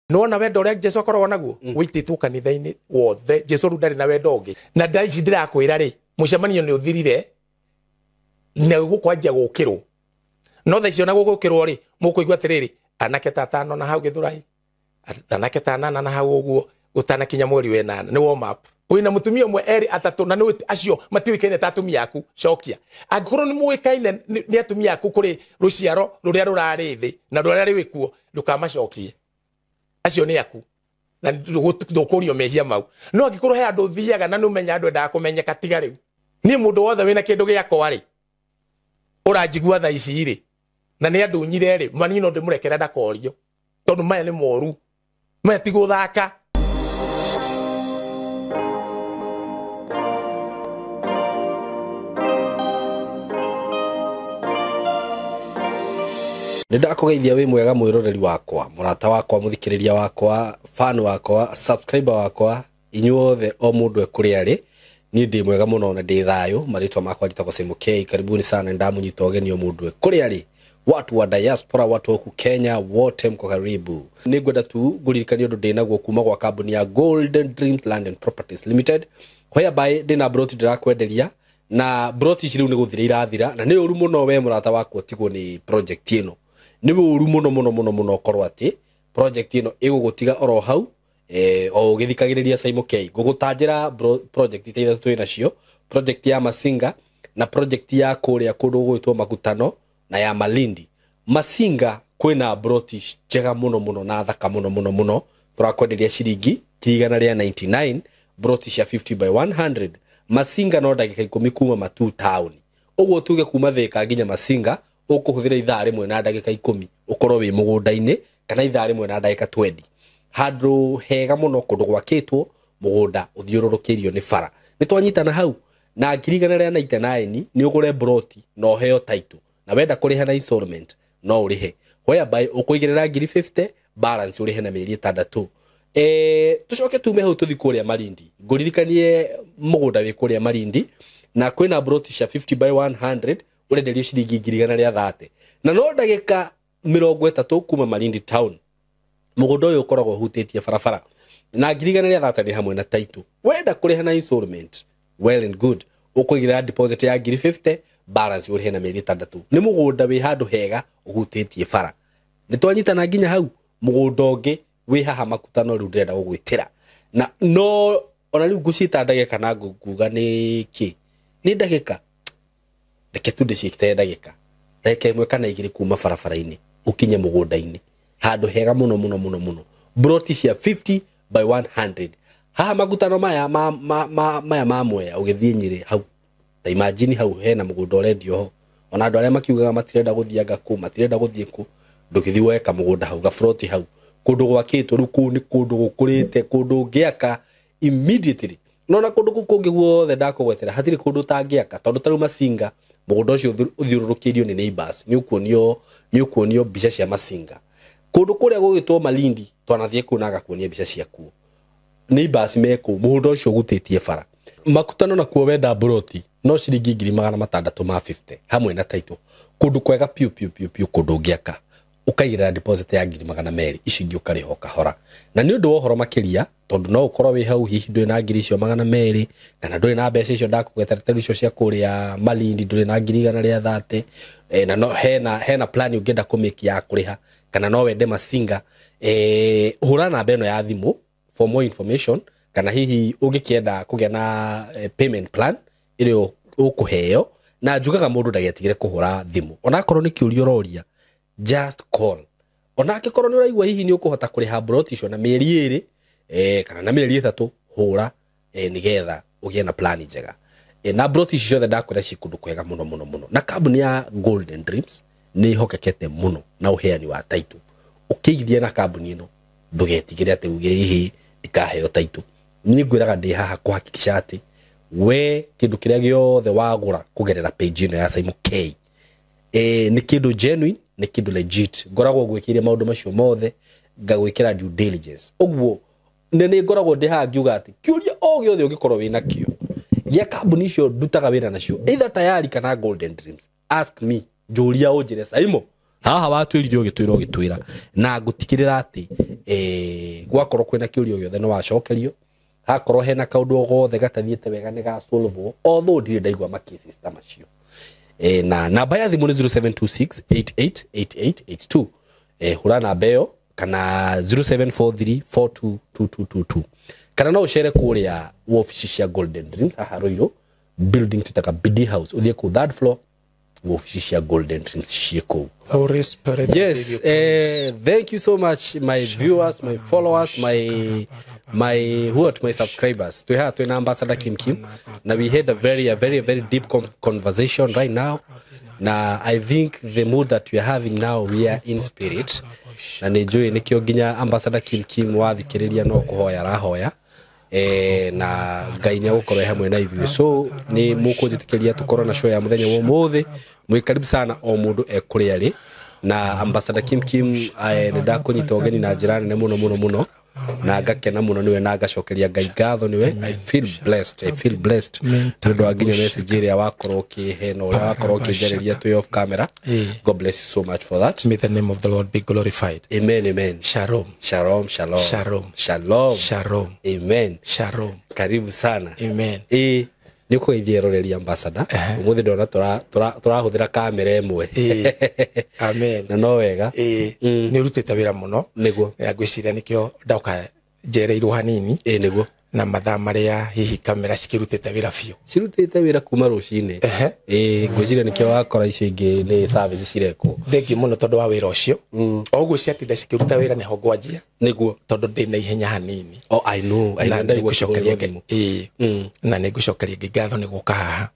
no na wendo rek Jesu akorwo naguo wititwo kanitha-ini wothe Jesu rudari na wendo ungi na ndaici ndirakwira ri mucemanio ni uthirire na gukwanjia gukirwo no tha icio na gukirwo ri mukuigwa atiriri anake tatano na hau githurai anake tanana na hau uguo gutana kinya mweri wenana ni warm up wina mutumia umwe eri atatu na ni acio matiwikaine ta atumia aku cokia angorwo ni muwikaine ni atumia aku kuri ruciaro ruria rurari thi na ruria riwikuo ndukamacokie acio ni aku na ndukurio mehia mau no angikorwo he andu thiaga na numenya andu enda kumenyeka tiga riu ni mundu wothe wina kindu giakwa ri uranjigua tha ici ri na ni andu nyire ri mani no ndimurekera ndakorio tondu maya ni moru maya ti guthaka Nindakugeithia wi mwega mwiroreri wakwa murata wakwa muthikiriria wakwa fan wakwa subscriber wakwa inyuothe o mundu ekuri ari ni ndi mwega muno na ndi thayo maritwa makwa njitagwo Simukei karibuni sana ndamunyita ugeni o mundu ekuri ari watu wa diaspora watu wa Kenya wote mko karibu ningwenda tu ngurikania undu ndinaguo kuma gwa kambuni ya Golden Dreams Land and Properties Limited whereby ndina broti ndirakwenderia na broti ici riu ni guthira irathira na ni uru muno we murata wakwa tigwo ni project ino ni uru muno korwo ati project ino igugutiga oro hau o ugithikagiriria Simukei gugutanjira project iteitha twina cio project ya Masinga na project ya kuria kundu gwitwo Makutano na ya Malindi Masinga kwina broti njega muno na thaka muno turakwenderia ciringi 199 broti cia 50 by 100 Masinga no ndagika 10 kuma matu town uguo tuge kuma Thika nginya Masinga ukuhuthira ithaa rimwe na ndagika 10 ukorwo wi mugunda-ini kana ithaa rimwe na ndagika 20 handru hega muno kundu gwakitwo mugunda uthiururukirio ni bara nitwanyitana hau na 199 ni ugure broti no heo title na wenda kuriha na installment no urihe whereby ukuigirira 50 balance urihe na mieri 6 tucoke tume hau tuthi kuria Malindi nguririkanie mugunda wi kuria Malindi na kwina broti cia 50 by 100 urenderio ciringi 130 na no ndagika 30 kuma Malindi town mugunda uyu ukoragwo hutitie barabara na 130 ni hamwe na title wenda kuriha na installment well and good ukuigira deposit ya 50 balance urihe na mieri 6 ni mugunda wi handu hega uhutitie bara nitwanyitana nginya hau mugunda ungi wi haha Makutano riu ndenda gugwitira na no ona riu ngucita ndagika na nguga ni ki ni ndagika reke tu ndicite ndagika reke imwe kana igiri kuma barabara-ini ukinye mugunda-ini handu hega muno broti cia 50 by 100 haha Makutano maya mamwe ugithie Nyeri hau ta imagine hau hena mugunda urendio ho ona andu aria makiugaga matirenda guthianga ku matirenda guthie ku ndukithi weka mugunda hau gafroti hau kundu gwakitwo riu ku ni kundu gukurite kundu ngiaka immediately nona kundu kungi guothe ndakugwetera hatiri kundu tangiaka tondu taru Masinga mugunda ucio uthiururukirio ni neighbors ni ukuonio bica cia Masinga kundu kuria gugitwo Malindi twanathie kunaga kuonia bica cia kuo neighbors meku mugunda ucio gutitie bara Makutano na kuo wenda broti no ciringi 650 hamwe na title kundu kwega piu kundu ngiaka ukaigira deposit ya 200 icingi ukariho kahora na ni undu wohoro makiria tondu no ukorwo wi hau hihi ndui na 200 kana ndui na mbeca icio ndakugweterera icio cia kuria Malindi ndui na 130 na no hena plan ungenda kumiki ya kuriha kana no wende Masinga hura namba eno ya thimu for more information kana hihi ungikienda kugia na payment plan ile ukuheo na njugaga mundu ndagetigire kuhura thimu ona korwo ni kiurio roria just call ona akikorwo ni uraigwa hihi ni ukuhota kuriha broti icio na mieri 2 kana na mieri 3 hura nigetha ugie na plan njega na broti icio ciothe ndakwira cikundu kwega muno na kambuni ya Golden Dreams ni hokekete muno na uheani wa title ukigithia na kambuni ino ndugetigire ati ugie hihi ikaheo title ni ngwiraga ndi haha kuhakikisha ati we kindu kiria giothe wagura kugerera page ino ya Simukei ni kindu genuine ni kindu legit ngoragwo gwikiria maundu macio mothe ngagwikira due diligence uguo ni ngoragwo ndi haha ngiuga ati kiuria o giothe ungikorwo wina kio ya kambuni icio ndutaga wira nacio either tayari kana Golden Dreams ask me juria unjire Saimo haha watwiririo gitwira na ngutikirira ati gwakorwo kwina kiurio yothe no wacokerio hakorwo hena kaundu ogothe gatathiete wega ni ga solve although ndire ndaigwa ma cases ta macio na namba ya thimu ni 0726888882 hura namba yo kana 0743422222 kana no uchere kuria office cia Golden Dreams haha Roiro building tutaka BD house uthie ku third floor office cia Golden Dreams cieko. Yes, thank you so much my viewers, my followers, my subscribers. We have to Ambassador Kim now we had a very deep conversation right now. Now I think the mood that we are having now, we are in spirit na nijoy nikio ginya Ambassador Kim wathikiriria no kuhoya rahoya na Ngai ni agukoro hamwe na ithuĩ so ni mukunjitikiria tukorwo na show ya muthenya wa umuthi mwikaribu sana o mundu ekuri ari na Ambassador Kim ni ndakunyita ugeni na njira nene muno na ngakena muno niwe na ngacokeria Ngai ngatho niwe. I feel blessed tondu wanginya message ria wakorwo kihe no ria wakorwo kigereria tu off camera. God bless you so much for that. May the name of the Lord be glorified. Amen. Shalom. Amen. Shalom. Karibu sana. Amen. Ni kuithia roreria Ambassador umuthi ndona turahuthira kamera imwe. Amen. Na no wega ni rutite wira muno niguo ngwiciria nikio ndauka jereirwo hanini niguo na mathaa maria hihi kamera cikirutite wira biu cirutite wira kuma rucine ngwiciria nikio wakora icio ingi ni service cireko thengi muno tondu wa wira ucio ogwo ciatinda cikiruta wira niho ngwanjia niguo tondu ndina ihenya hanini. I know ndaigucokeria na nigucokeria ngatho ni guka haha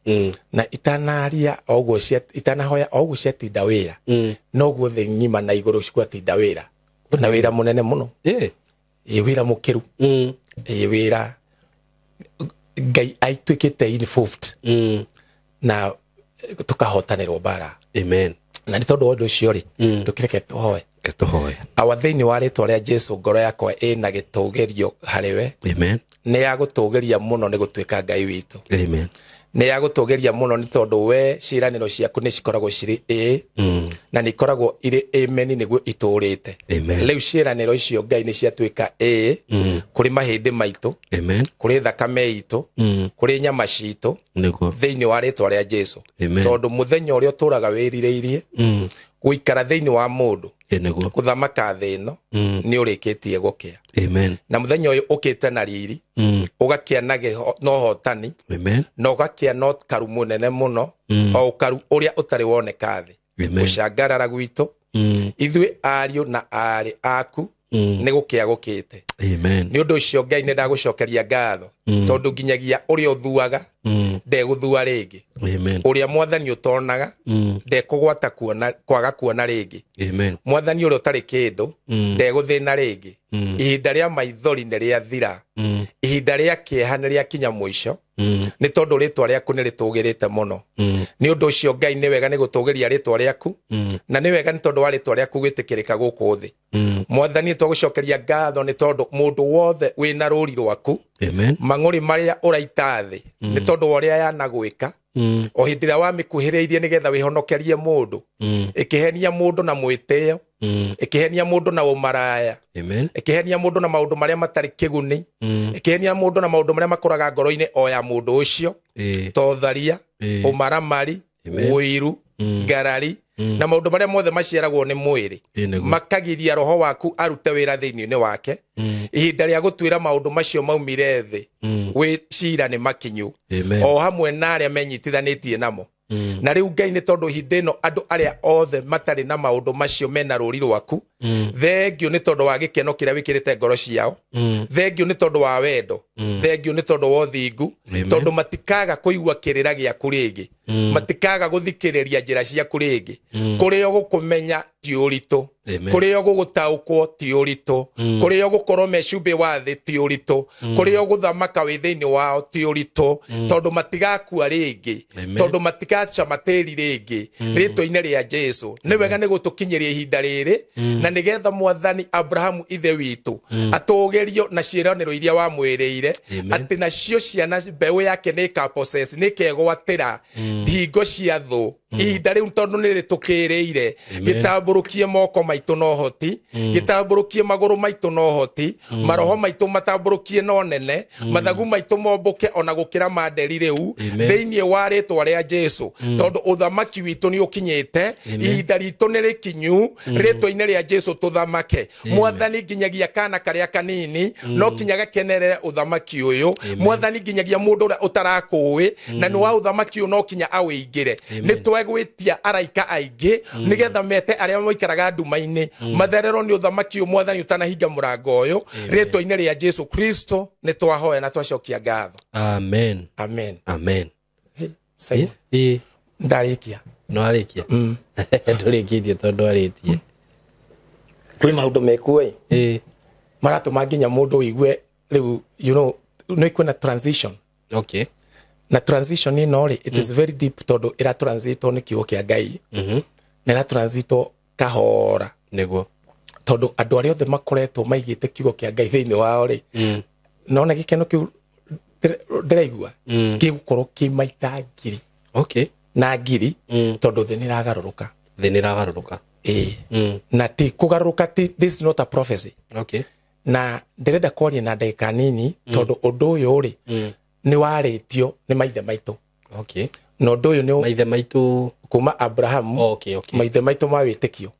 na itanaria ogwo itanahoya ogwo ciatinda wira nogwo the ngima na iguru cikwatinda wira na wira munene muno wira mukiru wira Ngai aitwikite involved na tukahotanirwo bara. Amen. Na ni tondu wa undu ucio ri ndukireke tuhoe awathini wa ritwa ria Jesu ngoro yakwa ina gitugerio hariwe. Amen. Ni ya gutugeria muno ni gutwika Ngai witu. Amen. Ni ya gutugeria muno ni tondu we ciraniro ciaku ni cikoragwo ciri na ni koragwo iri amen niguo iturite. Riu ciraniro icio Ngai ni ciatwika kuri mahindi maitu. Amen. Kuri thakame itu kuri nyama citu niguo thiini wa ritwa ria Jesu tondu muthenya uria turaga wirireirie guikara thiini wa mundu niguo kuthamaka thino ni urikitie gukia. Amen. Na muthenya uyu ukite na riri ugakia nage no hotani. Amen. No ugakia no karumu nene muno o karu uria utari woneka thi gucangarara gwitu ithui ariu na ari aku ni gukia gukite. Amen. Ni undu ucio Ngai ni ndagucokeria ngatho tondu nginyagia uria uthuaga ndegũthua ringi. Amen. Uria mwathani utonaga ndekũgwata kuona kwaga kuona ringi. Amen. Mwathani uria utari kindu ndegũthina ringi. Ihinda ria maithori ni ria thira. Ihinda ria kieha ni ria kinya mwisho. Ni tondu ritwa riaku ni ritugirite muno. Ni undu ucio Ngai ni wega ni gutugiria ritwa riaku na ni wega ni tondu wa ritwa riaku gwitikirika guku thi. Mwathani twagucokeria ngatho ni tondu mundu wothe wina ruri rwaku. Amen. Mang'uri maria uraita thi ni tondu uria yanagwika o hindira wa mikuhiriirie nigetha wihonokerie mundu ikihenia mundu na mwiteo ikihenia mundu na umaraya. Amen. Ikihenia mundu na maundu maria matari kiguni ikihenia mundu na maundu maria makoraga ngoro-ini o ya mundu ucio totharia umaramari wiru ngarari na maundu maria mothe maciaragwo ni mwiri makagiria roho waku arute wira thiini-ini wake. Ihinda ria gutwira maundu macio maumire thi wi cira ni makinyu o hamwe na aria menyitithanitie namo. Na riu Ngai ni tondu hindeno andu aria othe matari na maundu macio mena ruri rwaku thengio ni tondu wa gikeno kiria wikirite ngoro ciao. Thengio ni tondu wa wendo. Thengio ni tondu wa uthingu tondu matikaga kuigua kirira giaku ringi matikaga guthikiriria njira ciaku ringi kurio gukumenya ti uritu kurio gugutaukwo ti uritu kurio gukorwo mecumbi wa thi ti uritu kurio guthamaka wi thiini wao ti uritu tondu matigakua ringi tondu matigaca materi ringi ritwa-ini ria Jesu. Ni wega ni gutukinyiria ihinda riri na nigetha Mwathani Abrahamu ithe witu atugerio na ciiraniro iria wa mwiriire ati nacio ciana mbeu yake ni ka possess ni kegwatira thingo cia thu ihinda riu tondu ni ritukireire gitamburukie moko maitu no hoti gitamburukie maguru maitu no hoti maroho maitu matamburukie no nene mathagu maitu momboke ona gukira manderi riu thiini wa ritwa ria Jesu tondu uthamaki witu ni ukinyite ihinda ritu ni rikinyu ritwa-ini ria Jesu tuthamake mwathani nginyagia kana karia kanini no kinyaga kenerere uthamaki uyu mwathani nginyagia mundu uria utarakui na ni wa uthamaki no kinya awingire ni twegwitia araika aingi nigetha mete aria moikaraga nduma-ini matherero ni uthamaki mwathani utanahinga murango uyu ritwa-ini ria Jesu Kristo ni twahoya na twacokia ngatho amen amen amen ndarikia no arikia ndurikitie tondu aritie kwi maundu mekuwe maratuma nginya mundu wigue riu no kwina transition okay na transition ino ri it is very deep tondu ira transito ni kiugo kia Ngai na ira transito kahora niguo tondu andu aria othe makoretwo maigite kiugo kia Ngai thiini wao ri nona gikeno kiu ndiraigua gigukorwo ki maita ngiri okay na ngiri tondu thi niragaruruka na ti kugaruruka this is not a prophecy okay na ndirenda kwaria na ndagika nini tondu undu uyu ri ni waritio ni maithe maitu okay no undu uyu ni maithe maitu kuma Abraham okay maithe maitu ma witikio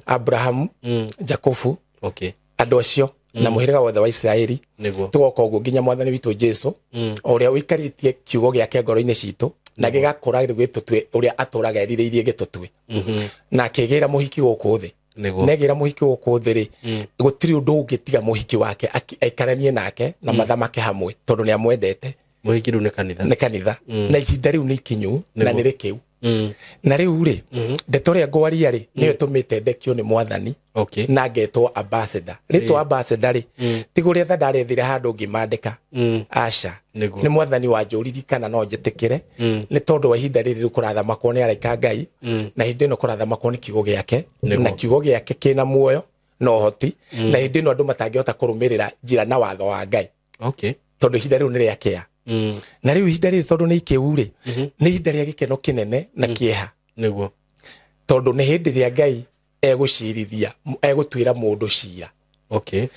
Abraham Jacobu okay andu acio na muhiriga wothe wa Israeli niguo tugoka uguo nginya mwathani witu Jesu uria wikaritie kiugo giake ngoro-ini citu na gigakura gwitutwe uria aturaga erirĩirie gitutwe na kegira muhiki guku thi negira muhiki guku thi ri gutiri undu ungitiga muhiki wake aikaranie nake na mathamake hamwe tondu ni amwendete muhiki ru ni kanitha na icinda riu ni ikinyu na ni rikiu na riu ri ndeto ria ngwaria ri niyo tumite ndekio ni mwathani okay na ngetwo ambassador ritwa ambassador ri tigure tha ndarethire handu ngimandika aca ni mwathani wa njuriri kana no njitikire ni tondu wa ihinda riri kurathamakwo ni araika Ngai na hindi ino kurathamakwo ni kiugo giake na kiugo giake kina muoyo no hoti na hindi ino andu matangihota kurumirira njira na watho wa Ngai okay tondu ihinda riu ni riakea na riu ihinda riri tondu ni ikiu ri ni ihinda ria gikeno kinene na kieha niguo tondu ni hindi ria Ngai egucirithia egutwira mundu cira okay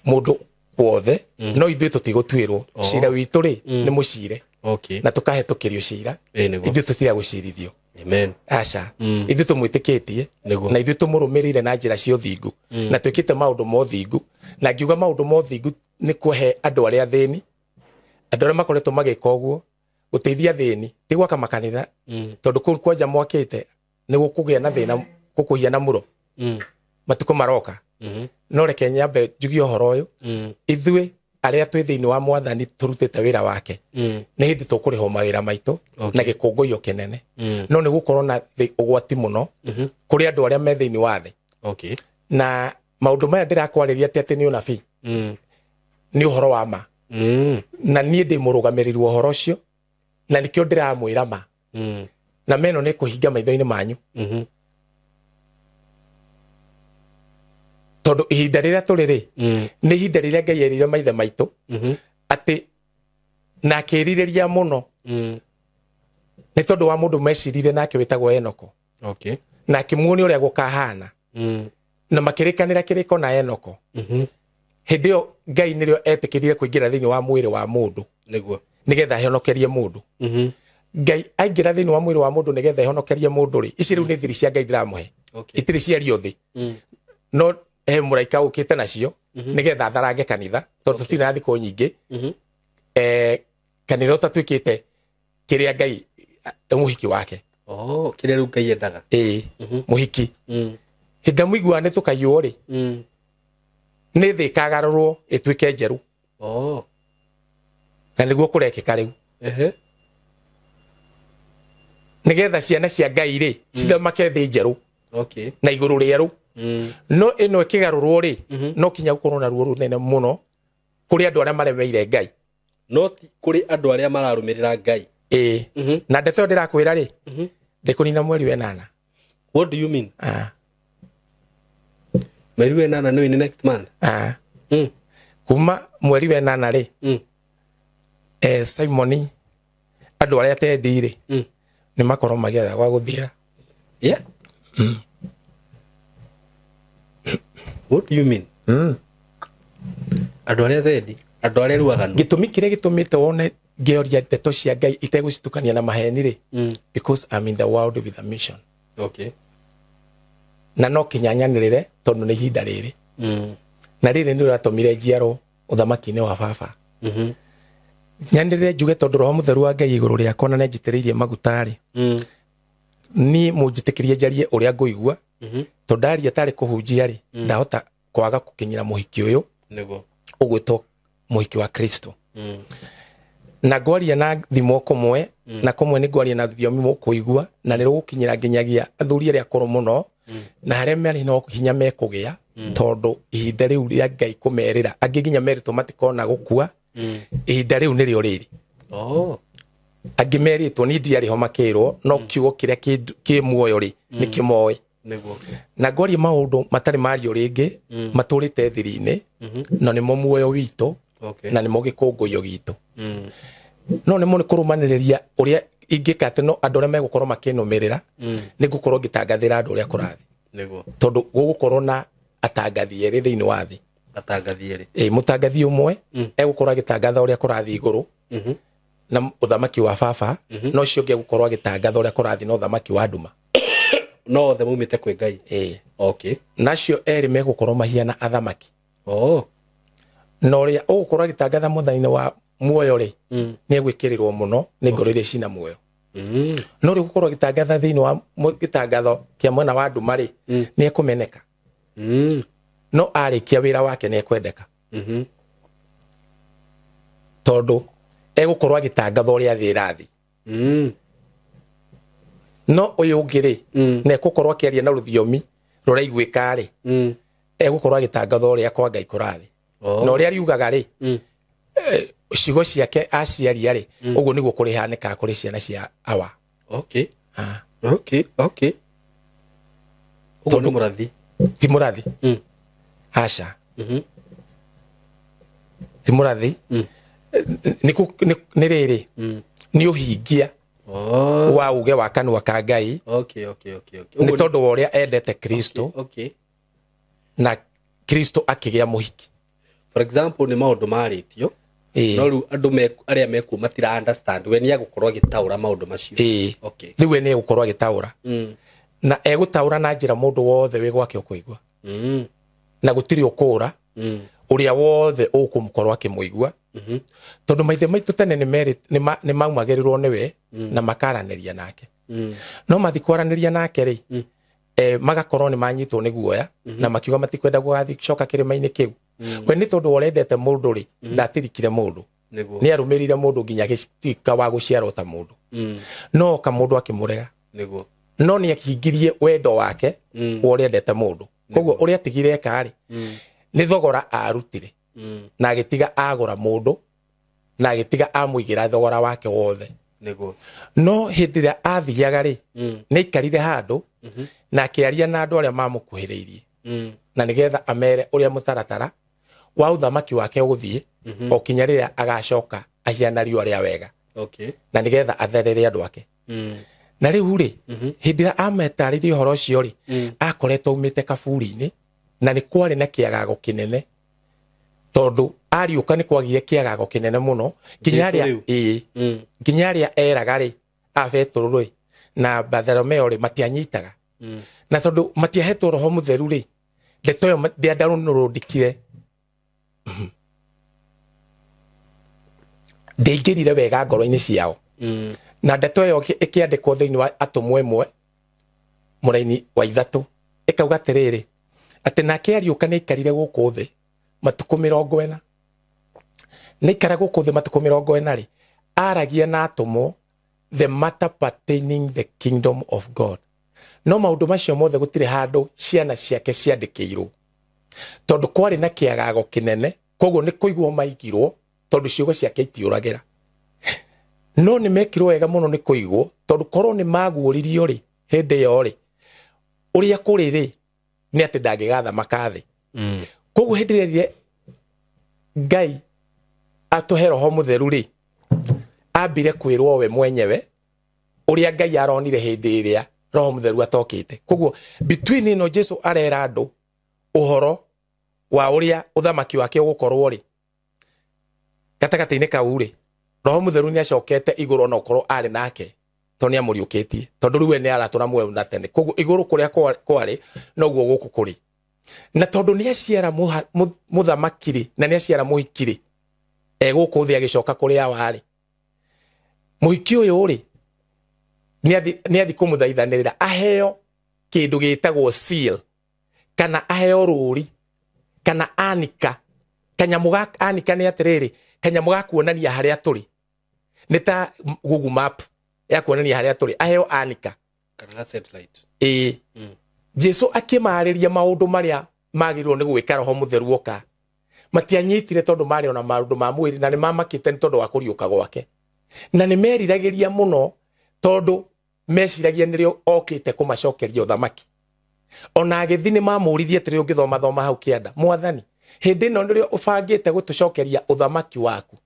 mundu wothe no ithuĩ tutigutwirwo cira witu ri ni mucire okay na tukahitukirio cira ithuĩ tutira gucirithio amen aca ithuĩ tumwitikitie na ithuĩ tumurumirire na njira cia uthingu na twikite maundu ma uthingu na ngiuga maundu ma uthingu ni kuhe andu aria thĩni andu aria makoretwo magika uguo guteithia thĩni ti gwaka makanitha tondu kuu kwanja mwakite ni gukugia na thĩna gukuhia na muro matuko maroka no reke nyambe njugie uhoro uyu ithuĩ aria twi thiini wa mwathani turutite wira wake ni hindi tukurihwo mawira maitu na gikunguyo kinene no ni gukorwo na ugwati muno kuri andu aria me thiini wa thi okay na maundu maya ndirakwariria ati ni unabii ni uhoro wa ma na nie ndi murugamiriri wa uhoro ucio na nikio ndiramwira ma na meno ni kuhinga maitho-ini manyu tondu ihinda riria turi ri ni ihinda riria Ngai erire maithe maitu ati na akiririria muno ni tondu wa mundu mecirire nake witagwo Enoko okay na akimuonia uria gukahana na makirikanira kiriko na Enoko hindi yo Ngai nirio etikirire kuingira thiini wa mwiri wa mundu niguo nigetha honokerie mundu Ngai aingira thiini wa mwiri wa mundu nigetha honokerie mundu ri ici riu ni thiri cia Ngai ndiramuhe itiri cia riothi no muraika ukite nacio nigetha tharange kanitha tondu tutina na thiko nyingi kanitha tatwikite kiria Ngai muhiki wake kiria riu Ngai endaga muhiki hinda muigua ni tukayuo ri ni thi kagarurwo itwike njeru na niguo kurekeka riu nigetha ciana cia Ngai ri cithamake thi njeru okay na iguru rieru no ino ikigarurwo ri no kinya gukorwo na ruo runene muno kuri andu aria maremeire Ngai no kuri andu aria mararumirira Ngai na ndeto ndirakwira ri ndikunina mweri wa 8 what do you mean mweri wa 8 no in next month kuma mweri wa 8 ri Simoni andu aria tendire nĩ makorwo magĩetha gwa gũthira. Yeah. What do you mean? Andũ arĩa thendi, andũ arĩa ruaganu. Gĩtũmi kĩrĩa gĩtũmĩte wone ngĩoria ndeto cia Ngai itegũcitukania na maheni rĩ, because I'm in the world with a mission. Okay. Na no kinyanyanĩrĩre tondũ nĩ ihinda rĩrĩ. Na rĩrĩ nĩ rĩratũmire njiarwo ũthamaki-inĩ wa baba. Nyanĩrĩre njuge tondũ Roho Mũtheru wa Ngai igũrũ rĩakwa na nĩnjitĩrĩirie maguta rĩ. Ni mũnjĩtĩkĩrie njarie ũrĩa ngũigua. Tondũ ndaria tarĩ kũhunjia rĩ, ndahota kwaga gũkinyĩra mũhiki ũyũ. Nĩguo. Ũgwĩtwo mũhiki wa Kristo. Na ngwaria na thimo kũmwe na kũmwe nĩ ngwaria na thiomi mũkũigua na nĩ rũgũkinyĩra nginyagia athuri arĩa akũrũ mũno na arĩa marĩ no hinya mekũgĩa tondũ ihinda rĩu rĩa Ngai kũmerĩra angĩ nginya meritwo matikona gũkua ihinda rĩu nĩrĩo rĩrĩ. Angĩ meritwo nĩ ndiarĩ ho makĩrwo no kiugo kĩrĩa kĩ muoyo rĩ nĩ kĩmoe. Na ngwaria maũndũ matarĩ mario rĩngĩ matũrĩte thiri-inĩ na nĩmo muoyo witũ na nĩmo gĩkũngũiyo gitũ. No nĩmo nĩ kũrũmanĩrĩria ũrĩa ingĩka atĩ no andũ arĩa megũkorwo makĩnũmĩrĩra nĩ ngũkorwo ngĩtangathĩra andũ ũrĩa kũrathiĩ. Tondũ gũgũkorwo na atangathi erĩ thĩinĩ wa thĩ. Atangathi erĩ. Mũtangathi ũmwe egũkorwo agĩtangatha ũrĩa kũrathiĩ igũrũ na ũthamaki wa baba, no ũcio ũngĩ egũkorwo agĩtangatha ũrĩa kũrathiĩ na ũthamaki wa nduma. No othe maumĩte kwĩ Ngai. Okay. Nacio erĩ megũkorwo mahiana athamaki. Na ũrĩa ũgũkorwo agĩtangatha mũthenya wa muoyo rĩ nĩ egwĩkĩrĩrwo mũno nĩ ngoro iria cina muoyo. No rĩu gũkorwo agĩtangatha thĩinĩ wa gĩtangatho kĩa mwena wa nduma rĩ nĩ ekũmeneka. No arĩkia wĩra wake nĩ ekwendeka. Tondũ egũkorwo agĩtangatha ũrĩa thĩ ĩrathiĩ. No ũyũ ũngĩ rĩ na egũkorwo akĩaria na rũthiomi rũraiguĩka rĩ egũkorwo agĩtangatha ũrĩa kwa Ngai kũrathiĩ. Na ũrĩa ariugaga rĩ ciugo ciake aciaria rĩ ũguo nĩguo kũrĩhanĩka kũrĩ ciana cia awa. Okay. Okay. Ũguo nĩ mũrathi. Ti mũrathi. Aca. Ti mũrathi. Nĩ rĩrĩ nĩ ũhingia wa uge wa kanua ka Ngai. Nĩ tondũ wa ũrĩa endete Kristo na Kristo akĩgĩa mũhiki. For example nĩ maũndũ marĩtio no rĩu andũ arĩa mekuo matira understand we nĩ agũkorwo agĩtaũra maũndũ macio. Rĩu we nĩ egũkorwo agĩtaũra na egũtaũra na njĩra mũndũ wothe wĩ gwake ũkũigua na gũtirĩ ũkũũra ũrĩa wothe ũkũmũkorwo akĩmũigua tondũ maithe maitũ tene nĩ maumagĩrĩrwo nĩwe na makaranĩria nake. No mathi kwaranĩria nake rĩ magakorwo nĩ manyitwo nĩ guoya na makiuga matikwenda gũgathiĩ coka kĩrĩma-inĩ kĩu. We nĩ tondũ ũrendete mũndũ rĩ ndatirikire mũndũ nĩ arũmĩrĩire mũndũ nginya gĩtuĩka wa gũciarwo ta mũndũ. No ka mũndũ akĩmũrega no nĩ ahingirie wendo wake wa ũrĩa endete mũndũ. Koguo ũrĩa atigire eka rĩ nĩ thogora arutire na agĩtiga agũra mũndũ na agĩtiga amũigĩra thogora wake wothe. No hĩndĩ ĩrĩa athiaga rĩ nĩ aikarire handũ na akĩaria na andũ arĩa mamũkuhĩrĩirie na nĩgetha amere ũrĩa mũtaratara wa ũthamaki wake ũgũthiĩ o kinya rĩrĩa agacoka ahiana riũa rĩa wega na nĩgetha atherere andũ ake. Na rĩu rĩ hĩndĩ ĩrĩa ametarĩria ũhoro ũcio rĩ akoretwo aumĩte kaburi-inĩ na nĩ kwarĩ na kĩagago kĩnene tondũ ariũka nĩ kwagire kĩagago kĩnene mũno nginya arĩa eraga rĩ Petero rĩ na Bartholomeyo rĩ matianyitaga na tondũ matiahetwo Roho Mũtheru rĩ ndeto ĩyo ndĩandarũndĩkire ndĩingĩrire wega ngoro-inĩ ciao. Na ndeto ĩyo ĩkĩandĩkwo thĩinĩ wa atũmwo ĩmwe mũraini wa 3 ĩkauga atĩrĩrĩ atĩ nake ariũka nĩ aikarire gũkũ thĩ matukũ 40 nĩ aikara gũkũ thĩ matukũ 40 rĩ aragia na atũmwo the matter pertaining the kingdom of God. No maũndũ macio mothe gũtirĩ handũ ciana ciake ciandĩkĩirwo tondũ kwarĩ na kĩagago kĩnene koguo nĩ kũigwo maigirwo tondũ ciugo ciake itiũragĩra. No nĩ mekirwo wega mũno nĩ kũigwo tondũ korwo nĩ maguũririo rĩ hĩndĩ ĩyo rĩ ũrĩa kũrĩ rĩ nĩ atĩ ndangĩgatha makathĩ. Koguo hĩndĩ ĩrĩa Ngai atũhe Roho Mũtheru rĩ ambire kwĩrwo we mwenyewe uria Ngai aronire hindi iria Roho Mutheru atokite. Koguo between ino Jesu arera andu uhoro wa uria uthamaki wake ugukorwo ri gatagati-ini kau ri Roho Mutheru ni acokete iguru na ukorwo ari nake toni amuriukitie tondu riwe ni aratuna muoyo na tene. Koguo iguru kuria kwari noguo guku kuri na tondu ni aciara muthamakiri na ni aciara muhikiri guku thi agicoka kuria wari muhiki uyu ri ni athi kumuthaithanirira aheo kindu gitagwo seal kana aheo ruri kana anika kanyamu ga anika ni atiriri kanyamu ga kuonania haria turi ni ta Google map ya kuonania haria turi aheo anika kana satellite Jesu akimariria maundu maria magirwo ni gwika Roho Mutheru oka matianyitire tondu mari ona maundu ma mwiri na ni mamakite tondu wa kuriuka gwake na ni meriragiria muno tondu meciragia nirio okite kumacokeria uthamaki ona agithi ni mamurithie tiri ungithoma thoma hau kianda mwathani hindi no nirio ubangite gutucokeria uthamaki waku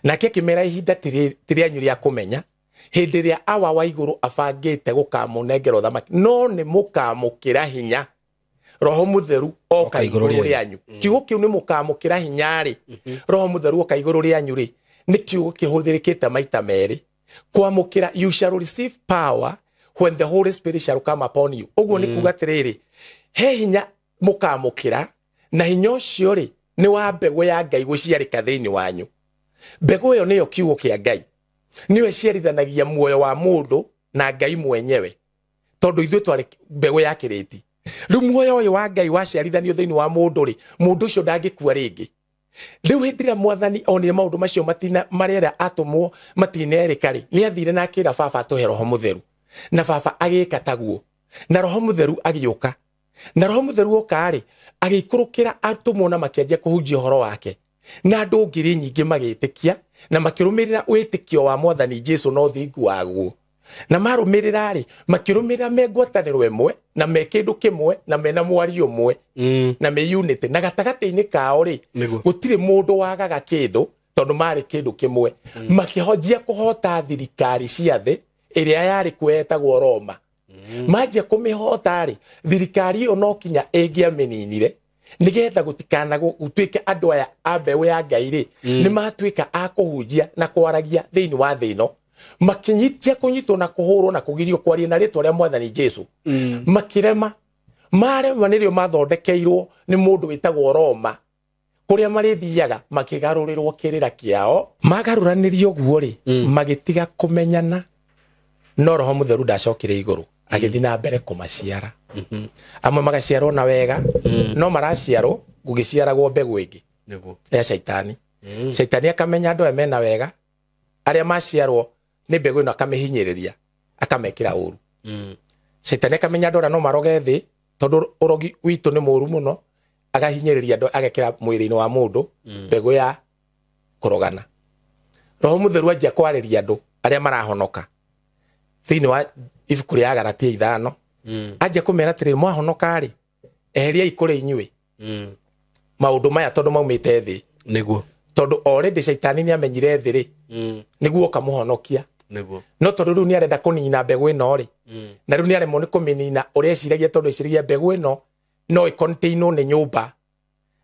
nake kimera ihinda tiri anyu ria kumenya hindi ria awa wa iguru abangite gukamunengera uthamaki no ni mukamukira hinya Roho Mutheru oka iguru rianyu kiugo kiu ni mukamukira hinya ri Roho Mutheru oka iguru rianyu ri ni kiugo kihuthirikite maita meri kwamukira you shall receive power when the Holy Spirit shall come upon you. Oguo ni kuga tiriri he hinya mukamukira na hinya ucio ri ni wa mbegu ya Ngai guciarika thiini wanyu. Mbegu iyo niyo kiugo kia Ngai niwe ciarithanagia muoyo wa mundu na Ngai mwenyewe tondu ithuĩ twari mbegu ya kiriti. Riu muoyo uyu wa Ngai waciarithanio thiini wa mundu ri mundu ucio ndangikua ringi. Riu hindira mwathani onire maundu macio matina marera atumwo matinerika ri ni athire na akira baba atuhe Roho Mutheru na baba agika taguo na Roho Mutheru agiuka na Roho Mutheru oka ri agikurukira atumwo na makianjia kuhunjia horo wake na andu ngiri nyingi magitikia na makirumirira witikio wa mwathani Jesu no thingu waguo na marumirira ri makirumirira megwataniro emwe na mekindu kimwe na mena mwari umwe na me unity na gatagati-ini kao ri gutire mundu wagaga kindu tondu mari kindu kimwe makihojia kuhota thirikari cia thi iria yari kwetagwo Roma maje kumihota ri thirikari iyo no kinya ingia mininire nigetha gutikana gutwike andu aya ambeu ya Ngai ri ni matwika akuhunjia na kwaragia thiini wa thino makinyitia kunyitwo na kuhurwo na kugirio kwaria na ritwa ria mwathani Jesu makirema mare manirio mathondekeirwo ni mundu witagwo Roma kuria marithiaga makigarurirwo kirira kiao magaruranirio guo ri magitiga kumenyana no Roho Mutheru ndacokire iguru agithi na mbere kumaciara amwe magaciarwo na wega no maraciarwo gugiciaragwo mbegu ingi ya shaitani shaitani akamenya andu mena wega aria maciarwo ni mbegu ino akamihinyiriria akamekira uru shaitani akamenya andu no maroge thi tondu urogi witu ni muru muno agahinyiriria andu agekira mwiri-ini wa mundu mbegu ya kurogana. Roho Mutheru anjia kwariria andu aria marahonoka thiini wa ibuku ria Galatia 5 anjia kumera atiri mwahonoka ri eheria ikure inyui maundu maya tondu maumite thi niguo tondu already shaitani ni amenyire thi ri niguo kamuhonokia niguo no tondu riu ni arenda kunina mbegu ino ri na riu ni aremwo ni kuminina uria eciragia tondu eciragia mbegu ino no icontainwo ni nyumba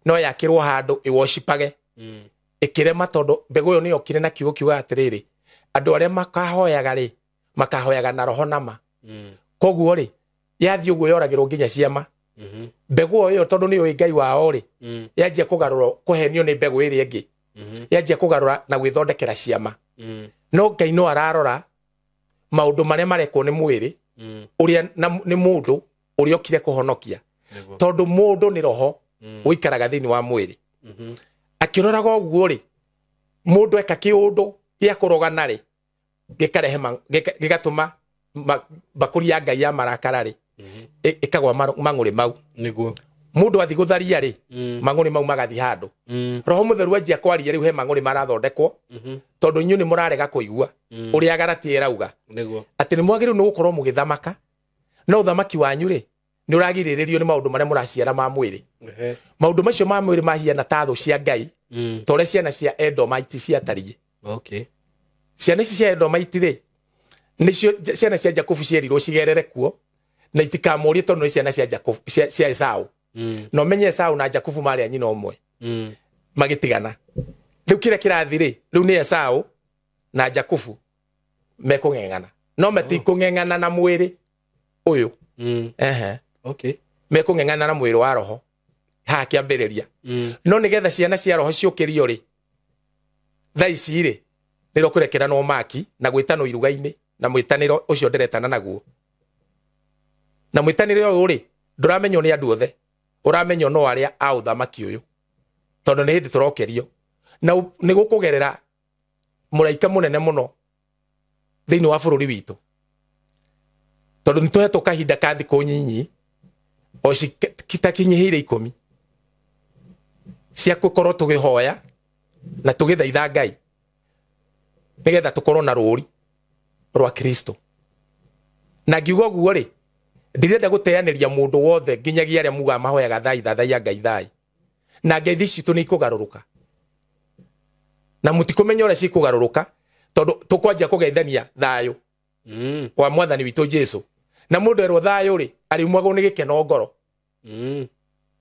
no yakirwo handu iworshipage ikirema tondu mbegu iyo ni yokire na kiugo kiuga atiriri andu aria makahoyaga ri makahoyaga na roho nama koguo ri yathi uguo yoragirwo nginya ciama mbegu iyo tondu ni Ngai wao ri yanjia kugarura kuhenio ni mbegu iri ingi yanjia kugarura na gwithondekera ciama no Ngai no ararora maundu maria marekwo ni mwiri uria ni mundu uria okire kuhonokia tondu mundu ni roho uikaraga thiini wa mwiri akiroraga uguo ri mundu eka kiundu gia kurogana ri gikarehe gigatuma bakuri ya Ngai ya marakara ri ikagwa mang'uri mau niguo mundu athi gutharia ri mang'uri mau magathi handu Roho Mutheru anjia kwaria riu he mang'uri marathondekwo tondu inyu ni murarega kuigua uria Galatia irauga niguo ati ni mwagiru ni gukorwo mugithamaka no uthamaki wanyu ri ni uragiriririo ni maundu maria muraciara ma mwiri maundu macio ma mwiri mahiana ta thu cia Ngai tore ciana cia Edomite cia tarie okay ciana ici cia Edomite ri nicio ciana cia Jakubu cierirwo cigerere kuo na itikamurie tondu ciana cia Jakubu cia Esau no menye Esau na Jakubu mari anyina omwe magitigana riu kira kirathiri riu ni Esau na Jakubu mekung'eng'ana no matikung'eng'ana na mwiri uyu okay mekung'eng'ana na mwiri wa roho ha kiambiriria no nigetha ciana cia roho ciukirio ri thaici ri niro kurekera no maki na gwitano iruga-ini na mwitaniro ucio nderetana naguo na mwitaniro uyu ri nduramenyo ni andu othe uramenyo no aria a uthamaki uyu tondu ni hindi turokerio na ni gukugerera muraika munene muno thiini wa bururi witu tondu nituhetwo kahinda ka thiku nyinyi o kitakinyihire 10 cia gukorwo tugihoya na tugithaitha Ngai nigetha tukorwo na ruri rwa Kristo na ngiugo guo ri ndirenda guteaniria mundu wothe nginyagia aria muga mahoyaga thaithaia Ngai thai na ngeithi citu ni ikugaruruka na mutikumenya uria cikugaruruka tondu tukwanjia kugeithania thayo wa mwathani witu Jesu na mundu erwo thayo ri ariumagwo ni gikeno ngoro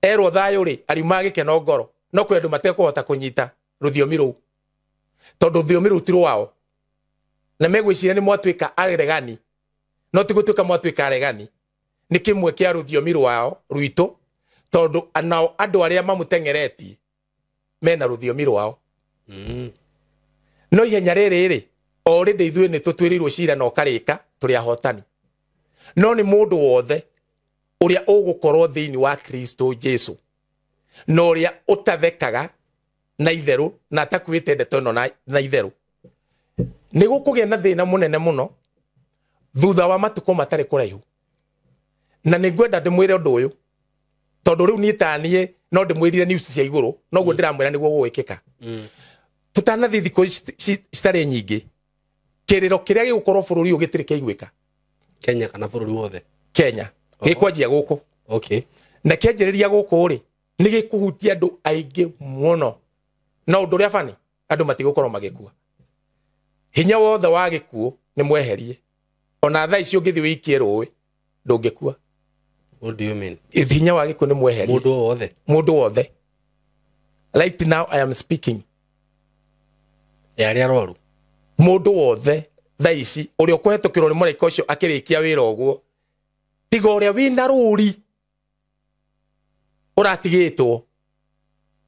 erwo thayo ri ariumaga gikeno ngoro no kwendu matekuhota kunyita ruthiomi ru tondu ruthiomi ru tiro wao na megwiciria ni mwatwika aregani no tigutwika mwatwika aregani ni kimwe kia ruthiomi rwao rwito tondu anao andu aria mamutengeretie mena ruthiomi rwao no ihenya riri already ithuĩ ni tutwirirwo cira no karika turi ahotani no ni mundu wothe uria ugukorwo thiini wa Kristo Jesu no uria utathekaga na itheru na atakwite ndeto no na itheru ni gukugia na thina munene muno thutha wa matuko matari kuraihu na ni ngwenda ndimwire undu uyu tondu riu niitanie no ndimwirire news cia iguru no guo ndiramwira niguo gwikika tutanathi thiko citari nyingi kiriro kiria gigukorwo bururi uyu gitiri kiigwika Kenya kana bururi wothe Kenya gikwanjia guku okay na kianjiriria guku ri ni gikuhutia andu aingi muno na undu ria bani andu matigukorwo magikua hinya wothe wa gikuo ni mweherie ona thaa icio ngithi wikie rui ndungikua. What do you mean? Hinya wa gikuo ni mweherie mundu wothe right now I am speaking yari aroru mundu wothe thaa ici uria ukuhetukirwo ni muraika ucio akirikia wira uguo tiga uria wina ruri uratigitwo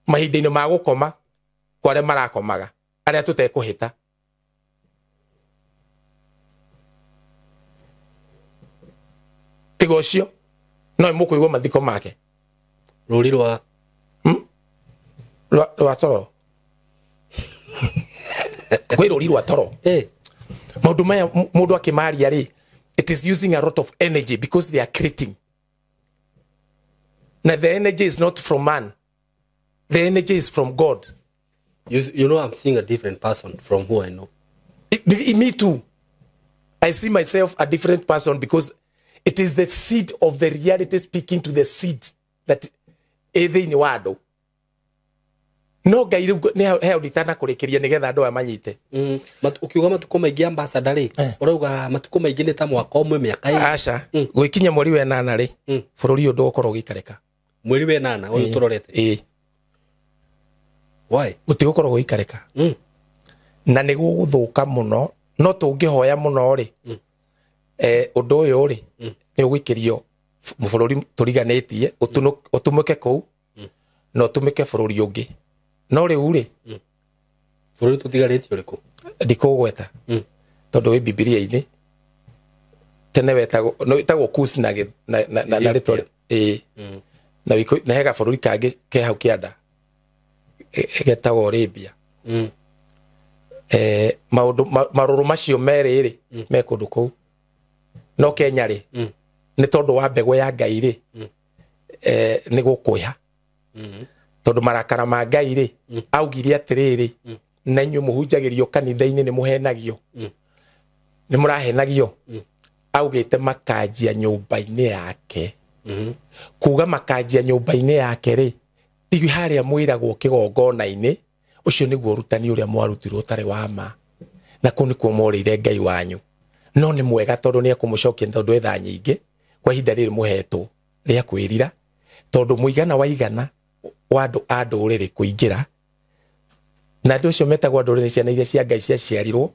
mahinda-ini ma gukoma kwa aria marakomaga aria tutekuhita tiga ucio no imukuigwo mathiko make ruri rwa toro kwi ruri rwa toro maundu maya mundu akimaria ri it is using a lot of energy because they are creating. Now the energy is not from man. The energy is from God. You know I'm seeing a different person from who I know. Me too. I see myself a different person because it is the seed of the reality speaking to the seed that either in wado. No Ngai ni heo ditana kurekeria nigetha andu amanyite. Ukiuga matuko maingi ambassador ri urauga matuko maingi ni ta mwaka umwe miaka ii. Acha gwikinya mweri we 8 ri bururi undu ukorwo gikareka. Mweri we 8 uyu turorete. Why? Gutigukorwo gikareka. Na niguo guthuka muno no tungihoya muno ri undu uyu ri ni ugikirio bururi turiganetie utumuke kou no utumike bururi ungi. No riu ri bururi tutigaretie uriku ndikugweta tondu wi Biblia-ini tene wetagwo Kusi na ritwa na hega bururi kangi ke hau kianda getagwo Arabia. Maundu maruru macio meri ri me kundu kou no Kenya ri ni tondu wa mbego ya Ngai ri ni gukwiha tondu marakara ma Ngai ri augire atiriri na inyu muhunjagirio kanitha-ini ni muhenagio ni murahenagio augite makanjia nyumba-ini yake kuga makanjia nyumba-ini yake ri tigi haria mwiragwo kigongona-ini ucio niguo rutani uria mwarutirwo tari wa ma na kuni kuo morire Ngai wanyu no nĩ mwega tondu nĩ ekũmũcokia tondu etha nyingĩ kwa ihinda rĩrĩ mũhetwo rĩa kwĩrira tondu mũigana wa igana wa andũ a ndũrĩrĩ kũingĩra na andũ acio metagwo ndũrĩrĩ ciana iria cia Ngai ciaciarirwo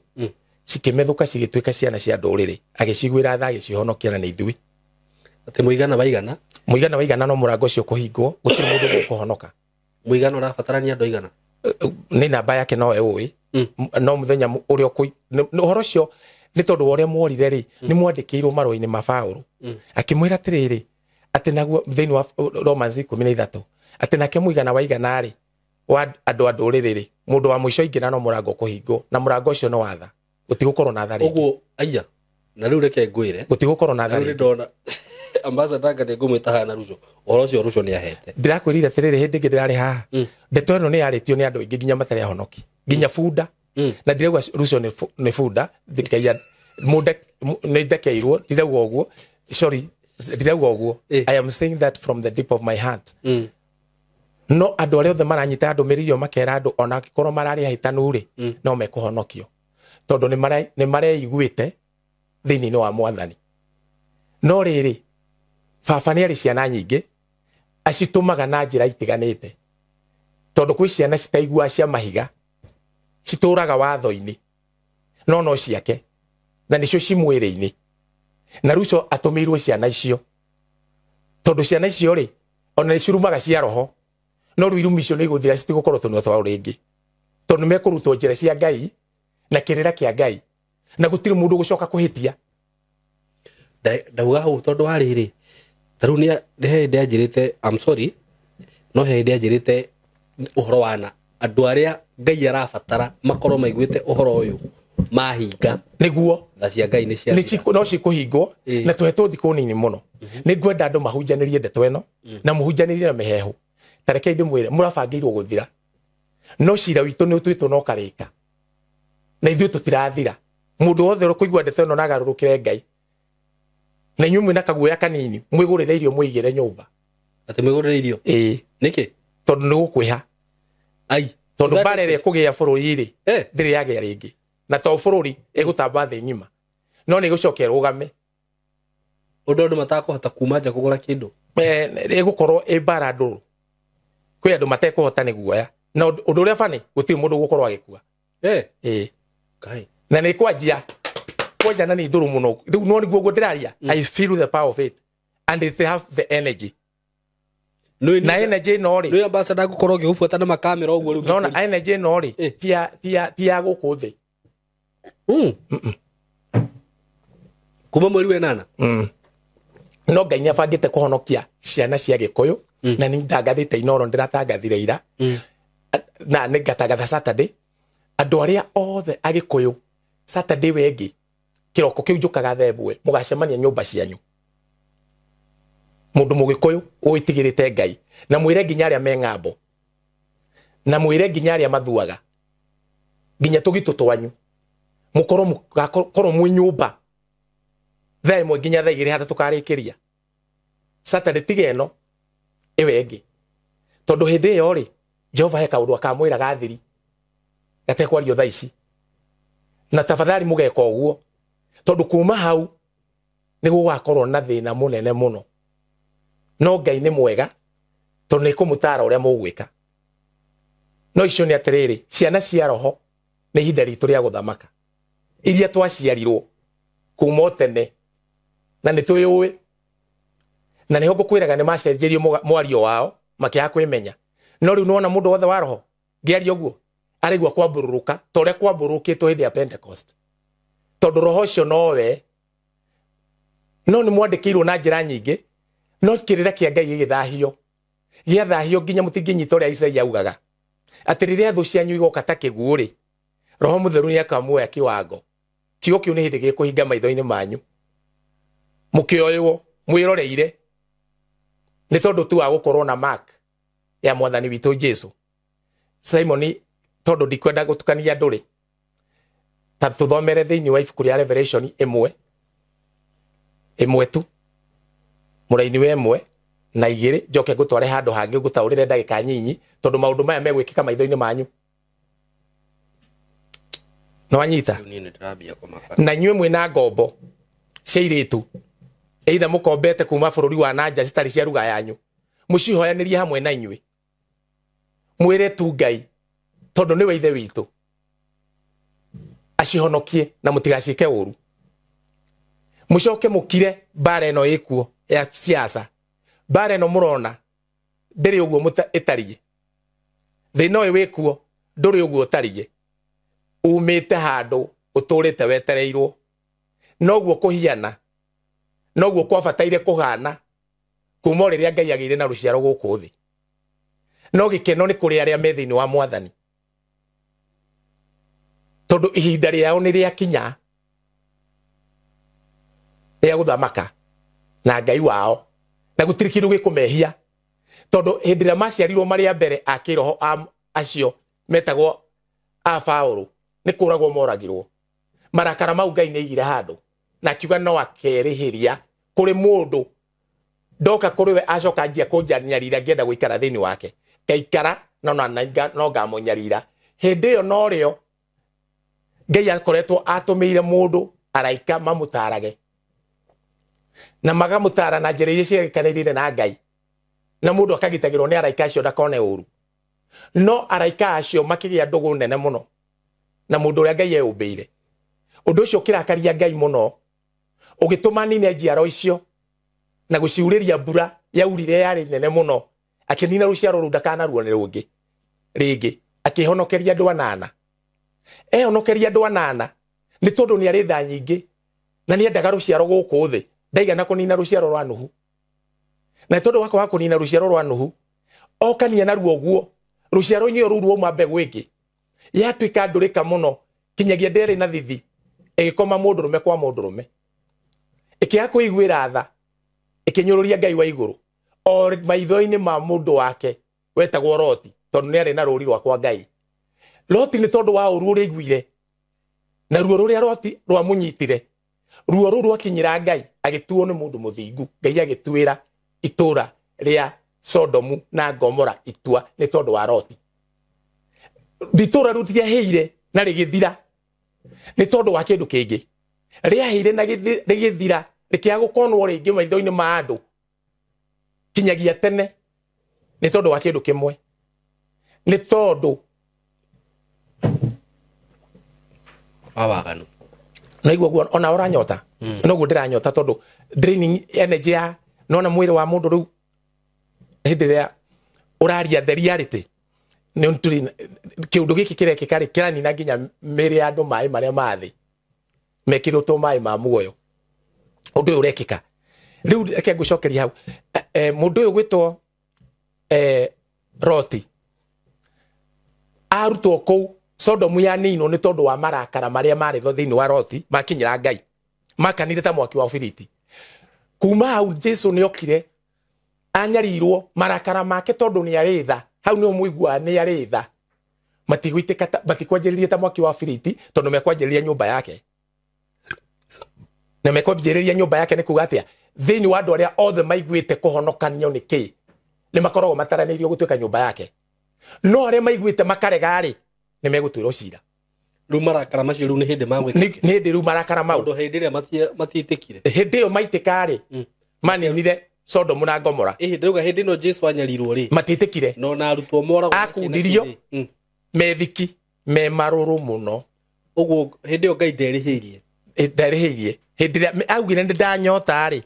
cikĩmethũka cigĩtuĩka ciana cia ndũrĩrĩ agĩcigwĩra tha agĩcihonokia na nĩ ithuĩ ati mũigana wa igana no mũrango ũcio kũhingwo gũtirĩ mũndũ ũkũhonoka mũigana ũrabatarania andũ aigana nĩ namba yake no eũĩ no mũthenya ũrĩa ũhoro ũcio nĩ tondũ wa ũrĩa muorire rĩ nĩ mwandĩkĩirwo marũa-inĩ ma Paulo akĩmwĩra atĩrĩrĩ atĩ naguo thĩinĩ wa Romans 13 atĩ nake mũigana wa igana rĩ wa andũ a ndũrĩrĩ rĩ mũndũ wa mũico ingĩra no mũrango kũhingwo na mũrango ũcio no watha gũtigũkorwo na tha rĩngĩ ũguo aya na rĩu reke ngwĩre gũtigũkorwo na tha rĩngĩ ndona ambassador ngade ngũmwĩta hana Ruco ũhoro ũcio Ruco nĩ ahete ndĩrakwĩrire atĩrĩrĩ hĩndĩ ĩngĩ ndĩrarĩ haha ndeto ĩno nĩ yarĩtio nĩ andũ aingĩ nginya matarĩ ahonoki nginya bunda na ndirauga Ruco nĩ bunda ndikaia mũnde nĩ ndekeirwo ndirauga ũguo sorry ndirauga ũguo I am saying that from the deep of my heart no andũ arĩa othe maranyita andũ mĩririo makera andũ ona angĩkorwo mararĩ ahĩtanu rĩ no mekũhonokio tondũ nĩ mareiguĩte thĩinĩ wa Mwathani no rĩrĩ baba nĩ arĩ ciana nyingĩ acitũmaga na njĩra itiganĩte tondũ kwĩ ciana citaigua cia mahiga citũraga watho-inĩ no ciake na nĩcio ci mwĩrĩ-inĩ na Ruco atũmĩirwo ciana icio tondũ ciana icio rĩ ona nĩcirumaga cia roho no rĩu irumi icio nĩ igũthira citigũkorwo tũnua twao rĩngĩ tondũ mekũrutwo njĩra cia Ngai na kĩrĩra kĩa Ngai na gũtirĩ mũndũ gũcoka kũhĩtia ndauga hau tondũ wa rĩrĩ tarĩu nĩ hĩndĩ anjĩrĩte I'm sorry no hĩndĩ anjĩrĩte ũhoro wana andũ arĩa Ngai arabatara makorwo maiguĩte ũhoro ũyũ mahinga nĩguo tha cia Ngai nĩ cia no cikũhingwo na tũhetwo thikũ nini mũno nĩ ngwenda andũ mahunjanĩrie ndeto ĩno na mũhunjanĩrie na mĩhehu tareke ndĩmwĩre mũrabangĩirwo gũthira no cira witũ nĩ ũtuĩtwo no karĩka na ithuĩ tũtirathira mũndũ wothe ũkũigua ndeto ĩno na agarũrũkĩre Ngai na inyuĩ mwĩna kaguoya kanini mwĩgũrĩre irio mwĩigĩre nyũmba atĩ mwĩgũrĩre irio nĩkĩ tondũ nĩ gũkwĩha tondũ mbara ĩrĩa ĩkũgĩa bũrũri-rĩ ndĩrĩ yagĩa rĩngĩ na to bũrũri ĩgũtamba thĩ ng'ima no nĩ ĩgũcokia rũgame ũndũ andũ matakũhota kuma nja kũgũra kĩndũ ĩgũkorwo ĩ mbara ndũrũ kwĩ andũ matekũhota nĩ guoya na ũndũ ũrĩa bani gũtirĩ mũndũ gũkorwo agĩkua na nĩ kwanjia na nĩ ndũrũ mũno rĩu no nĩguo ndĩraria I feel the power of it and they have the energy na energy no rĩ nĩ ambassador gũkorwo ũgĩbuata na makamera ũguo rĩu no na energy no rĩ ti ya gũkũ thĩ kuma mweri wa 8 no Ngai nĩabangĩte kũhonokia ciana cia Gĩkũyũ na nĩ ndangathĩte Inooro ndĩratangathire ira na nĩ ngatangatha Saturday andũ arĩa othe a Gĩkũyũ Saturday wengĩ kĩroko kĩu njũkaga thebwe mũgacemania nyũmba cianyu mũndũ Mũgĩkũyũ ũĩtigĩrĩte Ngai na mwĩre nginya arĩa me ng'ambo na mwĩre nginya arĩa mathuaga nginya tũgitũ twanyu mũkorwo mwĩ nyũmba thaa ĩmwe nginya thaa igĩrĩ hata tũkarĩkĩria Saturday tiga ĩno ĩwe ĩngĩ tondũ hĩndĩ ĩyo rĩ Jehova he kaũndũ akamwĩra gathiri gatekwario thaa ici na tafadhali mũgeka ũguo tondũ kuma hau nĩ gũgakorwo na thĩna mũnene mũno no Ngai nĩ mwega tondũ nĩ kũmũtara ũrĩa mũgwĩka no icio nĩ atĩrĩrĩ ciana cia roho nĩ ihinda ritũ rĩa gũthamaka iria twaciarirwo kuma tene na nĩ twĩũĩ na nĩho ngũkwĩraga nĩ macenjerio mwario wao makĩaga kwĩmenya no rĩu nona mũndũ wothe wa roho ngĩaria ũguo araigua kwambũrũrũka ta ũrĩa kwambũrũrũkĩtwo hĩndĩ ya Pentecost tondũ roho ũcio nowe no nĩ mwandĩkĩirwo na njĩra nyingĩ no kĩrĩra kĩa Ngai gĩathahio nginya mũtingĩnyita ũrĩa Isaia augaga atĩ rĩrĩa thũ cianyu igoka ta kĩguũ rĩ Roho Mũtheru nĩ akamuoya kĩwango kiugo kĩu nĩ hĩndĩ gĩkũhinga maitho-inĩ manyu mũkĩoywo mwĩroreire nĩ tondũ tu wa gũkorwo na mark ya Mwathani witũ Jesũ Simon tondũ ndikwenda gũtukania andũ rĩ ta tũthomere thĩinĩ wa ibuku rĩa Revelation ĩmwe tu mũraini wa 1 na 2 njoke ngũtware handũ hangĩ ngũtaũrĩre ndagĩka nyinyi tondũ maũndũ maya megwĩkĩka maitho-inĩ manyu no anyita Ni ndirambia kumaka. na nywe mwina ngombo cia iritu either mukombete kuma bururi wa nanja citari cia ruga yanyu mucihoyanirie hamwe na inywe mwire tu Ngai tondu niwe ithe witu acihonokie na mutigacike uru mucoke mukire bara eno ikuo ya siasa bara eno murona ndiri uguo itariye thina uyu wikuo nduri uguo utariye umite handu uturite wetereirwo noguo kuhiana noguo kwabataire kuhana kuma riria Ngai agire na ruciaro guku thi no gikeno ni kuri aria methini wa mwathani tondu ihinda riao ni ria kinya ya guthamaka na Ngai wao na gutiri kindu gikumehia tondu hindi ria maciarirwo maria mbere akiroho acio metagwo a Paulo ni kuragwo moragirwo marakara mau Ngai ni igire handu na kiuga no akerihiria kuri mundu ndoka kuri we acoka njia kunjanyarira ngienda guikara thini wake kaikara no ngamunyarira hindi yo no rio Ngai akoretwo atumiire mundu araika mamutarage na magamutara na njira iria cirekanirire na Ngai na mundu akagitagirwo ni araika acio ndakone uru no araika acio makigia ndugu nene muno na mundu uria Ngai eumbeire undu ucio kirakaria Ngai muno ugituma nine njiaro icio na guciuriria mbura yaurire yari nene muno akinina ruciaro ru ndakanaruo ni rungi ringi akihonokeria andu anana ehonokeria andu anana ni tondu ni ari tha nyingi na ni endaga ruciaro guku thi ndaigana kunina ruciaro rwa Nuhu na tondu wako wa kunina ruciaro rwa Nuhu okania na ruo guo ruciaro nyo ruo mambe gwiki yatwika ndurika muno kinyagia ndere na thithi igikoma mundurume kwa mundurume ikia kuiguira tha ikinyururia Ngai wa iguru o maitho-ini ma mundu wake wetagwo Loti tondu ni ari na ruri rwa kwa Ngai Loti ni tondu wa uru uri igwire na ruo ruria Loti rwa munyitire ruo ruru akinyira Ngai agituo ni mundu muthingu Ngai agituira itura ria Sodomu na Gomora itua ni tondu wa Loti ditura rutia heire na rigithira ni tondu wa kindu kingi ria heire na rigithira rikia gukonwo ringi maitho-ini ma andu kinyagia tene ni tondu wa kindu kimwe ni tondu awaganu na igwa ona uranyota no gu ndiranyota tondu draining energy ya nona mwiri wa mundu ru hindi ria uraria the reality ni unturi kiundu giki kirekika ri kirani na nginya miri ya andu mai maria mathi mekirutwo mai ma muoyo undu urekika riu eke ngucokeria hau mundu uyu gwitwo Loti arutwo kou Sodomu ya nino ni tondu wa marakara maria mari thini wa Loti makinyira Ngai makanire ta mwaki wa biriti kuma hau Jesu ni okire anyarirwo marakara make tondu ni aritha hau ni umuigua ni aritha matigwitika matikwanjiriria ta mwaki wa biriti tondu mekwanjiriria nyumba yake na mekwanjiriria nyumba yake ni kuga atia thini wa andu aria othe maiguite kuhonokanio ni ki ni makoragwo mataranirio gutuika nyumba yake no aria maiguite makarega ri ni megutwirwo cira riu marakara macio riu ni hindi magwika ni hindi riu marakara mau tondu hindi ria matiitikire hindi yo maitika ri maninire Sodomu na Gomora ndauga hindi no Jesu anyarirwo ri matitikire no na arutwo moragwo akundirio methiki me maruru muno uguo hindi yo Ngai nderihirie hindi ria augire ndanyota ri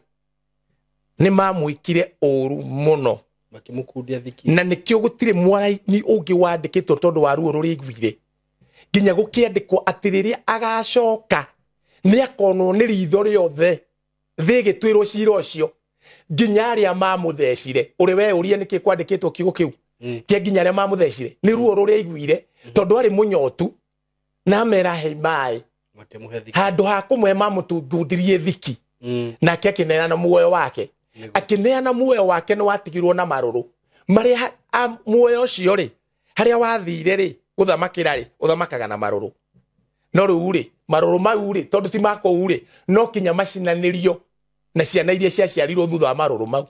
ni mamwikire uru muno makimukundia thiki na nikio gutire mwarai ni ungi wandikitwo tondu wa ruo ruri igwire nginya gukiandikwo atiriria agacoka ni akonwo ni ritho riothe thigi twirwo cira ucio nginya aria mamuthecire uri we urie niki kwandikitwo kiugo kiu kia nginya aria mamuthecire ni ruo ruri igwire tondu ari munyotu na mera hei mai handu ha kumwe mamutungundirie thiki na kiakineana muoyo wake akineana muoyo wake ni watigirwo na maruru maria muoyo ucio ri haria wathire ri uthamakira ri uthamakaga na maruru no riu ri maruru mau ri tondu ti mako ri no kinya macinanirio na ciana iria ciaciarirwo thutha wa maruru mau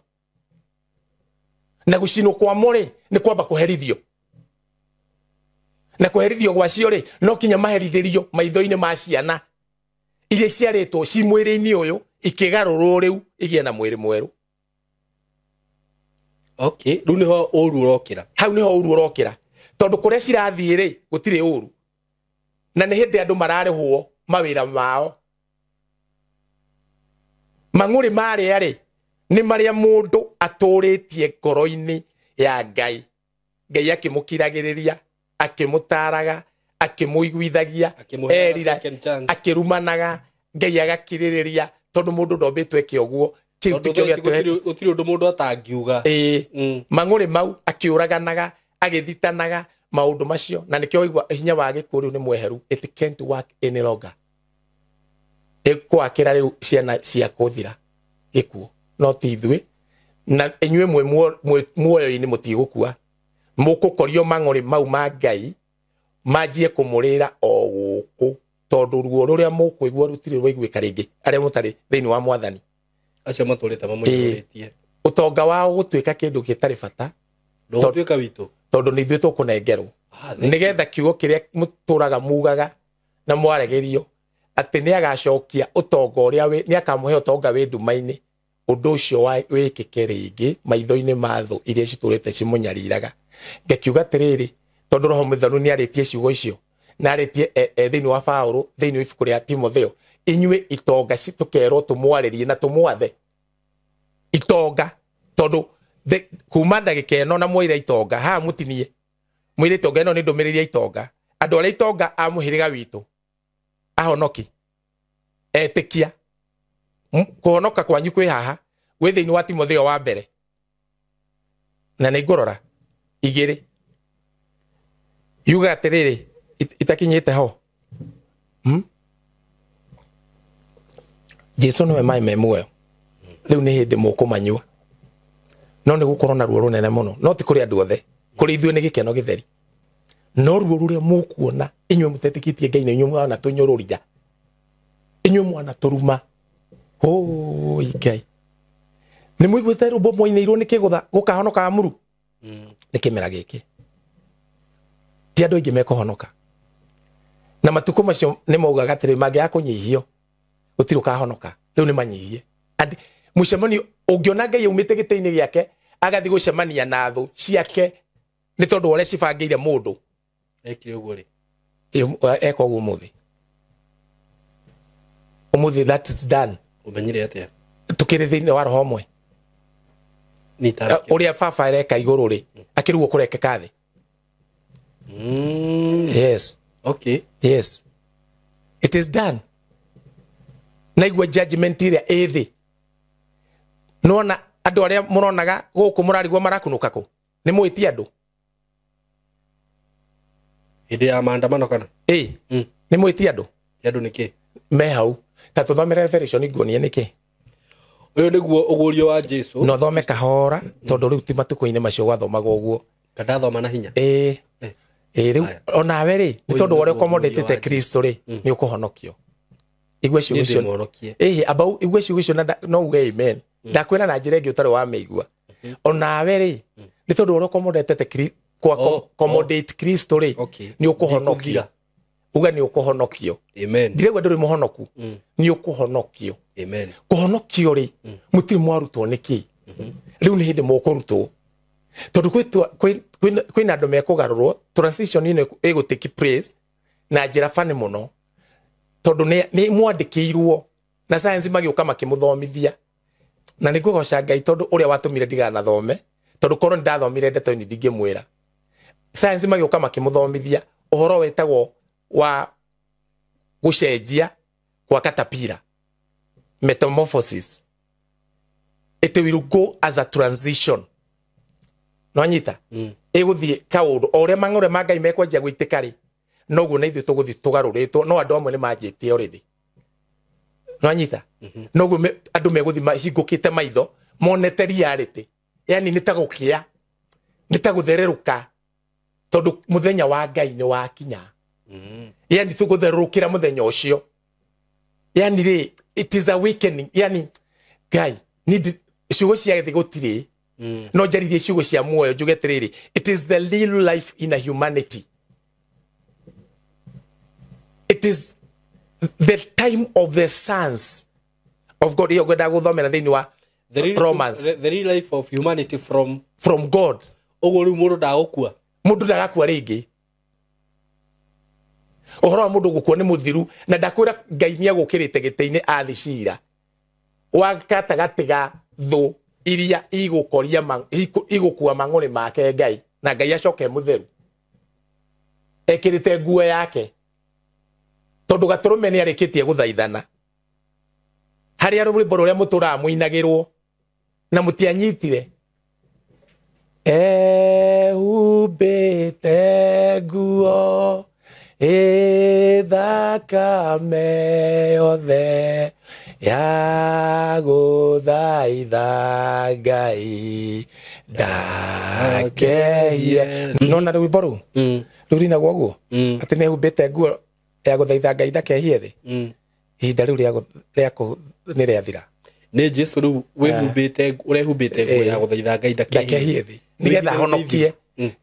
na gucinwo kwa more ni kwamba kuherithio na kweherithio gwacio ri no kinya maherithirio maitho-ini ma ciana iria ciaritwo ci mwiri-ini uyu ikigarurwo riu igie na mwiri mweru. Okay, riu niho uru urokira. Hau niho uru urokira tondu kuria cirathie ri gutire uru na ni hindi andu mararihwo mawira mao. Mang'uri maria ri ni maria mundu aturitie ngoro-ini ya Ngai. Ngai akimukiragiriria, akimutaraga, akimuiguithagia, erira, akirumanaga, Ngai agakiririria tondu mundu ndombitwe ke uguo. Utiri undu mundu atangiuga. Mang'uri mau akiuraganaga, agithitanaga maundu macio na nikio igwa hinya wa gikuru ni mweheru. It can't work any longer. Kwakira riu ciana cia kuthira gikuo no ti ithui na inyue muoyo-ini mutigukua mukukorio mang'uri mau ma Ngai manjie kumurira o guku tondu ruo ruria mukuigua rutire rwaiguika ringi aria mutari thiini wa Mwathani acio maturite mamuyuritie utonga wao gutuika kindu gitari bata ndotuika witu tondu ni ithuĩ tukunengerwo nigetha kiugo kiria muturaga mugaga na mwaregerio ati ni agacokia utonga uria ni akamuhe utonga wi nduma-ini undu ucio wikike ringi maitho-ini ma thu iria citurite cimunyariraga. Ngakiuga atiriri tondu Roho Mutheru ni aritie ciugo icio na aritie thiini wa Paulo thiini wa ibuku ria Timotheo inyue itonga citukerwo tumwaririe na tumwathe itonga tondu kuma ndagika ino na mwire itonga ha mutinie mwire itonga ino ni ndumiriri itonga andu aria itonga amuhiriga witu ahonoki etikia kuhonoka kwanyu kwi haha gwi thiini wa Timotheo wa mbere na ni ngorora 2 yuga atiriri itakinyite ho Jesu niwe mai me muoyo riu ni hindi mukumanyua no ni gukorwo na ruo runene muno no ti kuri andu othe kuri ithuĩ ni gikeno githeri no ruo ruria mukuona inyuĩ mutetikitie Ngai na inyuĩ mwana tunyururia inyuĩ mwana turuma Ngai ni muiguite rumbo moinirwo ni kigutha gukahonoka amuru ni kimera giki ti andu aingi mekuhonoka na matuko macio ni maugaga atiri mangiaga kunyihio gutiri ukahonoka riu ni manyihie andi mucemani ungiona Ngai umite gite-ini giake agathi gucemania na thu ciake ni tondu ore cibangiire mundu ekire uguo ri eko uguo umuthi that is done umenyire atia tukiri thiini wa roho mwe ni tarike uria baba ereka iguru ri akirugo kurekeka thi yes okay yes it is done naigua judgment iria ithi nona andu aria muronaga guku murarigwo marakunuka ku ni mwiti andu hindi ya maandamano kana ni mwiti andu niki me hau ta tuthomere Revelation iguonie niki uyu niguo ugurio wa Jesu no thome kahora tondu riu ti matuko-ini macio gwathomaga uguo kandathoma na hinya riu onawe ri ni tondu wore ukomodetete Kristo ri ni ukuhonokio igwe ciugo icio abau igwe ciugo icio no uge amen ndakwira na njira ingi utari wa meigua onawe ri ni tondu wore ukomodetete accommodate Kristo ri ni ukuhonokio uga ni ukuhonokio amen ndiregwa nduri muhonoku ni ukuhonokio amen kuhonokio ri mutiri mwarutwo niki riu ni hindi mukurutwo tondu kwina andu mekugarurwo transition ino igutiki praise na njira fani muno tondu ni mwandikirwo na science magiuka makimuthomithia na ni ngugoca Ngai tondu uria watumire ndigana thome tondu korwo ndathomire ndeto ni ndingimwira science magiuka makimuthomithia uhoro wetagwo wa gucenjia kwa caterpillar metamorphosis it will go as a transition no anyita iguthie kaundu oria mang'ore ma Ngai mekwenjia gwitika ri noguo na ithuĩ tũgũthiĩ tũgarũrĩtwo no andũ amwe nĩ manjĩtie already no anyita noguo andũ megũthiĩ mahingũkĩte maitho monete reality yani nĩ ta gũkĩa nĩ ta gũthererũka tondũ mũthenya wa Ngai nĩ wakinya yani tũgũtherũkĩra mũthenya ũcio yani rĩ it is awakening yani Ngai need ciugo cia thĩ gũtirĩ no njaririe ciugo cia muoyo njuge atĩrĩrĩ it is the real life in a humanity is the time of the sons of God. Iyo gwenda guthomera thiini wa Romans. The real life of humanity from God. Ogo riu mundu ndagukua. Mundu ndagakua ringi. Uhoro wa mundu gukua ni muthiru na ndakwira Ngai ni agukirite gite-ini athicira. Wakatagatiga thu iria igukua mang'uri make Ngai na Ngai acoke mutheru. Ekirite nguo yake. Tondu gaturume ni arikitie guthaithana. Haria rwimbo ruria mutura muinagirwo na mutianyitire. Ehubite nguo ithakame yothe ya guthaitha Ngai ndakehie. Nona rwimbo ru rurina gwaguo ati ni ehubite nguo ya guthaitha Ngai ndakehie thi. Ihinda riu ria ni riathira. Ni Jesu riu wihubite urehubite nguo ya guthaitha Ngai ndakehie thi nigetha honokie.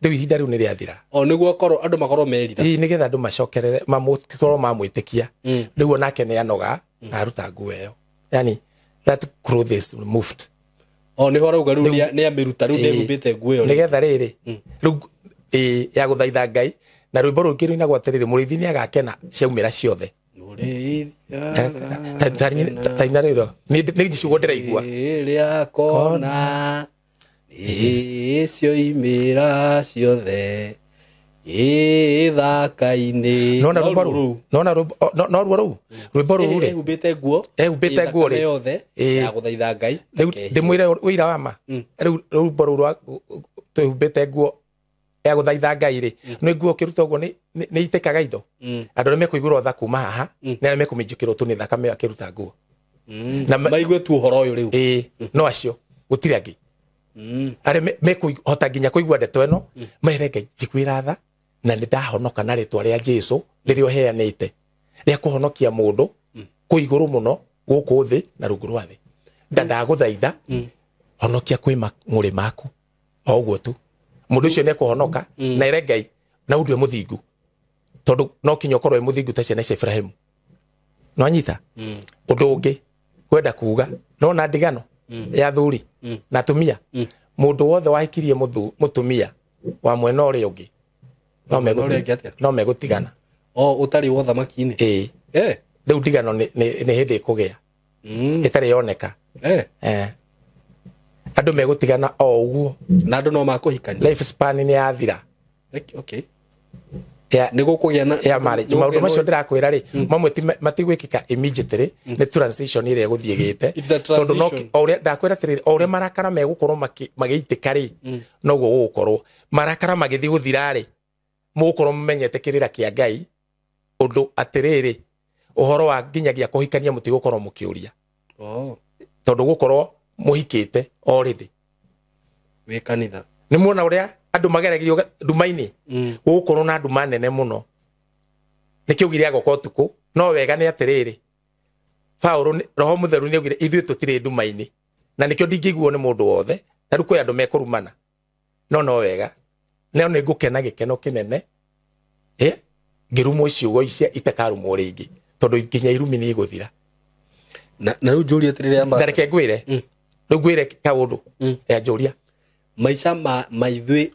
Riu ihinda riu ni riathira. O niguo korwo andu makorwo merira. Nigetha andu macokerere mamukorwo mamwitikia. Riu onake ni anoga na aruta nguo iyo. Yani that cloth is removed. O ni horauga riu ni amiruta riu ndehubite nguo iyo. Nigetha riri riu ya guthaitha Ngai na rwimbo rungi ruinagwo atiriri murithi ni agakena ciaumira ciothe. Taina riro ni giciugo ndiraigua ria kona icio imira ciothe ithaka-ini. Nona rwimbo ru rwimbo ru ri ehubite nguo ri yothe ya guthaitha Ngai ndimwire wira wa ma. Riu rwimbo ru tuhubite nguo ya guthaitha Ngai ri ni nguo kiruta uguo ni itekaga indo. Andu ni mekuigura tha kuma haha na mekuminjukirwo tu ni thakame akiruta nguo na maigwe tu horo uyu riu no acio gutiri angi are mekuhota nginya kuigua ndeto eno mere Ngai njikwira tha na ni ndahonoka na ritwa ria Jesu ririo heanite ria kuhonokia mundu kuiguru muno guku thi na rungu rwa thi. Ndaguthaitha honokia kwi mang'uri maku o uguo tu. Mundu ucio ni kuhonoka na ire Ngai na undu muthingu tondu no kinyo korwo muthingu ta ciana cia Ibrahimu. No anyita undu ungi kwenda kuga no na ndigano ya thuri na tumia mundu wothe wahikirie mutumia wa mwena uria ungi no megutigana. Utari wo thamaki-ini riu ndigano ni hindi kugia itari yoneka. Andu megutigana o uguo na andu no makuhikania. Life span ni yathira. Okay. Ni gukugia na ya marriage. Maundu macio ndirakwira ri mamwe matigwikika immediately ni transition ire guthie gite. Tondu no oria ndakwira tiriri oria marakara megukorwo magiitika ri noguo gugukorwo marakara magithii guthira ri mugukorwo mumenyete kirira kia Ngai undu atiriri uhoro wa nginyagia kuhikania mutigukorwo mukiuria. Tondu gukorwo muhikite already we kanitha. Ni muona uria andu mageregirio nduma-ini gukorwo na nduma nene muno nikio gire agoko tuku no wega ni atiriri Paulo roho mutheru ni ogire ithuĩ tutire nduma-ini na nikio ndingiguo ni mundu wothe taru kwi andu mekurumana no wega leo ni ngukena gikeno kinene ngirumo ciugo icia itakarumwo ringi tondu nginya irumi ni iguthira na riu njuri atiriri amba ndareke ngwire riu ngwire kaundu ya njuria maisha ma ithuĩ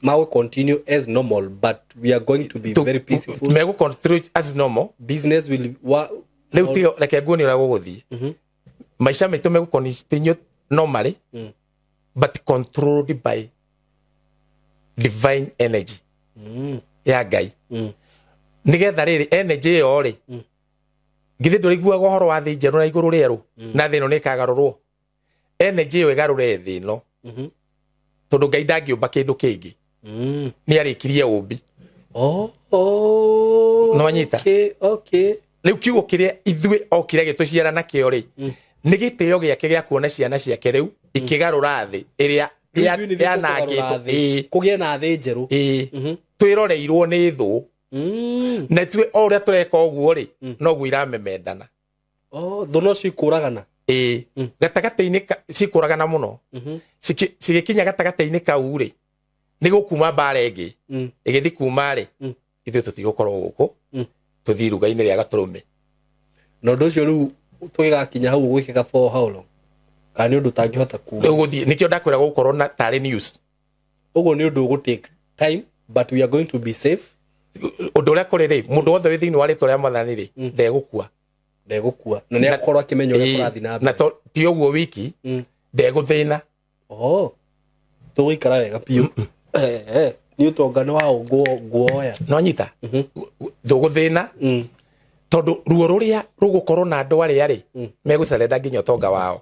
magu continue as normal, but we are going to be very peaceful. Megu continue as normal. Business will leo tio like agoni la guguthi. Maisha metu megu continue normally, but controlled by divine energy. Ya Ngai. Nigetha riri energy yo ri. Githe ndurigua gohoro wa thi njeru na iguru rieru na thino ni kagarurwo. Energy yo igarure thi no. Tondu Ngai ndangiumba kindu kingi ni arikirie umbi no anyita okay riu kiugo kiria ithuĩ o kiria gituciara nakio ri ni gitio giake gia kuona ciana ciake riu ikigarura thi iria yanangitwo kugie na thi njeru twiroreirwo ni thu na tue o uria tureka uguo ri no guiramemendana thu no cikuragana gatagata-ini cikuragana muno cigikinya gatagata-ini kau ri ni gukuma mbara ingi igithi kuma ri ithuĩ tũtigũkorwo gũkũ tũthiĩ iruga-inĩ rĩa Gatũrũme. Na ũndũ ũcio rĩu tũgĩgakinya hau gwĩkĩka for how long? Kana nĩ ũndũ ũtangĩhota kuuga? Ũgũthiĩ nĩkĩo ndakwĩra gũkorwo na tarĩ news. Ũguo nĩ ũndũ ũgũtake time but we are going to be safe. Ũndũ ũrĩa kũrĩ rĩ, mũndũ wothe wĩ thĩinĩ wa rĩtwa rĩa Mwathani rĩ, ndegũkua. Ndegũkua. Na nĩ akorwo akĩmenya ũrĩa kũrathiĩ na mbere. Na ti ũguo wiki, ndegũthĩna. Tũgũikara wega biũ. Nĩ ũtonga nĩ wa nguoya. No nyita. Ndũgũthĩna. Tondũ ruo rũrĩa rũgũkorwo na andũ arĩa rĩ, megũcerenda nginya ũtonga wao.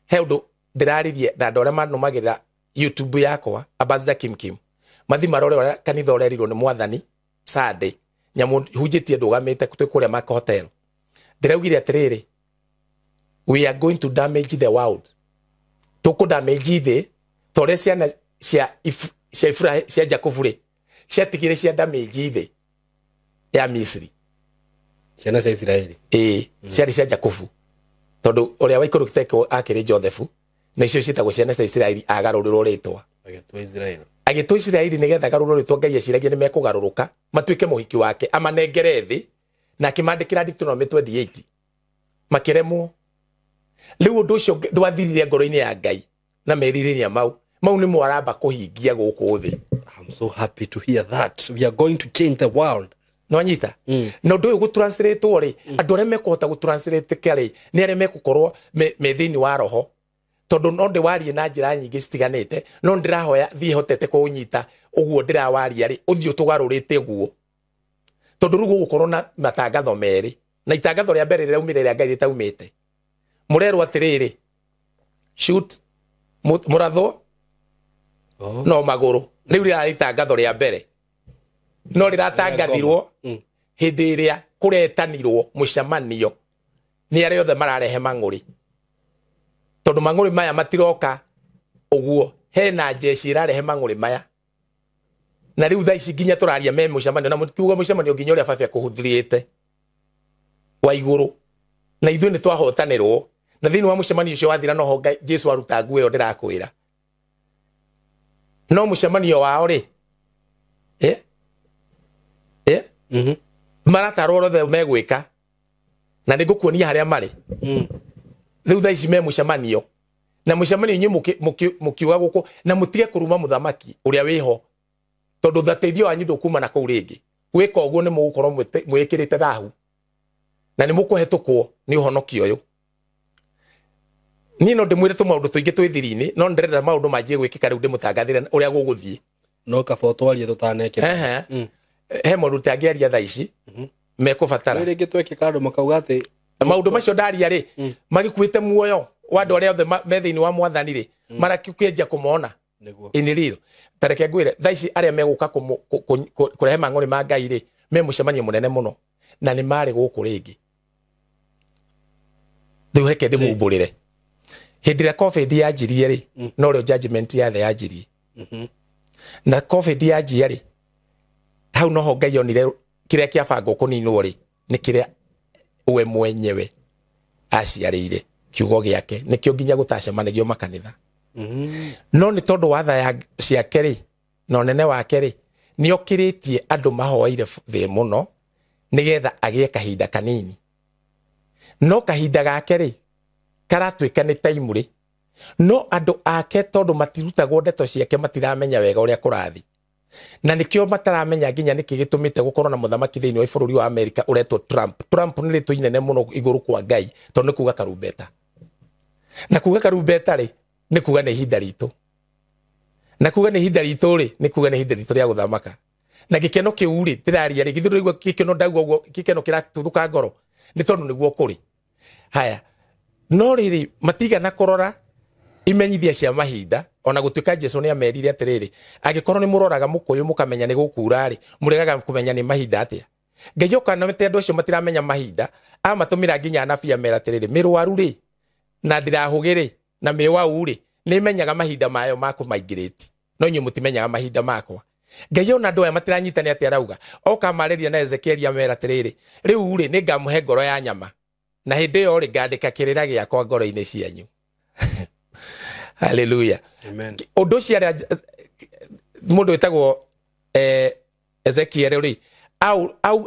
He ũndũ ndĩraririe na andũ arĩa manũmagĩrĩra YouTube yakwa, Ambassador Kim. Mathi marore ũrĩa kanitha ũrerirwo nĩ Mwathani Sunday. Nyamũ hunjĩtie ndũgamĩte twĩ kũrĩa Mark Hotel. Ndĩraugire atĩrĩrĩ, we are going to damage the world. Tũkũ damage thĩ, tondũ ciana cia Jacob rĩ, ciatigire cia damage thĩ ya Misri. Ciana cia Israeli. Ciarĩ cia Jacob. Tondũ ũrĩa Waikũrũkitheko akĩrĩ Joseph, na icio ciĩtagwo ciana cia Israeli agarũrĩrwo rĩtwa. Agĩtwo Israeli nĩgetha agarũrĩrwo rĩtwa, Ngai aciragia nĩ mekũgarũrũka matuĩke mũhiki wake, amanengere thĩ, na akĩmandĩkĩra Deuteronomy 28. Makĩremwo. Rĩu ũndũ ũcio ndwathirire ngoro-inĩ ya Ngai na merirĩria mau nĩmo aramba kũhingia gũkũ thĩ. I'm so happy to hear that. We are going to change the world. No nyita. Na ũndũ ũyũ gũtranslate-wo rĩ, andũ arĩa mekũhota gũtranslate-ka rĩ, nĩ arĩa megũkorwo me thĩinĩ wa roho. Tondũ no ndĩwarie na njĩra nyingĩ citiganĩte, no ndĩrahoya thiĩ hotete kũũnyita ũguo ndĩrawaria rĩ, ũthiĩ ũtũgarũrĩte guo. Tondũ rĩu gũgũkorwo na matangatho merĩ, na itangatho rĩa mbere rĩraumire rĩa Ngai rĩtaumĩte. Mũrerwo atĩrĩrĩ, shoot mũratho no magũrũ. Rĩu rĩrarĩ itangatho rĩa mbere, no rĩratangathirwo hĩndĩ ĩrĩa kũretanirwo mũcemanio nĩ arĩa othe mararehe mang'ũrĩ. Tondũ mang'ũrĩ maya matiroka ũguo, hena jeshi ĩrarehe mang'ũrĩ maya. Na rĩu thaa ici nginya tũraria me mũcemanio, na mũkiuga mũcemanio nginya ũrĩa baba kũhuthĩrĩte wa igũrũ. Na ithuĩ nĩ twahotanĩrwo, na thĩinĩ wa mũcemanio ũcio wathira noho Jesu aruta nguo ĩyo ndĩrakwĩra. No mũcemanio wao rĩ, maratarwo othe megwĩka, na nĩ ngũkuonia harĩa marĩ. Rĩu thaa ici me mũcemanio, na mũcemanio inyuĩ mũkiuga gũkũ, na mũtige kũruma mũthamaki ũrĩa wĩho, tondũ thateithio wanyu ndũkuma na kũu rĩngĩ. Gwĩka ũguo nĩ mũgũkorwo mwĩkĩrĩte thahu, na nĩ mũkũhetũkwo nĩ ũhonokio ũyũ. Niĩ no ndĩmwĩre tũmaũndũ tũingĩ twĩ thiri-inĩ, no ndĩrenda maũndũ manjie gwĩkĩka rĩu ndĩmũtangathĩre ũrĩa gũgũthiĩ. No kaba ũtwarie tũtanekĩra. He maũndũ tangĩaria thaa ici mekũbatara. Rĩngĩ twekĩka andũ makauga atĩ maũndũ macio ndaria rĩ, magĩkuĩte muoyo wa andũ arĩa othe me thĩinĩ wa Mwathani rĩ, marakĩenja kũmona. Ĩnĩ rĩro tareke ngwĩre thaa ici arĩa megũka kũrehe mang'ũrĩ ma Ngai rĩ, me mũcemanio mũnene mũno, na nĩ marĩ gũkũ rĩngĩ. Rĩu reke ndĩmũmbũrĩre. Hĩndĩ ĩrĩa COVID yanjirie rĩ, no rĩo judgment ya thĩ yanjirie. Na COVID yanjia rĩ, hau noho Ngai onire kĩrĩa kĩabangwo kũninwo rĩ, nĩ kĩrĩa we mwenyewe aciarĩire kiugo gĩake, nĩkĩo nginya gũtacemanagio makanitha. No nĩ tondũ wa tha ciake rĩ, na ũnene wake rĩ, nĩ okĩrĩtie andũ mahoeire thĩ mũno nĩgetha agĩe kahinda kanini. No kahinda gake rĩ, karatuĩka nĩ taimu rĩ, no andũ ake tondũ matirutagwo ndeto ciake matiramenya wega ũrĩa kũrathi. Na nĩkĩo mataramenya nginya nĩkĩ gĩtũmĩte gũkorwo na mũthamaki thĩinĩ wa bũrũri wa Amerika ũretwo Trump. Trump nĩ rĩtwa inene mũno igũrũ kwa Ngai, tondũ nĩ kuga karumbeta. Na kuga karumbeta rĩ, nĩ kuga nĩ ihinda ritũ. Na kuga nĩ ihinda ritũ rĩ, nĩ kuga nĩ ihinda ritũ rĩa gũthamaka. Na gĩkeno kĩu rĩ, ndĩraria rĩ, githũrĩgwo gĩkeno ndauga ũguo, gĩkeno kĩratuthuka ngoro, nĩ tondũ nĩguo kũrĩ. Haya, no rĩrĩ matigana kũrora imenyithia cia mahinda, ona gũtuĩka Jesũ nĩ amerire atĩrĩrĩ, angĩkorwo nĩ mũroraga mũkũyũ mũkamenya nĩ gũkuura rĩ, mũregaga kũmenya nĩ mahinda atĩa. Ngai oka na andũ acio matiramenya mahinda, amatũmĩra nginya anabii amera atĩrĩrĩ, mĩrwaru rĩ, na ndirahũgĩ rĩ, na mĩwau rĩ, nĩ menyaga mahinda mayo ma kũmaingĩrĩti, no inyuĩ mũtimenyaga mahinda makwa. Ngai ona andũ aya matiranyita nĩ atĩa arauga, oka marĩria na Ezekieli amera atĩrĩrĩ, rĩu rĩ nĩ ngamũhe ngoro ya nyama, na hĩndĩ ĩyo rĩ ngandĩka kĩrĩra gĩakwa ngoro-inĩ cianyu. Hallelujah. Amen. Ũndũ ũcio mũndũ wĩtagwo Ezekiel rĩ,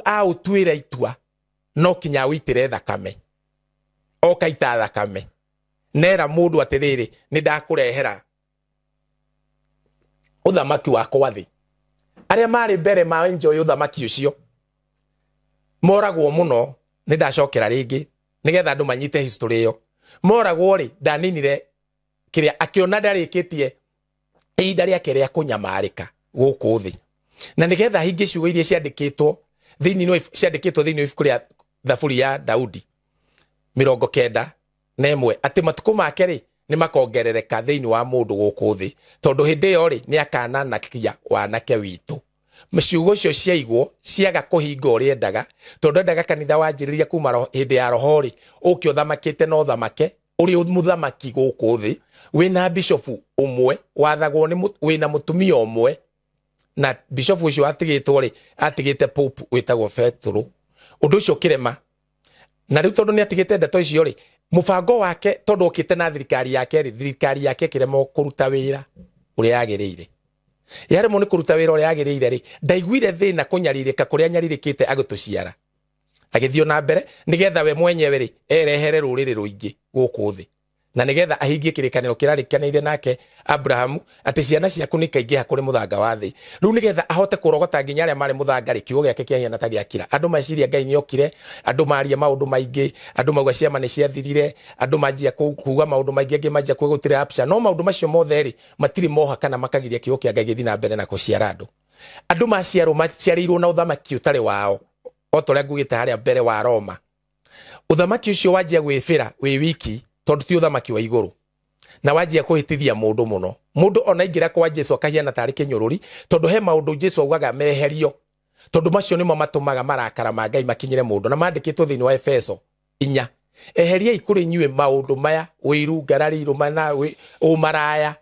au tuira itua no kinya uitire thakame okaita thakame nera mundu atiriri ni ndakurehera uthamaki wakwa thi aria mari mbere ma enjoy uthamaki ucio moragwo muno ni ndacokera ringi nigetha andu manyite history yo moragwo ri ndaninire kiria akiona ndarikitie ihinda riake ria kunyamarika guku thi na nigetha hingi ciugo iria ciandikitwo thiini no ciandikitwo thiini ibuku ria thaburi ya Daudi 91 ati matuko make ri ni makongerereka thiini wa mundu guku thi tondu hindi yo ri ni akanana kia wanake witu ciugo cio ciaigwo ciaga kuhinga uria endaga tondu endaga kanitha wanjiriria kuma hindi ya roho ri uki uthamakite no thamake uri muthamaki guku thi wina bishop umwe wathagwo ni wina mutumia umwe na bishop ucio atigitwo ri atigite pope witagwo Petro undu ucio kirema na riu tondu ni atigite ndeto icio ri mubango wake tondu okite na thirikari yake kirema kuruta wira uria yagiriire yaremo ni kuruta wira uria yagiriire ri ndaiguire thina kunyaririka kuria nyaririkite agutuciara agithio na mbere nigetha we mwenyewe ri erehere ruriri ruingi guku thi na nigetha ahingie kirikaniro kirarikanire nake Abraham ati ciana ciaku ni kaingi hakuri muthanga wa thi riu nigetha ahote kurogota nginya aria mari muthanga ri kiugo giake kia hiana ta giakira andu maciria Ngai ni okire andu maria maundu maingi andu mauga ciama ni ciathirire andu manjia kuuga maundu maingi angi manjia kwigutira apsha no maundu macio mothe ri matiri moha kana makagiria kiugo kia Ngai githina mbere na kuciara andu maciaro maciarirwo na uthamaki utari wao otoria ngugite haria mbere wa Roma uthamaki ucio wanjia gwifira wi wiki tondu ti uthamaki wa iguru na wanjia kuhitithia mundu muno mundu ona ingira kwa Jesu akahiana tari kinyururi tondu he maundu Jesu augaga meherio tondu macio nimo matumaga marakara ma Ngai makinyire mundu na mandikitwo thiini wa Efeso 4 eheria ikuri nyue maundu maya wiru ngarari rumana umaraya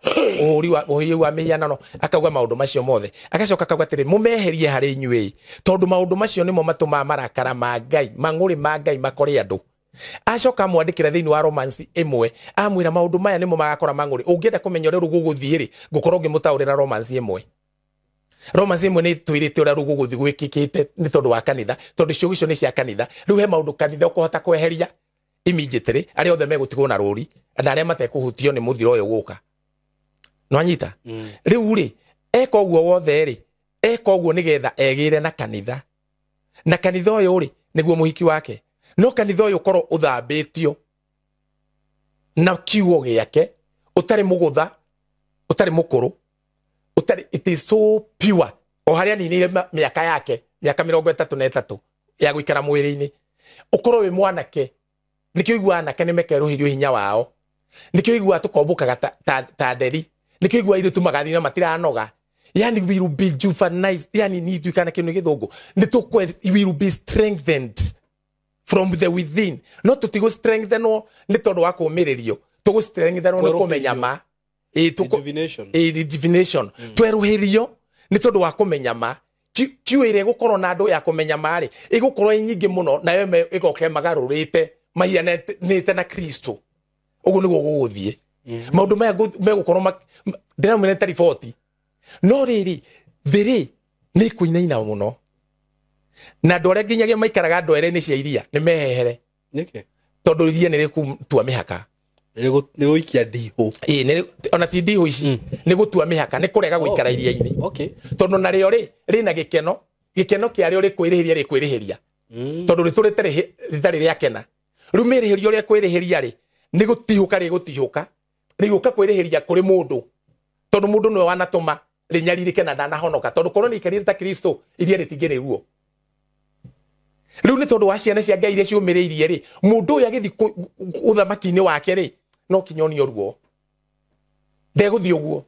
uhuri wa mihianano akauga maundu macio mothe agacoka akauga atiri mumeherie hari nyue tondu maundu macio nimo matumaga marakara ma Ngai mang'uri ma Ngai makore andu acoka mwandikira thiini wa Romans 1 amwira maundu maya nimo magakora mang'uri ungienda kumenya uri ruguguthie ri gukorwo ngimutaurira Romans 1 Romans 1 ni twirite uri ruguguthi gwikikite ni tondu wa kanitha tondu ciugo icio ni cia kanitha riu he maundu kanitha ukuhota kweheria immediately ari othe megutigwo na ruri na aria matekuhutio ni muthiro uyu guka no anyita riu ri eka uguo wothe ri eka uguo nigetha egire na kanitha uyu ri niguo muhiki wake no kanitha uyu korwo uthambitio na kiugo giake utari mugutha utari mukuru utari it is so pure o haria ninire miaka yake miaka 33 ya guikara mwiri-ini ukorwo wi mwanake nikio igwa anake nimekeruhirio hinya wao nikio igwa tukombukaga ta nderi nikio igwa iritu magathina matiranoga yani we will be juvenilized yani ni tuikana kinu githungu ni tukwe we will be strengthened from the within not to go strengthen ni tondu wa kumiririo to strengthen no kumenya ma divination tweruhirio ni tondu wa kumenya ma kiwire gukorwo na andu ya kumenya mari igukorwo nyingi muno na yo igoke magarurite mahianite na Kristo ugu niguo guguthie maundu maya megukorwo ndiramwire ta riboti no riri thiri ni kuinaina muno na ndore nginyagia maikaraga ndwere-ini cia iria ni mehehere nike tondu iria ni rikutua mihaka ni guikia ndihu ona ti ndihu ici ni gutua mihaka ni kurega guikara iria-ini okay tondu na rio rina gikeno kia rio rikwirihiria tondu riturite ritari riakena riu mirihirio ria kwirihiria ri ni gutihuka riguka kwirihiria kuri mundu tondu mundu niwe wanatuma rinyaririke na ndanahonoka tondu korwo ni ikarire ta Kristo iria ritingiriruo riu ni tondu wa ciana cia Ngai iria ciumiriirie ri mundu uyu agithi uthamaki-ini wake ri no kinyonio ruo ndeguthi uguo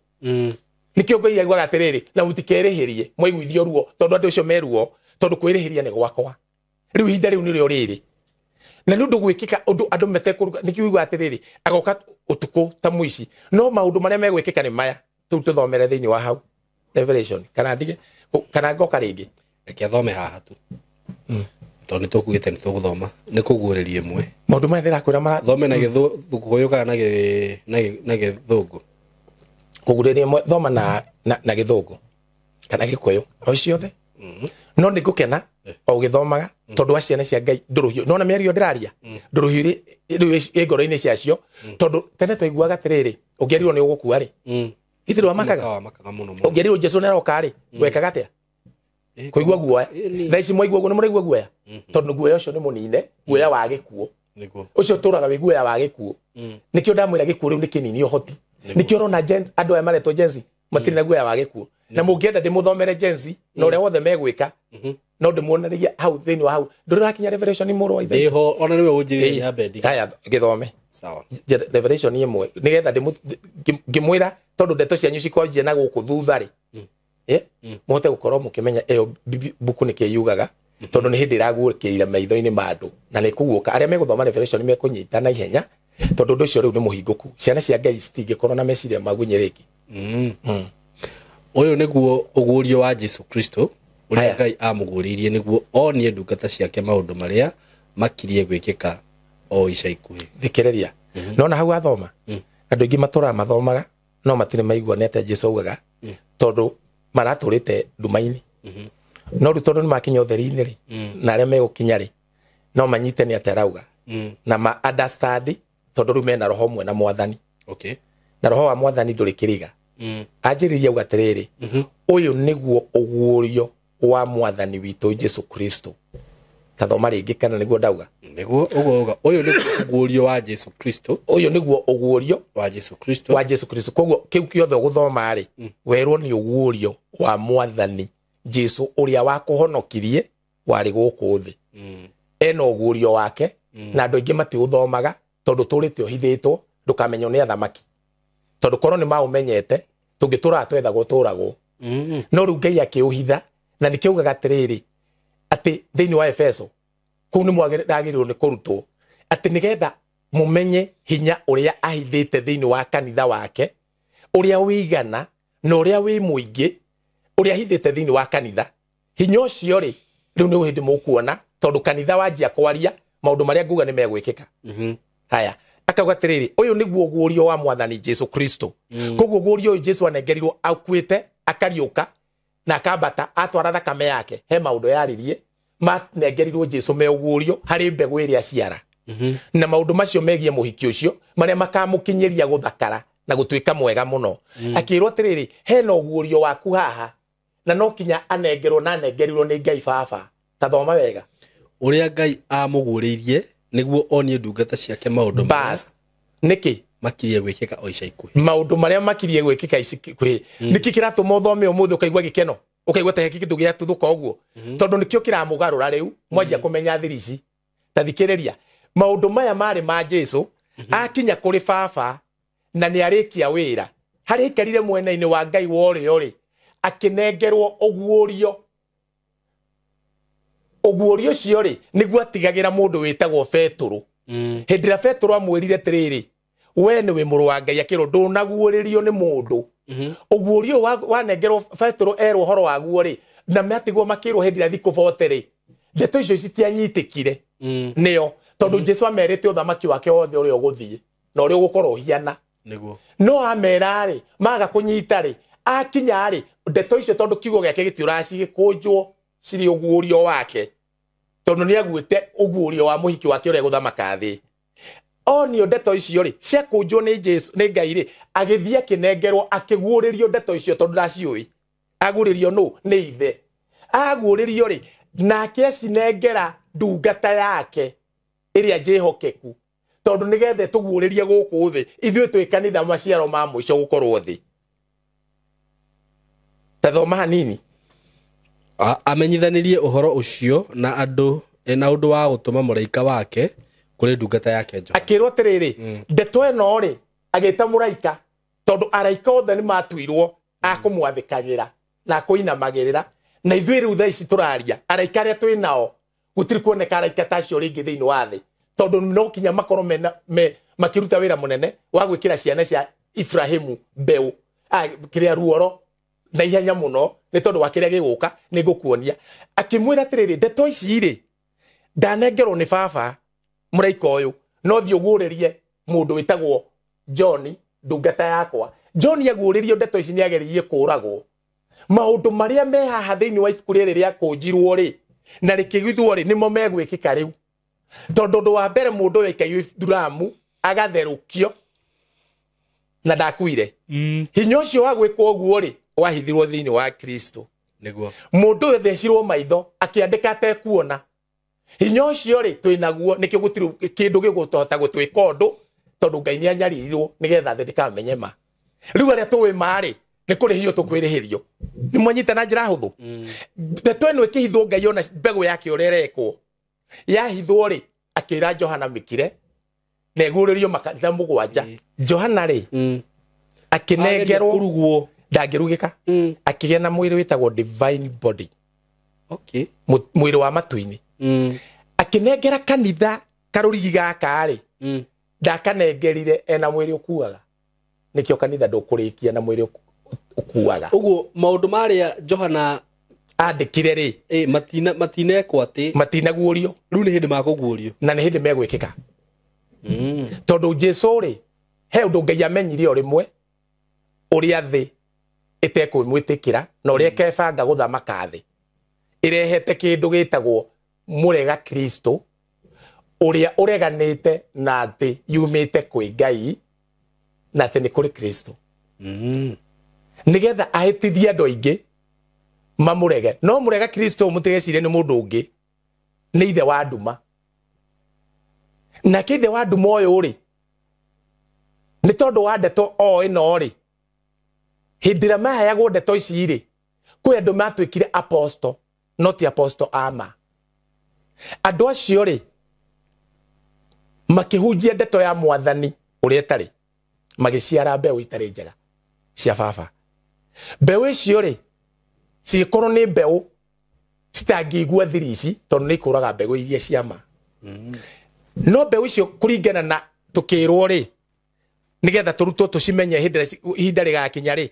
nikio Ngai aiguaga atiriri na mutikerihirie mwaiguithio ruo tondu andu ucio meruo tondu kwirihiria ni gwakwa riu ihinda riu ni rio riri na nundu gwikika undu andu metekuruga nikio atiriri agoka utuku ta muici no maundu maria megwikika ni maya tu tuthomere thiini wa hau Revelation kana ndige kana ngoka ringi reke thome haha tu tondu ni tukugite ni tuguthoma ni kuguriria imwe maundu maya ndirakwira mara thome na githuguyu kana na githungu kuguriria imwe thoma na githungu kana gikuyu o ciothe no nĩ ngũkena o gĩthomaga tondũ aciana cia Ngai ndũrũhio nona mĩario ndĩraria ndũrũhio rĩ ngoro-inĩ ciacio tondũ tene twaiguaga atĩrĩrĩ ũngĩerirwo nĩ ũgũkua rĩ ithirwo makaga ũngĩerirwo Jesũ nĩ aroka rĩ wekaga atĩa kũigua guoya thaa ici mwaigua ũguo nĩ mũraigua guoya tondũ guoya ũcio nĩ mũnine guoya wa gĩkuũ ũcio tũraga wĩ guoya wa gĩkuũ nĩkĩo ndamwĩra gĩkuũ rĩu nĩ kĩnini ũhoti nĩkĩo ũrona andũ aya maretwo Gen-Z matirĩ na guoya wa gĩkuũ na mũngĩenda ndĩmũthomere Gen-Z na ũrĩa wothe megwĩka no ndĩmuonereria hau thĩinĩ wa hau ndũrakinya Revelation mũrũ wa ithe ndĩho ona nĩwe ũnjĩrĩria bendi haya gĩthome sawa Revelation ĩmwe nĩgetha ngĩmwĩra tondũ ndeto cianyu cikwanjia na gũkũ thutha rĩ mũhote gũkorwo mũkĩmenya ĩyo buku nĩkĩo yugaga tondũ nĩ hĩndĩ ĩraguũrĩkĩrĩra maitho-inĩ ma andũ na nĩ kũguũka arĩa megũthoma Revelation mekũnyita na ihenya tondũ ũndũ ũcio rĩu nĩ mũhingũku ciana cia Ngai citingĩkorwo na meciria magunyĩrĩki ũyũ nĩguo ũguũrio wa Jesũ Kristo ũrĩa Ngai amũguũrĩirie nĩguo onie ndungata ciake maũndũ marĩa makirie gwĩkĩka o ica ikuhĩ thikĩrĩria nona hau athoma andũ aingĩ matũraga mathomaga no matirĩ maigua nĩ atĩa Jesũ augaga tondũ maratũrĩte nduma-inĩ no rĩu tondũ nĩ makinya ũtheri-inĩ rĩ na arĩa megũkinya rĩ no manyite nĩ atĩa arauga na ma understand tondũ rĩu mena roho ũmwe na Mwathani na roho wa Mwathani ndũrĩ kĩriga anjĩrĩria auga atĩrĩrĩ ũyũ nĩguo ũguũrio wa Mwathani witũ Jesũ Kristo tathoma rĩngĩ kana nĩguo ndauga nĩguo ũyũ nĩguo ũguũrio wa Jesũ Kristo ũyũ nĩguo ũguũrio wa Jesũ Kristo koguo kĩu kĩothe ũgũthoma rĩ werwo nĩ ũguũrio wa Mwathani Jesũ ũrĩa wakũhonokirie warĩ gũkũ thĩ ena ũguũrio wake na andũ aingĩ matiũthomaga tondũ tũrĩte ũhithĩtwo ndũkamenywo nĩ athamaki tondũ korwo nĩ maũmenyete tũngĩtũraga twethagwo tũragwo no rĩu Ngai akĩũhitha na nĩkĩo augaga atĩrĩrĩ atĩ thĩinĩ wa Efeso kũu nĩ mwagĩrĩirwo nĩ kũrutwo atĩ nĩgetha mũmenye hinya ũrĩa ahithĩte thĩinĩ wa kanitha wake ũrĩa wĩigana na ũrĩa wĩ mũingĩ ũrĩa ahithĩte thĩinĩ wa kanitha hinya ũcio rĩ rĩu nĩ hĩndĩ mũkuona tondũ kanitha wanjia kwaria maũndũ marĩa nguga nĩ megwĩkĩka haya akauga atĩrĩrĩ ũyũ nĩguo ũguũrio wa Mwathani Jesũ Kristo koguo ũguũrio ũyũ Jesũ anengerirwo akuĩte akariũka na akambata atwara thakame yake he maũndũ yaririe manengerirwo Jesũ me ũguũrio harĩ mbegũ ĩrĩa ciara na maũndũ macio megie mũhiki ũcio marĩa makamũkinyĩria gũthakara na gũtuĩka mwega mũno akĩrwo atĩrĩrĩ hena ũguũrio waku haha na no kinya anengerwo na anengerirwo nĩ Ngai Baba tathoma wega ũrĩa Ngai amũguũrĩirie nĩguo onie ndungata ciake maũndũ bas nĩkĩ makirie gwĩkĩka o ica ikuhĩ maũndũ marĩa makirie gwĩkĩka ica ikuhĩ nĩkĩ kĩratũma ũthome ũmũthĩ ũkaigua gĩkeno ũkaigua ta kĩndũ gĩatũthũka ũguo tondũ nĩkĩo kĩramũgarũra rĩu mwanjia kũmenya thiri ici ta thikĩrĩria maũndũ maya marĩ ma Jesũ akinya kũrĩ Baba na nĩ arĩkia wĩra harĩ aikarire mwena-inĩ wa Ngai wa ũrĩo rĩ akĩnengerwo ũguũrio ũcio rĩ nĩguo atigagĩra mũndũ wĩtagwo Petũrũ hĩndĩ ĩrĩa Petũrũ amwĩrire atĩrĩrĩ we nĩwe mũrũ wa Ngai akĩrwo ndũnaguũrĩrio nĩ mũndũ ũguũrio wanengerwo Petũrũ erwo ũhoro waguo rĩ na matigwo makĩrwo hĩndĩ ĩrĩa thikũ bote rĩ ndeto icio citianyitĩkire nĩo tondũ Jesũ amerite ũthamaki wake wothe ũrĩa ũgũthiĩ na ũrĩa ũgũkorwo ũhiana no amera rĩ maga kũnyita rĩ akinya rĩ ndeto icio tondũ kiugo gĩake gĩtiũracigĩkũnjwo cirĩ ũguũrio wake tondũ nĩ aguĩte ũguũrio wa mũhiki wake ũrĩa gũthamaka thĩ onio ndeto icio rĩ ciakũnjwo nĩ Jesũ nĩ Ngai rĩ agĩthiĩ akĩnengerwo akĩguũrĩrio ndeto icio tondũ ndaciũĩ aguũrĩrio nũ nĩ ithe aguũrĩrio rĩ nake acinengera ndungata yake ĩrĩa njĩhokeku tondũ nĩgetha tũguũrĩrie gũkũ thĩ ithuĩ twĩ kanitha maciaro ma mũico gũkorwo thĩ tathoma hanini amenyithanirie ũhoro ũcio na andũ na ũndũ wa gũtũma mũraika wake kũrĩ ndungata yake Johana akĩrwo atĩrĩrĩ ndeto ĩno rĩ agĩta mũraika tondũ araika othe nĩ matuirwo akũmwathĩkagĩra na kũinamagĩrĩra na ithuĩ rĩu thaa ici tũraria araika arĩa twĩ nao gũtirĩ kuoneka araika ta acio rĩngĩ thĩinĩ wa thĩ tondũ no kinya makorwo makĩruta wĩra mũnene wa gwĩkĩra ciana cia Ibrahimu mbeũ kĩrĩa ruoro na ihenya mũno nĩ tondũ wa kĩrĩa gĩgũka nĩ ngũkuonia akĩmwĩra atĩrĩrĩ ndeto ici rĩ ndanengerwo nĩ Baba mũraika ũyũ no thiĩ ũguũrĩrie mũndũ wĩtagwo John ndungata yakwa John aguũrĩrio ndeto ici nĩ ageririe kũragwo maundu maria me haha thiini wa ibuku riri ria kunjirwo ri na rikigithwo ri nimo megwikika riu tondu ndu wa mbere mundu uyu aikaiyo duramu agatherukio na ndakuire hinya ucio wa gwikwo uguo ri wahithirwo thiini wa Kristo niguo mundu uyu thecirwo maitho akiandika atekuona hinya ucio ri twinaguo nikio gutiru kindu gigutota gutwika undu tondu Ngai ni anyaririrwo nigetha thĩ ndikamenye ma riu aria tuwi mari ni kurihio tukwirihirio ni mwanyita na njira huthu ndeto eno ikihithwo Ngai ona mbegu yake urerekwo yahithwo ri akira Johana Mikire na iguririo makanitha mugwanja Johana ri akinengerwo kurugwo ndangirugika akigia na mwiri witagwo divine body okay mwiri wa matuini akinengera kanitha karurigi gaka ri ndakanengerire ena mwiri ukuaga nikio kanitha ndukurikia na mwiri ukuaga uguo maundu maria Johana andikire ri matinekwo ati matinaguorio riu ni hindi makuguorio na ni hindi megwikika tondu Jesu ri he undu Ngai amenyire o rimwe uria thi itekwimwitikira na uria kebanga guthamaka thi irehete kindu gitagwo murega Kristo uria ureganite na ati yumite kwi Ngai na ati ni kuri Kristo nigetha ahitithia andu aingi mamurege no murega Kristo mutigecire ni mundu ungi ni ithe wa nduma na kithe wa nduma uyu ri ni tondu wa ndeto o ino ri hindira mahayagwo ndeto ici ri kwi andu matwikire apostle not apostle ama andu acio ri makihunjia ndeto ya mwathani uria tari magiciara mbeu itari njega cia baba mbeu icio ri cikorwo ni mbeu citangigua thiri ici tondu ni ikuraga mbegu iria cia ma no mbeu icio kuringana na tukirwo ri nigetha turutwo tucimenye ihinda rigakinya ri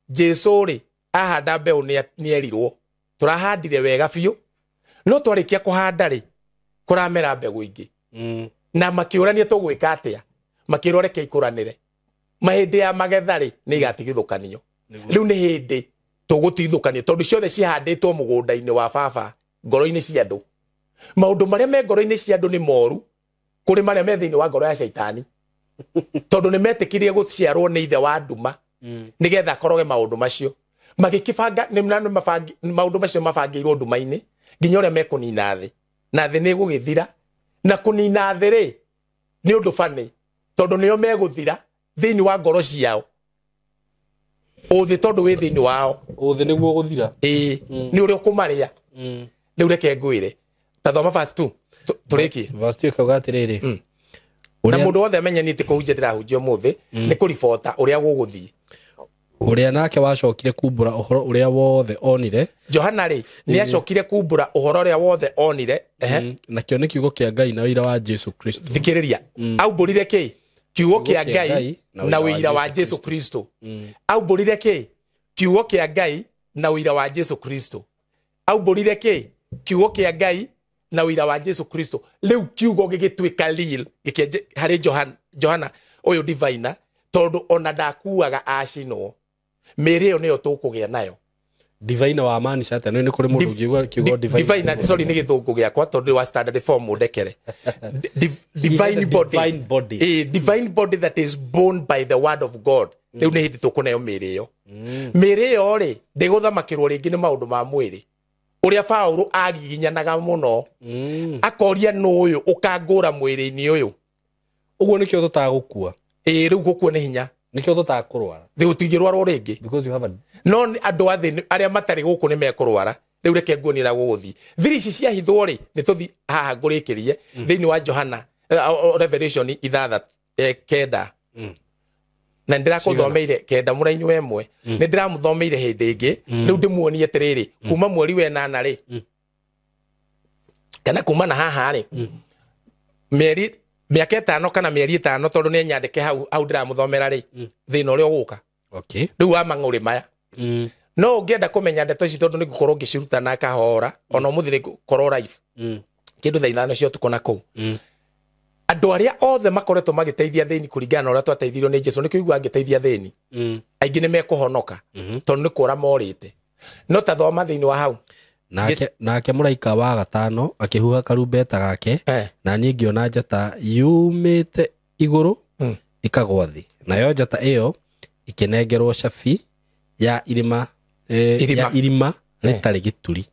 Jesu ri ahanda mbeu ni erirwo turahandire wega biu no twarikia kuhanda ri kuramera mbegu ingi na makiurania tugwika atia makirwo reke ikuranire mahindi ya magetha ri ni igatigithukanio riu ni hindi tugutithukania tondu ciothe cihanditwo mugunda-ini wa baba ngoro-ini cia andu maundu maria me ngoro-ini cia andu ni moru kuri maria me thiini wa ngoro ya shaitani tondu ni metikirie guciarwo ni ithe wa nduma nigetha akoroge maundu macio magikibanga ni maundu macio mabangirwo nduma-ini nginya uria mekunina thi na thi ni gugithira na kunina thi ri ni undu bani tondu nio meguthira thiini wa ngoro ciao uthi tondu wi thiini wao uthi niguo guthira ni uria ukumaria riu reke ngwire ta thoma verse 2 turiki verse 2 kauga atiriri na mundu wothe amenye ni ti kuhunjia ndirahunjia muthi ni kuribota uria guguthii uria nake wacokire kumbura uhoro uria wothe onire Johana ri ni acokire kumbura uhoro uria wothe onire na kio ni kiugo kia Ngai na wira wa Jesu Kristo thikiriria aumburire ki kiugo kia Ngai na wira wa Jesu Kristo aumburire ki kiugo kia Ngai na wira wa Jesu Kristo aumburire ki kiugo kia Ngai na wira wa Jesu Kristo riu kiugo gigitwika real gike hari Johana uyu divina tondu ona ndakuaga acino mere yo niyo tukugia nayo divina wa amani sata no ni kuri mundu ngigwa kiugo divina sorry ni githungu giakwa tondu wa standard form mudekere divine body divine body that is born by the word of God riu ni hindi tukunayo mere yo ri ndiguthamakirwo ringi ni maundu ma mwiri uria Paulo agiginyanaga muno akoria no uyu ukangura mwiri-ini uyu uguo nikio tutagukua riu gukua ni hinya nikio tutakurwara riu tigirwara ringi because you have a no andu athi aria matari guku ni mekurwara riu reke nguonira guguthi thiri ici cia hithwo ri ni tuthi haha ngurikirie thiini wa Johana Revelation 6:9 na ndira kuthomeire kenda muraini wemwe ni ndira muthomeire hindi ingi riu ndimuonie atiriri kuma mweri we 8 ri kana kuma na haha ri mieri miaka 5 kana mieri 5 tondu ni nyandike hau ndira muthomera ri thina uria uguka okay riu wa mang'uri maya no ngienda kumenya ndeto ici tondu ni gukorwo ngiciruta na kahora ona muthiri korwo live kindu thaa 5 cio tukona kuu andu aria othe makoretwo magiteithia thini kuringana na uria twateithirio ni Jesu ni kuigua angiteithia thini aingi ni mekuhonoka tondu ni kura morite no ta thoma thiini wa hau nake mũraika wa gatano akĩhuha karumbeta gake na niĩ ngĩona njata yumĩte igũrũ ĩkagwa thĩ, nayo njata ĩyo ikĩnengerwo cabi ya irima rĩtarĩ gĩturi.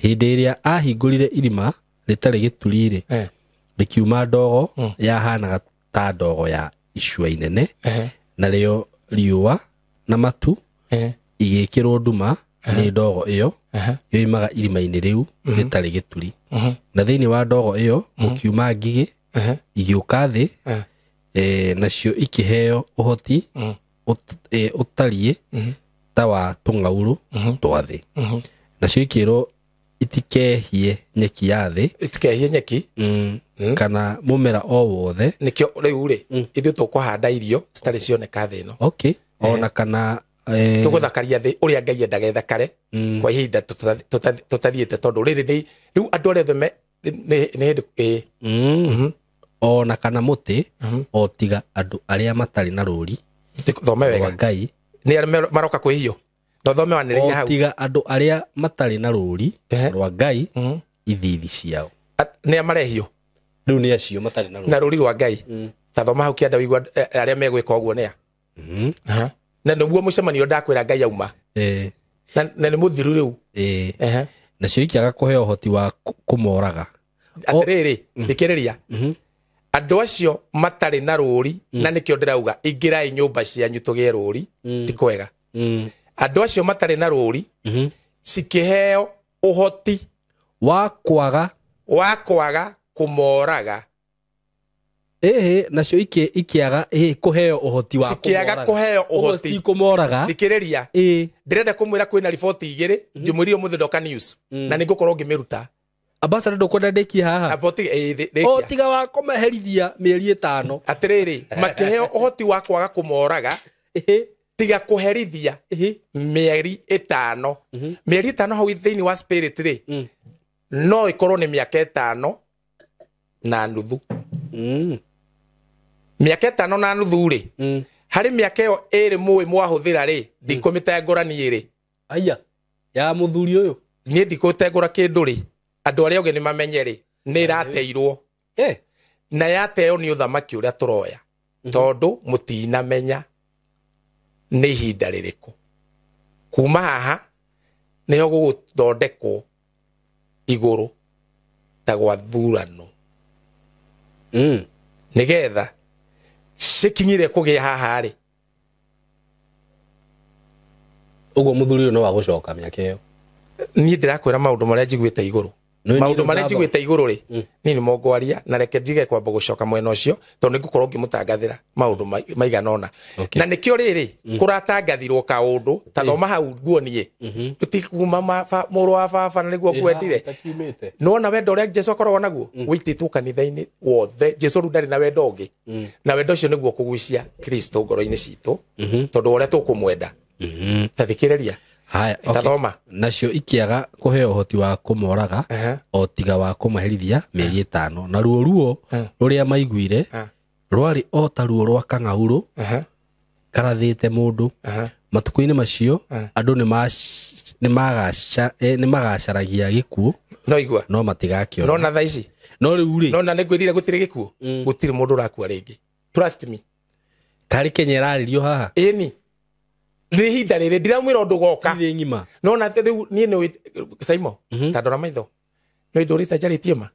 Hĩndĩ ĩrĩa ahingũrire irima rĩtarĩ gĩturi-rĩ, rĩkiuma ndogo yahanaga ta ndogo ya icua inene, narĩo riũa na matu igĩkĩrwo nduma nĩ ndogo ĩyo yoimaga irima-inĩ rĩu rĩtarĩ gĩturi. Na thĩinĩ wa ndogo ĩyo gũkiuma ngigĩ igĩũka thĩ, nacio ikĩheo ũhoti ũtariĩ ta wa tũng'aurũ twa thĩ. Nacio ikĩrwo itikehie nyeki ya thĩ, itikehie nyeki kana mũmera o wothe. Nĩkĩo rĩu-rĩ ithuĩ tũkũhanda irio citarĩ cioneka thĩ ĩno, ona kana tũgũthakaria thĩ ũrĩa Ngai endaga ĩthakare kwa ihinda tũtathiĩte, tondũ rĩrĩ rĩu andũ arĩa othe nĩ hĩndĩ ona kana mũtĩ o tiga andũ arĩa matarĩ na rũũri thome wega Ngai nĩ arĩa maroka kwĩhio no thome wanĩrĩria hau, o tiga andũ arĩa matarĩ na rũũri rwa Ngai ithithi ciao nĩ amarehio rĩu nĩ acio matarĩ na rũũri rwa Ngai. Ta thoma hau kĩanda wĩigua arĩa megwĩka ũguo nĩa na nĩguo mũcemanio ndakwĩra Ngai auma na nĩ mũthiru rĩu. Nacio ikĩaga kũheo ũhoti wa kũmoraga. Atĩrĩrĩ thikĩrĩria, andũ acio matarĩ na rũũri, na nĩkĩo ndĩrauga ingĩrai nyũmba cianyu tũgĩe rũũri, ti kwega. Andũ acio matarĩ na rũũri cikĩheo ũhoti wa kwaga kũmoraga. Nacio ikĩaga kũheo ũhoti wa ũhoti kũmoraga. Thikĩrĩria, ndĩrenda kũmwĩra kwĩna riboti igĩrĩ njũmĩrire ũmũthĩ Ndoka News na nĩngũkorwo ngĩmĩruta. Ambassador ndũkwenda ndĩkie haha o tiga wa kũmeherithia mĩeri 5. Atĩrĩrĩ, makĩheo ũhoti wa kwaga kũmoraga tiga kũherithia mĩeri 5. Mĩeri 5 hau thĩinĩ wa spirit-rĩ no ĩkorwo nĩ mĩaka 5 na nuthu. Mĩaka 5 na nuthu-rĩ harĩ mĩaka ĩyo ĩrĩ mwahũthĩra-rĩ ndikũmĩtengũra niĩ-rĩ aya ya mũthuri ũyũ niĩ ndikũtengũra kĩndũ-rĩ, andũ arĩa ogĩ nĩ mamenye-rĩ nĩ ĩrateirwo na yateo nĩ ũthamaki ũrĩa tũroya, tondũ mũtinamenya nĩ ihinda rĩrĩkũ. Kuma haha nĩho gũgũthondekwo igũrũ ta gwathurano nĩgetha cikinyire kũgĩa haha-rĩ, ũguo mũthuri ũyũ no wa gũcoka mĩaka ĩyo. Niĩ ndĩrakwĩra maũndũ marĩa njiguĩte igũrũ, maũndũ marĩa njiguĩte igũrũ-rĩ niĩ nĩmo ngwaria, na reke njige kwamba gũcoka mwena ũcio tondũ nĩngũkorwo ngĩmũtangathĩra maũndũ maigana ũna. Na nĩkĩo rĩrĩ kũratangathirwo kaũndũ ta thoma hau nguonie tũtikuma mũrũ wa baba na nĩguo kwendire. Nona wendo ũrĩa Jesũ akoragwo naguo wĩitĩtwo kanitha-inĩ wothe. Jesũ rĩu ndarĩ na wendo ũngĩ, na wendo ũcio nĩguo kũgucia Kristo ngoro-inĩ citũ tondũ ũrĩa tũkũmwenda. Ta thikĩrĩria tathoma. Nacio ikĩaga kũheo ũhoti wa kũmoraga o tiga wa kũmaherithia mĩeri 5, na ruo rũrĩa maiguire rwarĩ o ta ruo rwa kang'aurũ karathĩte mũndũ. Matukũ-inĩ macio andũ nĩ magacaragia gĩkuũ no matigakĩona. Nona thaa ici no rĩu-rĩ nona nĩngwĩrire gũtirĩ gĩkuũ, gũtirĩ mũndũ ũrakua rĩngĩ. Trust me. Karĩ Kenya ĩrarĩrio haha ĩni nĩ ihinda rĩrĩ ndiramwĩra ũndũ goka nona rĩu niĩ nĩ Saimo ta ndora maitho no indo rĩta njarĩtie ma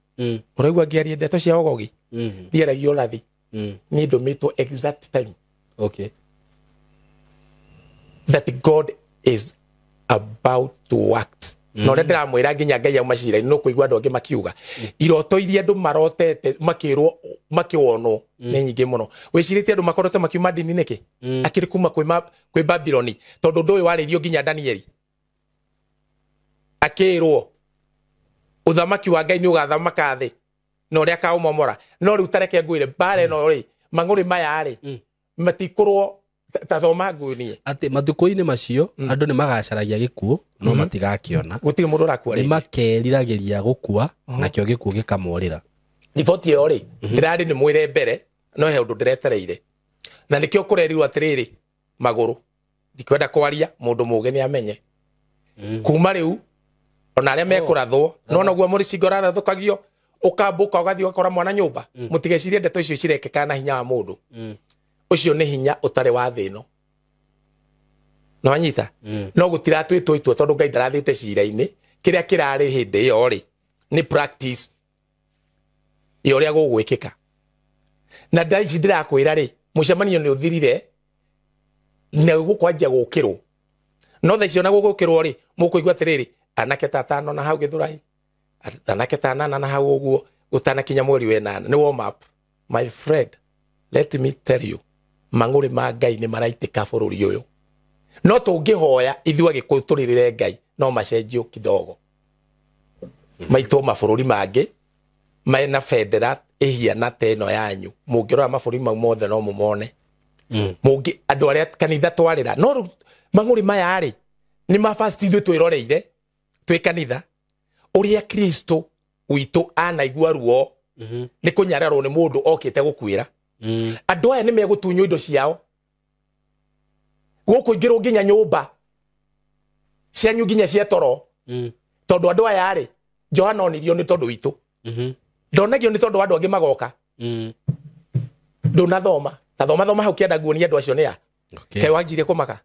ũraigua ngĩaria ndeto cia Ogogi ndiaragio rathi niĩ ndũmĩtwo exact time that God is about to act. No ũrĩa ndĩramwĩra nginya Ngai auma cira-inĩ no kũigua andũ angĩ makiuga iroto iria andũ marotete makĩwonwo nĩ nyingĩ mũno. Wĩcirĩtie andũ makoretwo makiuma ndini nĩkĩ akĩrĩ kuma kwĩ Babyloni, tondũ ũndũ ũyũ warĩrio nginya Danieli akĩrwo ũthamaki wa Ngai nĩ ũgathamaka thĩ na ũrĩa akaũmomora. No rĩu tareke ngwĩre mbara ĩno-rĩ mang'ũrĩ maya-rĩ matikũrwo ta thoma nguonie atĩ matukũ-inĩ macio andũ nĩ magacaragia gĩkuũ no matigakĩona. Gũtirĩ mũndũ ũrakua rĩngĩ. Nĩ makeriragĩria gũkua nakĩo gĩkuũ gĩkamorĩra. Riboti ĩyo-rĩ ndĩrarĩ nĩ mwĩre mbere no he ũndũ ndĩretereire, na nĩkĩo kũrerirwo atĩrĩrĩ magũrũ ndikwenda kwaria mũndũ mũũgĩ nĩ amenye kuma riu ona aria mekurathwo no guo muri cingora thukagio ukambuka ugathi ukora mwana nyumba mutigecirie ndeto icio cirekeka na hinya wa mundu ucio ni hinya utare wa thino no anyita no gutiratwitwo itwo tondu Ngai ndarathite cira-ini kiria kirari hindi iyo ri ni practice iyo ria gugwikika na ndaici ndirakwira ri mucemanio ni uthirire na gukwanjia gukirwo no thaicio na gukirwo ri mukuigwa atiriri anake tatano na hau githurai anake tanana na hau uguo gutanakinya mweri wenana ni warm up my friend let me tell you mang'uri ma Ngai ni maraitika bururi uyu no tungihoya ithua gikuturirire Ngai no macenjio kidogo maitwo mabururi mangi mena federal ihiana teno yanyu mungirora mabururi mau mothe no mumone mungi andu aria kanitha twarira no mang'uri maya ri ni mafastithwe twiroreire twi kanitha uria Kristo witu anaigua ruo ni kunyararwo ni mundu okite gukwira andu aya ni megutunywo indo ciao gukuingirwo nginya nyumba cianyu nginya cia toro tondu andu aya ri Johana onirio ni tondu witu ndonagio ni tondu andu angi magoka ndunathoma thoma hau kienda nguonia andu acio ni a ke wanjire kumaka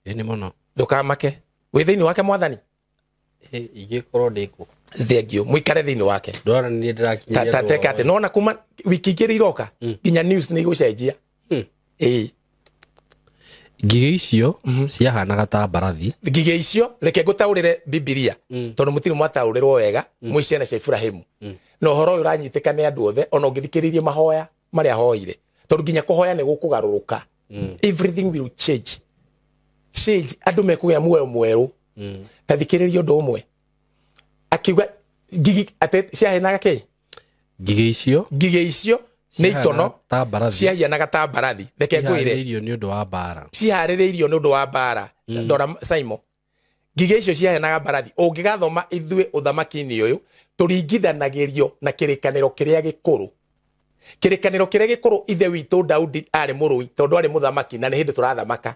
ni muno ndukamake wi thiini wake mwathani igikorwo ndiku thengio muikare thiini wake ndora ni ndirakinyia tateka ati nona kuma wiki igiri iroka nginya news ni igucenjia ngige icio ciahanaga ta mbarathi ngige icio reke ngutaurire Biblia tondu mutiri mwataurirwo wega mwi ciana cia Ibrahimu no horo uyu uranyitika ni andu othe ona ungithikiririe mahoya maria hoire tondu nginya kuhoya ni gukugaruruka everything will change andu mekugia muoyo mweru tathikiririe undu umwe akiuga ngigi ate ciahenaga ki ngige icio ni itono ciahianaga ta mbarathi reke ngwire ni undu wa mbara cihaririirio ni undu wa mbara ndora Simon ngige icio ciaheanaga mbarathi ungigathoma ithue uthamaki-ini uyu turingithanagirio na kirikaniro kiria gikuru ithe witu Daudi ari murui tondu ari muthamaki na ni hindi turathamaka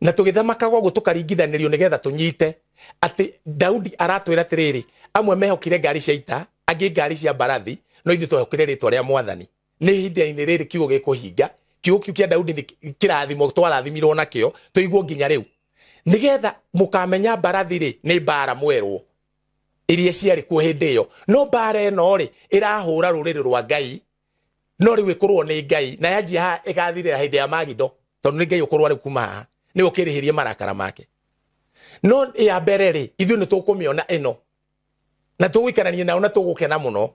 na tugithamaka gwo tukaringithanirio nigetha tunyite ati Daudi aratwira tiriri amwe mehokire ngari cia ita angi ngari cia mbarathi no ithu twehokire ritwa ria mwathani ni hindi-ini riri kiugo gikuhinga kiugo kia Daudi ni kirathimo twarathimirwo nakio tuigwo nginya riu nigetha mukamenya mbarathi ri ni mbara mwerwo iria ciari kuo hindi iyo no mbara eno ri irahura ruriri rwa Ngai no riu ikurwo ni Ngai na yanjia ha igathirira hindi ya Magido tondu ni Ngai ukurwo ari kuma haha ni ukirihirie marakara make no ya mbere ri ithu ni tukumiona ino na tuguikarania nao na tugukena muno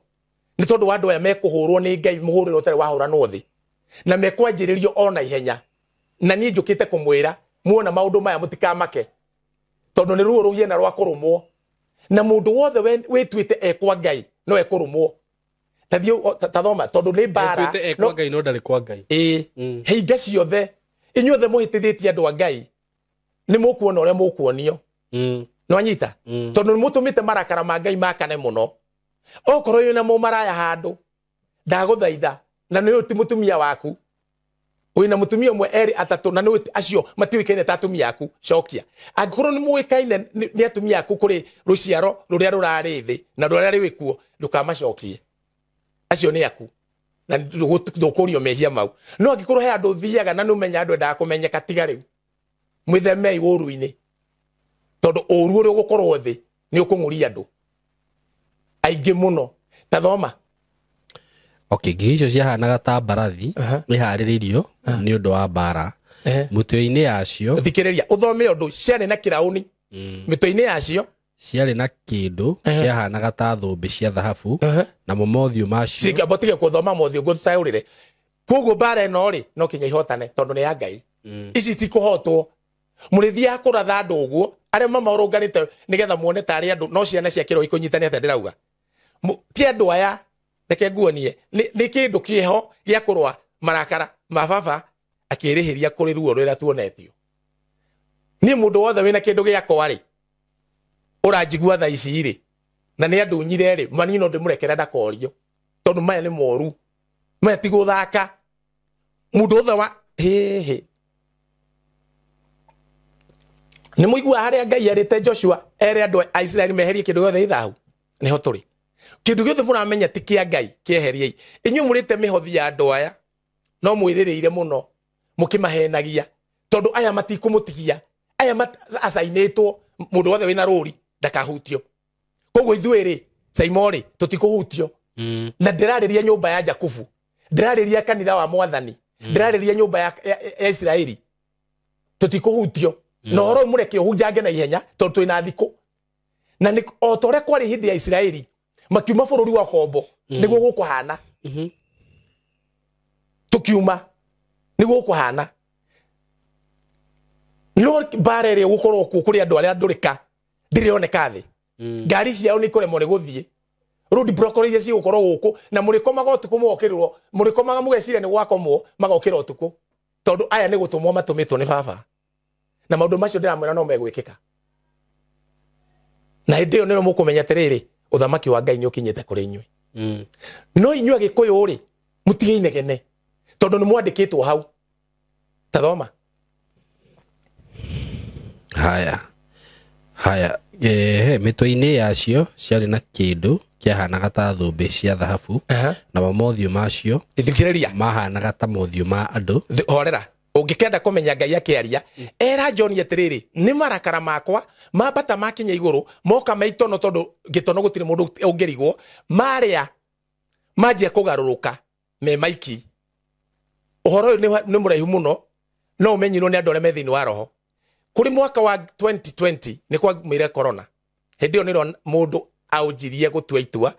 ni tondu andu aya mekuhurwo ni Ngai muhuriro utari wahura no thi na mekwanjiririo ona ihenya na ni njukite kumwira muona maundu maya mutikamake tondu ni ruo ruhie na rwa kurumwo na mundu wothe witwite ekwa Ngai no ekurumwo tathoma tondu ni bara ekwa Ngai no ndari kwa Ngai hinga ciothe inyuothe muhitithitie andu a Ngai ni mukuona uria mukuonio no anyita tondu mutumite marakara ma Ngai makane muno okorwo yuna mu maraya handu ndaguthaitha na ni uti mutumia waku wina mutumia umwe eri atatu na ni acio matiwikaine ta atumia aku cokia angikorwo ni muwikaine ni atumia aku kuri ruciaro ruria rurari thi na ruria riwikuo ndukamacokie acio ni aku na ndukurio mehia mau no angikorwo he andu thiaga na numenya andu ndakumenyeka tiga riu mwithemei uru-ini tondu uru uria ugukorwo thi ni ukung'uria andu aingi muno tathoma ngige icio ciahanaga ta mbarathi ihaririirio ni undu wa mbara mutwe-ini yacio thikiriria uthome undu ciari na kirauni mitwe-ini yacio ciari na kindu ciahanaga ta thumbi cia thahabu na momothiu macio cingabotige kuthoma mothiu ngutaurire koguo mbara eno ri no kinya ihotane tondu ni ya Ngai ici tikuhotwo murithia kuratha andu uguo aria mamarunganite nigetha muone tari andu no ciana cia kiro ikunyitania ate ndirauga ti andu aya reke nguonie ni kindu kieho gia kurwa marakara mababa akirihiria kuri ruo rwira tuonetio ni mundu wothe wina kindu gia kwari uranjigua tha ici ri na ni andu nyire ri manino ndimurekera ndakorio tondu maya ni moru maya ti guthaka mundu wothe wa Nĩ mũigua harĩa Ngai arĩte Joshua ere andũ a Isiraeli meherie kĩndũ gĩothe ithahu. Nĩho tũrĩ. Kĩndũ gĩothe mũramenya ti kĩa Ngai kĩeheriei. Inyuĩ mũrĩte mĩhothi ya andũ aya no mwĩrĩrĩire mũno mũkĩmahenagia tondũ aya matikũmũtigia. Aya acainĩtwo mũndũ wothe wĩna rũri ndakahutio. Koguo ithuĩ rĩ Saimori tũtikũhutio. Na ndĩrarĩria nyũmba ya Jakubu. Ndĩrarĩria kanitha wa Mwathani. Ndĩrarĩria nyũmba ya Isiraeli. Tũtikũhutio. Na ũhoro ũyũ mũreke ũhunjange na ihenya tondũ twĩna thikũ. Na nĩ o ta ũrĩa kwarĩ hĩndĩ ya Isiraeli makiuma bũrũri wa Kombo nĩguo gũkũhana. Tukiuma nĩguo gũkũhana. No bara ĩrĩa gũkorwo kũrĩ andũ arĩa ndũrĩka ndĩrĩoneka thĩ. Ngari ciao nĩ ikũremwo nĩ gũthiĩ. Road block iria cigũkorwo gũkũ na mũrĩkomaga ũtukũ mũgokĩrĩrwo mũrĩkomaga mũgeciria nĩ gwakomwo magokĩra ũtukũ tondũ aya nĩ gũtũmwo matũmĩtwo nĩ baba. Na maũndũ macio ndĩramwĩra no megwĩkĩka. Na hĩndĩ ĩyo nĩrĩo mũkũmenya atĩrĩrĩ ũthamaki wa Ngai nĩ ũkinyĩte kũrĩ inyuĩ. No inyuĩ Agĩkũyũ rĩ mũtige inegene tondũ nĩ mwandĩkĩtwo hau. Tathoma. Haya mĩtwe-inĩ yacio ciarĩ na kĩndũ kĩahanaga ta thũmbĩ cia thahabu na mamothiũ macio ithikĩrĩria mahanaga ta mothiũ ma andũ. Horera ũngĩkenda kũmenya Ngai akĩaria era John atĩrĩrĩ nĩ marakara makwa mambata makinya igũrũ moka maitono tondũ gĩtono gũtirĩ mũndũ ũngĩrigwo marĩa manjia kũgarũrũka me maiki. Ũhoro ũyũ nĩ mũraihu mũno no ũmenyirwo nĩ andũ arĩa me thĩinĩ wa roho. Kuri mwaka wa 2020 nĩ kwaumire corona. Hĩndĩ ĩyo nĩrĩo mũndũ aũnjirie gũtua itua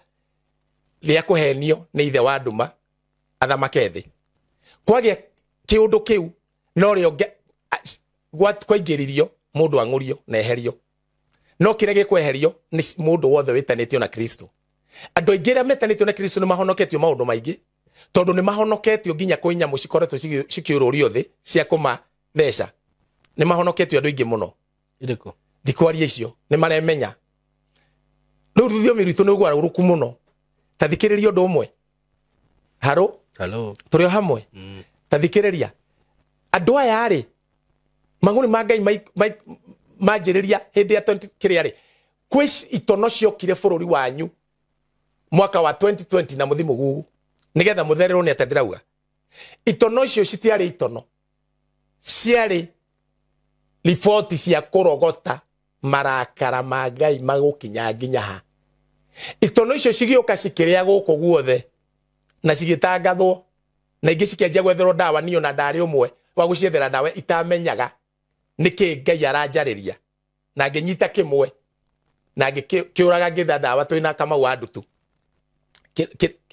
rĩa kũhenio nĩ ithe wa nduma athamake thĩ. Kwagĩa kĩũndũ kĩu no rĩo kwaingĩririo mũndũ ang'ũrio na eherio. No kĩrĩa gĩkweherio nĩ mũndũ wothe wĩtanĩtio na Kristo. Andũ aingĩ arĩa metanĩtio na Kristo nĩ mahonoketio maũndũ maingĩ tondũ nĩ mahonoketio nginya kwĩ nyamũ cikoretwo cikĩũrũrio thĩ cia kũmatheca. Nĩ mahonoketio andũ aingĩ mũno. Irĩkũ? Thikwaria icio nĩ maremenya. Rĩu rũthiomi rwitũ nĩ rũgarũrũku mũno. Ta thikĩrĩria ũndũ ũmwe. Haro? Tũrĩ o hamwe. Ta thikĩrĩria. Andũ aya rĩ mang'ũrĩ ma Ngai manjĩrĩria hĩndĩ ya 20 kĩrĩa rĩ kwĩ itono ciokire bũrũri wanyu mwaka wa 2020 na mũthimũ gugu nĩgetha mũthererwo nĩ atĩ ndĩrauga. Itono icio citiarĩ itono. Ciarĩ riboti cia kũrogota marakara ma Ngai magũkinya nginya ha. Itono icio cigĩũka cikĩrĩa gũkũ guothe na cigĩtangathwo na ingĩ cikĩanjia gwetherwo ndawa niyo na ndarĩ ũmwe wa gũciethera ndawa itamenyaga nĩkĩ Ngai aranjarĩria na ngĩnyita kĩmwe na ngĩkĩũraga ngĩtha ndawa twĩna Kamau wa Ndutu.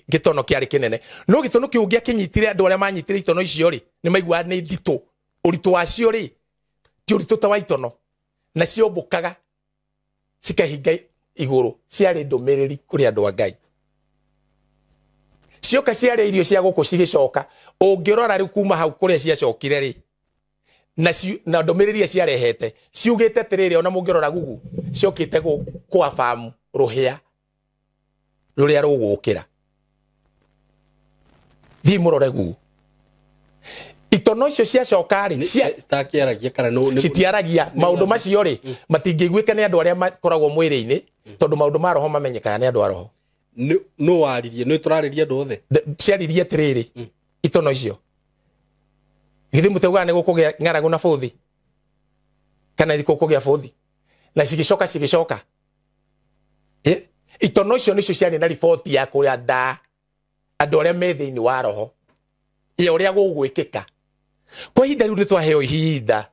Gĩtono kĩarĩ kĩnene no gĩtono kĩu gĩakinyitire andũ arĩa manyitire itono icio rĩ nĩ maiguaga nĩ nditũ. Ũritũ wacio rĩ ti ũritũ ta wa itono na ciombũkaga cikahinga igũrũ. Ciarĩ ndũmĩrĩri kũrĩ andũ a Ngai. Cioka ciarĩ irio cia gũkũ cigĩcoka. Ũngĩrora rĩu kuma hau kũrĩa ciacokire rĩ na ndũmĩrĩri ciarehete ciugĩte atĩrĩrĩ ona mũngĩrora gugu ciokĩte kwa famu rũhĩa rũrĩa rũgũkĩra. Thiĩ mũrore gugu. Itono icio ciacoka rĩ citakiaragia kana no citiaragia maũndũ macio rĩ matingĩiguĩka nĩ andũ arĩa makoragwo mwĩrĩ-inĩ tondũ maũndũ ma roho mamenyekaga nĩ andũ a roho. No waririe no tũrarĩria andũ othe ciaririe atĩrĩrĩ itono icio githĩ mũteugaga nĩ gũkũgĩa ng'aragu na bũthi kana gũkũgĩa bũthi na cigĩcoka itono icio nĩcio ciarĩ na riboti ya kũrĩa andũ arĩa me thĩinĩ wa roho ya ũrĩa gũgwĩkĩka. Kwa ihinda rĩu nĩ twaheo ihinda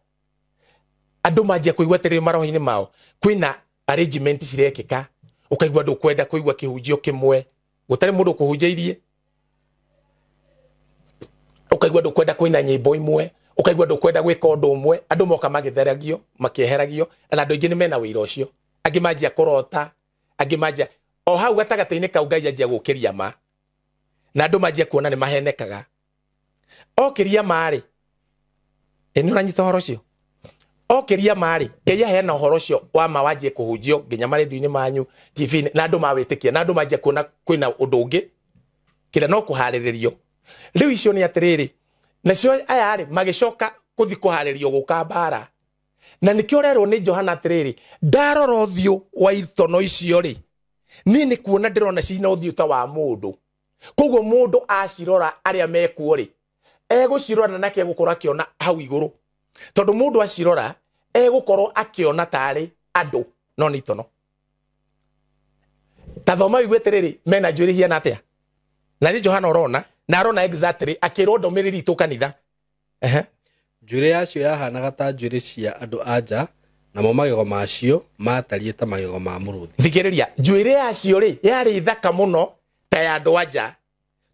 andũ manjia kũigua atĩrĩrĩ maroho-inĩ mao kwĩna arrangement cirekĩka. Ũkaigua andũ kwenda kũigua kĩhunjio kĩmwe gũtarĩ mũndũ kũhunjĩirie. Ũkaigua andũ kwenda kwĩna nyĩmbo imwe. Ũkaigua andũ kwenda gwĩka ũndũ ũmwe. Andũ moka magĩtheragio makĩeheragio na andũ aingĩ nĩ mena wĩra ũcio. Angĩ manjia kũrota angĩ manjia o hau gatagatĩ-inĩ kau Ngai anjia gũkĩria ma na andũ manjia kuona nĩ mahenekaga. Okĩria marĩ nĩ ũranyita ũhoro ũcio. Okĩria marĩ Ngai aheana ũhoro ũcio wa ma wanjie kũhunjio nginya marendio-inĩ manyu TV na andũ mawĩtĩkia na andũ manjia kuona kwĩna ũndũ ũngĩ kĩrĩa no kũharĩrĩrio. Rĩu icio nĩ atĩrĩrĩ nacio aya rĩ magĩcoka gũthiĩ kũharĩrĩrio gũka mbara na nikio rerwo ni Johana atiriri ndarora uthio wa itono icio ri ni ni kuona ndirona cina uthio ta wa mundu koguo mundu acirora aria mekuo ri egucirora nake gukora akiona hau iguru tondu mundu acirora egukorwo akiona tari andu no ni itono tathoma igwetereri mena njwiri hiana atia na ni Johana orona na arona exactly akirwo ndomiriri tu kanitha njwiri yacio yahanaga ta njwiri cia andu anja namo magego macio matariĩ ta magego ma mũrũthi. Thikĩrĩria njwĩrĩ yacio rĩ yarĩ thaka mũno ta ya andũ anja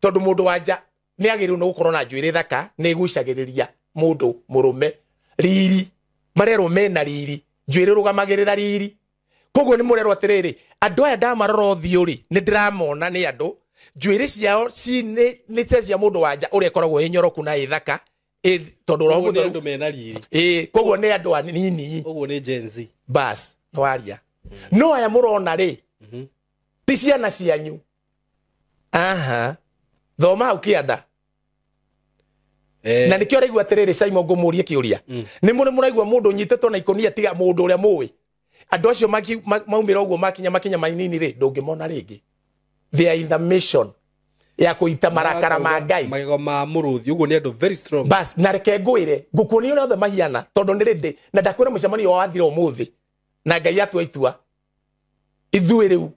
tondũ mũndũ wanja nĩ agĩrĩirwo nĩ gũkorwo na njwĩrĩ thaka nĩ igucagĩrĩria mũndũ mũrũme riri marerwo mena riri njwĩrĩ rũgamagĩrĩra riri koguo nĩ mũrerwo atĩrĩrĩ andũ aya ndamarora ũthiũ rĩ nĩ ndĩramona nĩ andũ njwĩrĩ ciao nĩ ta cia mũndũ wanja ũrĩa koragwo ĩnyoroku na ĩthaka tondu roho mũtheru ndu mena riri koguo ni andu anini koguo ni Gen Z bas no aria no aya murona ri ti ciana cianyu thoma hau kianda na nikio raigua atiriri Simon ngumurie kiuria ni muraigua mundu nyitetwo na ikonia tiga mundu uria muwi andu acio maumira uguo makinya manini ri ndungimona ringi they are in the mission ya kuita marakara ma Ngai magego ma mũrũthi uguo ni andu very strong bas na reke ngwire ngukuoni uri othe mahiana tondu ni rindi na ndakwira mucemanio wa wathira umuthi na Ngai atua itua ithuĩ riu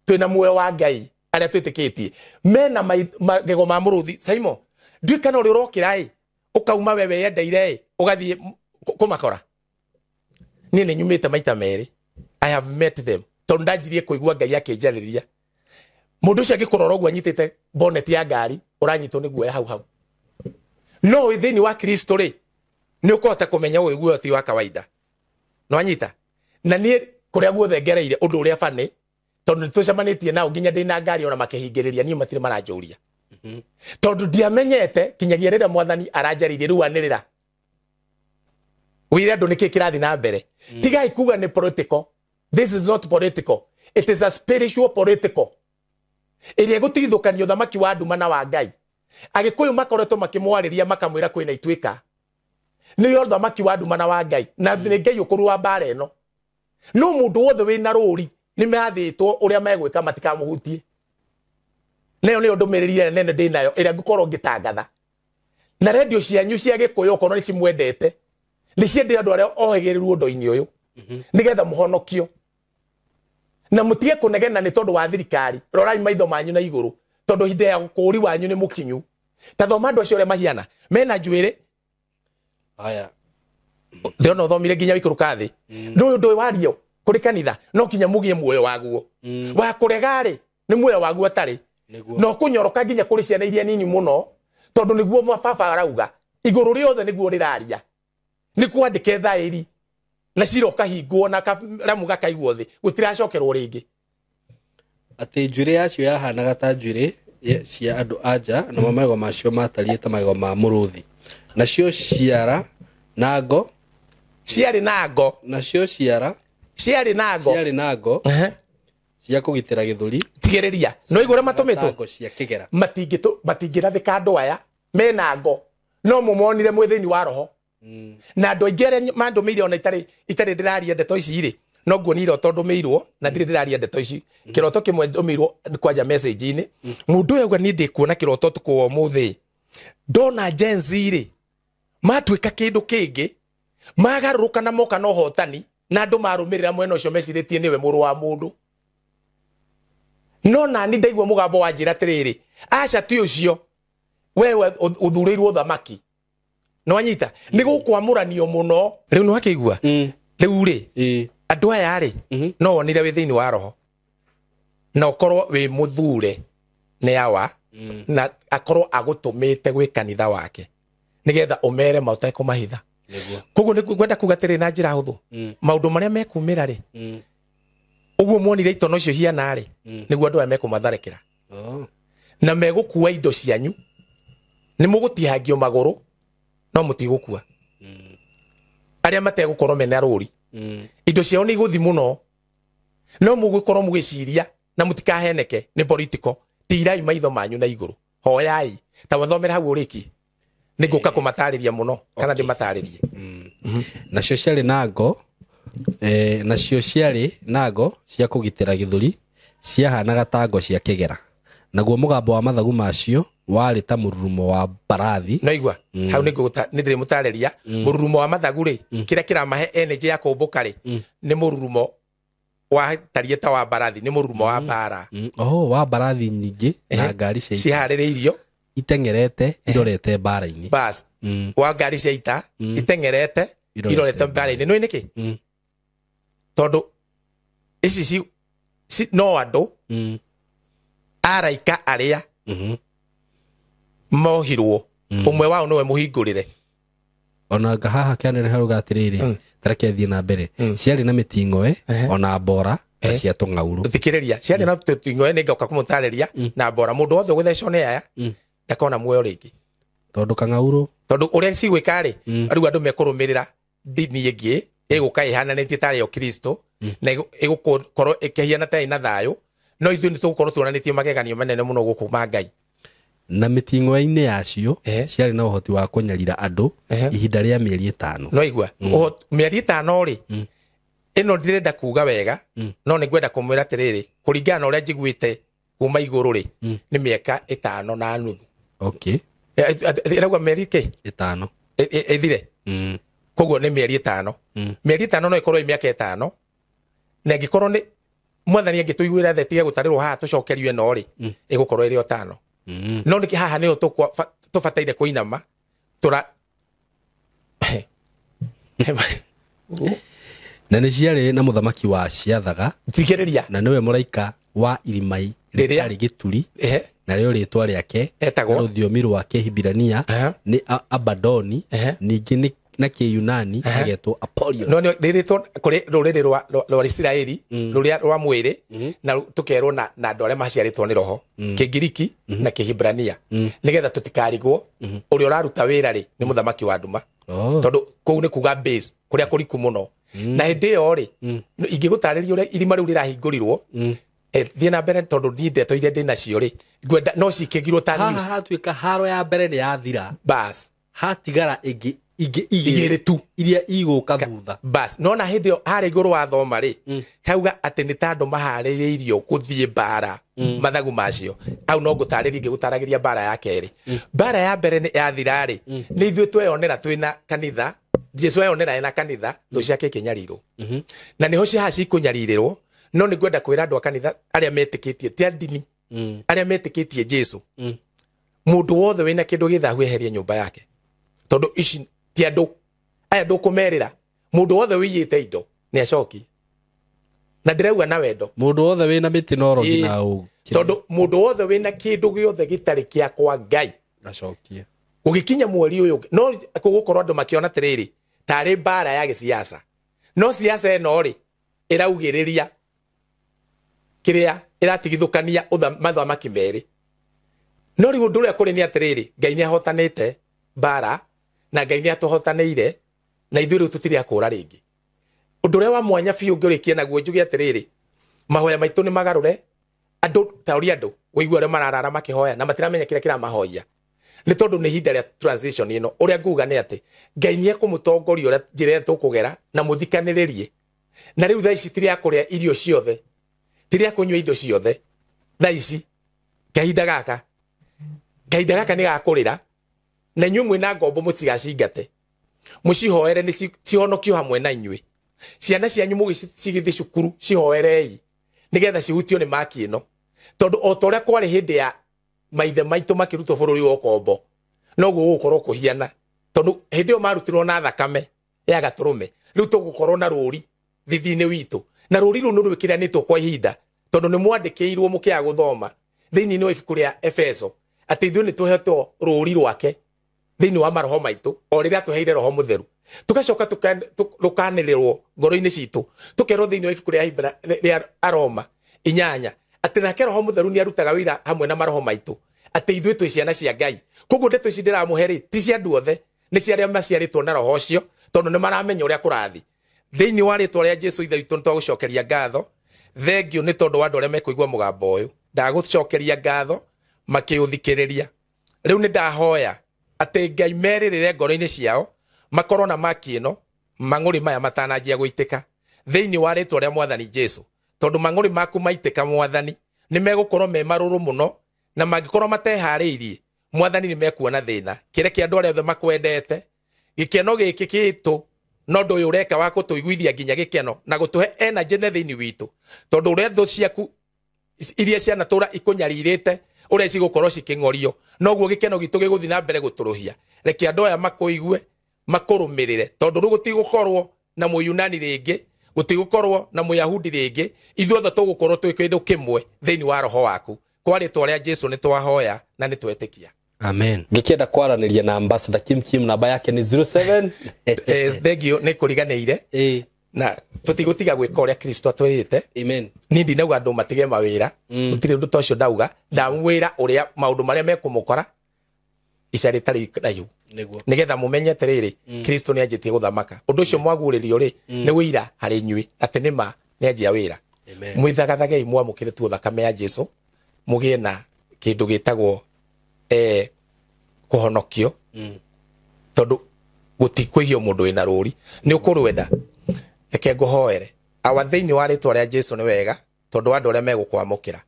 twina muoyo wa Ngai aria twitikitie mena magego ma mũrũthi Simon ndui kana uri urokira ukauma wewe yendeire ugathie kumakora ni nĩ nyumĩte maita meri I have met them tondu ndanjirie kuigua Ngai akinjarĩria mundu ucio agikorora uguo anyitite bonnet ya ngari uranyitwo ni guoya hau no withini wa Kristo ri ni ukota kumenya we guoya ti wa kawaida no anyita na ni kuria guothe ngereire undu uria bani tondu tucemanitie nao nginya ndina ngari ona makihingiriria ni matire maranjuria tondu ndiamenyete kinyagia rĩrĩa mwathani aranjaririe riu anirira wire andu niki kirathi na mbere tigai kuga ni political. This is not political, it is a spiritual political iria gutirithukanio thamaki wa nduma na wa Ngai agikuyu makoretwo makimwariria makamwira kwina itwika ni yo thamaki wa nduma na wa Ngai na ni Ngai ukuru wa bara eno no mundu wothe wina ruri ni mathitwo uria megwika matikamuhutie leo ni ndumiriri nene ndinayo iria ngukorwo ngitangatha na radio cianyu cia gikuyu ukorwo ni cimwendete ni ciendira andu aria ohegeriru undu-ini uyu nigetha muhonokio na mutige kunegena ni tondu wa thirikari rorai maitho manyu na iguru tondu hinde ya gukuri wanyu ni mukinyu tathoma andu acio aria mahiana mena njwiri aya ndona thomire nginya wikuruka thi ndu wario kuri kanitha no kinya mugie muoyo waguo wa kuregari ni muoyo waguo atari no kunyoroka nginya kuri ciana iria nini muno tondu niguo mababa arauga iguru riothe niguo riraria ni kwandike thairi na ciro kahingwo na karamu gakaigwo thi gutiracokerwo ringi ati njwiri yacio yahanaga ta njwiri cia andu anja na magego macio matariĩ ta magego ma mũrũthi nacio ciara na ngo ciarĩ na ngo nacio ciara ciarĩ na ngo cia kũgitĩra gĩthũri tigĩrĩria no igũre matũmĩtwo ngo cia kĩgera matingĩrathĩka andũ aya mena ngo no mũmonire mwĩthĩni wa roho na andũ aingĩ arĩa mandũmĩire ona itarĩ ndĩraria ndeto ici rĩ no nguonire tondũmĩirwo na ndirĩ ndĩraria ndeto ici kĩroto kĩmwe ndũmĩirwo kwanja message-inĩ mũndũ ũyũ niĩ ndĩkuona kĩroto ũtukũ wa ũmũthĩ ndona Gen Z rĩ matuĩka kĩndũ kĩngĩ magarũrũka na moka na ũhotani na andũ marũmĩrĩra mwena ũcio mecirĩtie nĩwe mũrũ wa mũndũ no nani ndaigua mũgambo wa njĩra atĩrĩrĩ aca ti ũcio wewe ũthurĩirwo thamaki no anyita ni gukwamũranio muno riu no akĩigua riu ri andu aya ri no wonire wi thiini wa roho na ukorwo wi muthure ni awa na akorwo agutumite gwi kanitha wake nigetha umere mauta kumahitha koguo ni kwenda kuga tiri na njira huthu maundu maria mekumira ri uguo muonire itono icio hiana ri niguo andu aya mekumatharekera na megukua indo cianyu ni mugutihangio maguru no mutigukua aria mategukorwo mena ruri indo ciao ni iguthi muno no mugukorwo mugiciria na mutikaheneke ni political tirai maitho manyu na iguru hoyai ta wathomera hau uriki niguka kumatariria muno kana ndimataririe nacio ciarĩ na ngo nacio ciarĩ na ngo cia kũgitĩra gĩthũri ciahanaga ta ngo cia kĩgera naguo mũgambo wa mathagu macio warĩ ta mũrurumo wa mbarathi no igua hau nĩndĩrĩ mũtarĩria mũrurumo wa mathagu rĩ kĩrĩa kĩramahe energy ya kũmbũka rĩ nĩ mũrurumo wa tariĩ ta wa mbarathi nĩ mũrurumo wa mbara wa mbarathi nyingĩ na ngari cia ita ciharĩrĩirio itengerete irorete mbara-inĩ bas wa ngari cia ita itengerete irorete mbara-inĩ nĩ nĩkĩ tondũ ici no andũ araika arĩa mohirwo umwe wao niwe muhingurire ona ngahaha kĩanĩrĩra hau gatirĩrĩ tareke thiĩ na mbere ciarĩ na mĩting'oe ona mbora cia tũng'aurũ thikĩrĩria ciarĩ na tũting'oe nĩ ngoka kũmũtarĩria na mbora mũndũ wothe gũthecwo nĩ aya ndakona muoyo rĩngĩ tondũ kang'aurũ tondũ ũrĩa cigwĩka rĩ rĩu andũ mekũrũmĩrĩra ndini ĩngĩ ĩgũka ĩhananĩtie tarĩ o Kristo na ĩgũkorwo ĩkĩhiana ta ĩna thayũ no ithuĩ nĩ tũgũkorwo tuonanĩtie mageganio manene mũno gũkũ ma Ngai na mĩting'oe-inĩ yacio ciarĩ na ũhoti wa kũnyarira andũ ihinda rĩa mĩeri 5 no igua mĩeri 5 rĩ ĩno ndirenda kuga wega no nĩ ngwenda kũmwĩra atĩrĩrĩ kũringana na ũrĩa njiguĩte kuma igũrũ rĩ nĩ mĩaka 5 na nuthu ĩrauga mĩeri 5 ĩthire koguo nĩ mĩeri 5 mĩeri 5 no ĩkorwo ĩ mĩaka 5 na ĩngĩkorwo nĩ mwathani angĩtũiguĩra tha tige gũtarĩrwo haha tũcokerio ĩno rĩ ĩgũkorwo ĩrĩ o 5 no nĩ haha nĩho tũbataire kũinama na nĩ ciarĩ na mũthamaki wa ciathaga thikĩrĩria na nĩwe mũraika wa irimai rĩarĩ gĩturi narĩo rĩtwa rĩake na rũthiomi rwa Kĩhibirania nĩ Abadoni ningĩ na Kĩyunani agetwo Apolion no rĩrĩtwo kũrĩ rũrĩrĩ rwa Isiraeli rũrĩa rwa mwĩrĩ na tũkerwo na andũ arĩa maciarĩtwo nĩ roho Kĩgiriki na Kĩhibrania nĩgetha tũtikarigwo ũrĩa ũraruta wĩra rĩ nĩ mũthamaki wa nduma tondũ kũu nĩ kuga base kũrĩa kũriku mũno na hĩndĩ ĩyo rĩ ingĩgũtarĩria ũrĩa irima rĩu rĩrahingũrirwo thiĩ na mbere tondũ niĩ ndeto iria ndĩ nacio rĩ ngwenda no cikĩgirwo ta news haha hatuĩka haro ya mbere nĩ yathira bas hatigara ĩngĩ igĩrĩ tu iria igũka thutha bas no na hĩndĩ ĩyo harĩ igũrũ wa thoma rĩ kauga atĩ nĩ ta andũ maharĩrĩirio gũthiĩ mbara mathagu macio au no ngũtarĩria ingĩgũtaragĩria mbara ya kerĩ mbara ya mbere nĩ yathira rĩ nĩ ithuĩ tweyonera twĩna kanitha Jesu eyonera ena kanitha thũ ciake ikĩnyarirwo na nĩho ciaha cikũnyarirĩrwo no nĩ ngwenda kwĩra andũ a kanitha arĩa metĩkĩtie ti ndini arĩa metĩkĩtie Jesu mũndũ wothe wĩna kĩndũ gĩthahu eherie nyũmba yake tondũ ici ti andũ aya ndũkũmerĩra mũndũ wothe wĩiyĩte indo nĩ acoki na ndĩrauga na wendo mũndũ wothe wĩna mĩtĩnorogi na tondũ mũndũ wothe wĩna kĩndũ gĩothe gĩtarĩ kĩa kwa Ngai acokie ũgĩkinya mweri ũyũ no gũgũkorwo andũ makĩona atĩrĩrĩ tarĩ mbara ya gĩsiasa no siasa ĩno rĩ ĩraugĩrĩria kĩrĩa ĩratigithũkania mathamaki merĩ no rĩu ũndũ ũrĩa kũrĩ nĩ atĩrĩrĩ Ngai nĩ ahotanĩte mbara na Ngai nĩ atũhotanĩire na ithuĩ rĩu tũtirĩ akũra rĩngĩ ũndũ ũrĩa wa mwanya biũ ngĩrĩkia naguo njuge atĩrĩrĩ mahoya maitũ nĩ magarũre andũ ta ũrĩa andũ wĩigua arĩa mararara makĩhoya na matiramenya kĩrĩa kĩramahoia nĩ tondũ nĩ ihinda rĩa transition ĩno ũrĩa nguga nĩ atĩ Ngai nĩ ekũmũtongoria ũrĩa njĩra tũkũgera na mũthikanĩrĩrie na rĩu thaa ici tirĩ akũrĩa irio ciothe tirĩ akũnyua indo ciothe thaa ici kahinda gaka nĩ gakũrĩra na inyuĩ mwĩna ngombo mũtigacingate mũcihoere nĩ cihonokio hamwe na inyuĩ ciana cianyu mũgĩcigithie cukuru cihoerei nĩgetha cihutio nĩ maki ĩno tondũ o ta ũrĩa kwarĩ hĩndĩ ya maithe maitũ makĩrutwo bũrũri wa ũkombo noguo gũgũkorwo kũhiana tondũ hĩndĩ ĩyo marutirwo na thakame ya gatũrũme rĩu tũgũkorwo na rũri thithi-inĩ witũ na rũri rũu nĩ rwĩkĩranĩtwo kwa ihinda tondũ nĩ mwandĩkĩirwo mũkĩaga gũthoma thĩinĩ wa ibuku rĩa Efeso atĩ ithuĩ nĩ tũhetwo rũri rwake thĩinĩ wa maroho maitũ o rĩrĩa tũheire roho mũtheru tugacoka tukanĩrĩrwo ngoro-inĩ citũ tũkerwo thĩinĩ wa ibuku rĩa Aroma 8 atĩ nake roho mũtheru nĩ arutaga wĩra hamwe na maroho maitũ atĩ ithuĩ twĩ ciana cia Ngai koguo ndeto ici ndĩramũhe ti cia andũ othe nĩ cia arĩa maciarĩtwo na roho ũcio tondũ nĩ maramenya ũrĩa kũrathi thĩinĩ wa rĩtwa rĩa Jesu ithe witũ nĩ twagũcokeria ngatho thengio nĩ tondũ wa andũ arĩa mekũigua mũgambo ũyũ ndagũcokeria ngatho makĩũthikĩrĩria rĩu nĩ ndahoya ate Ngai meririre ngoro-ini ciao makorwo na maki ino mang'uri maya matananjia gũitĩka thĩinĩ wa rĩtwa rĩa Mwathani Jesu, tondu mang'uri maku maitĩka Mwathani nĩ megũkorwo me marũrũ mũno, na mangĩkorwo mateharĩirie Mwathani nĩ mekuona thĩna. Kĩreke andũ arĩa othe makwendete gĩkeno gĩkĩ gĩtũ no ndũ ũyũ ũreka wa gũtũiguithia nginya gĩkeno na gũtũhe energy thĩinĩ witũ, tondu ũrĩa thũ ciaku iria cianatũra ikũnyarirĩte ũrĩa cigũkorwo cikĩng'orio noguo gĩkeno gitũ gĩgũthiĩ na mbere gũtũrũhia. Reke andũ aya makũigue makũrũmĩrĩre, tondu gũtigũkorwo na Mũyunani rĩngĩ, gũtigũkorwo na Mũyahudi rĩngĩ, ithuothe tũgũkorwo twĩ kĩndũ kĩmwe thĩinĩ wa roho waku. Kwa rĩtwa rĩa Jesu nĩ twahoya na nĩ twetĩkia. Amen. Ngĩkĩenda kwaranĩria na Ambassador Kim Kim, namba yake ni 07 thengio nĩ kũriganĩire na tũtigũtiga gwĩka ũrĩa Kristo atwĩrĩte. Amen. Niĩ ndinauga andũ matige mawĩra, gũtirĩ ũndũ ta ũcio ndauga, ndamwĩra ũrĩa maũndũ marĩa mekũmũkora ica rĩtarĩ raihu, nĩgetha mũmenye atĩrĩrĩ Kristo nĩ anjĩtie gũthamaka. Ũndũ ũcio mwagurĩrio rĩ nĩ wĩira harĩ inyuĩ atĩ nĩma nĩ anjia wĩra. Mwĩthagathagei mwamũkĩre tu thakame ya Jesu, mũgĩe na kĩndũ gĩtagwo kũhonokio, tondu gũtikũihio mũndũ wĩna rũri nĩ ũkũrwenda. Reke ngũhoere awa thĩinĩ wa rĩtwa rĩa Jesu nĩ wega, tondu andũ arĩa megũkwamũkĩra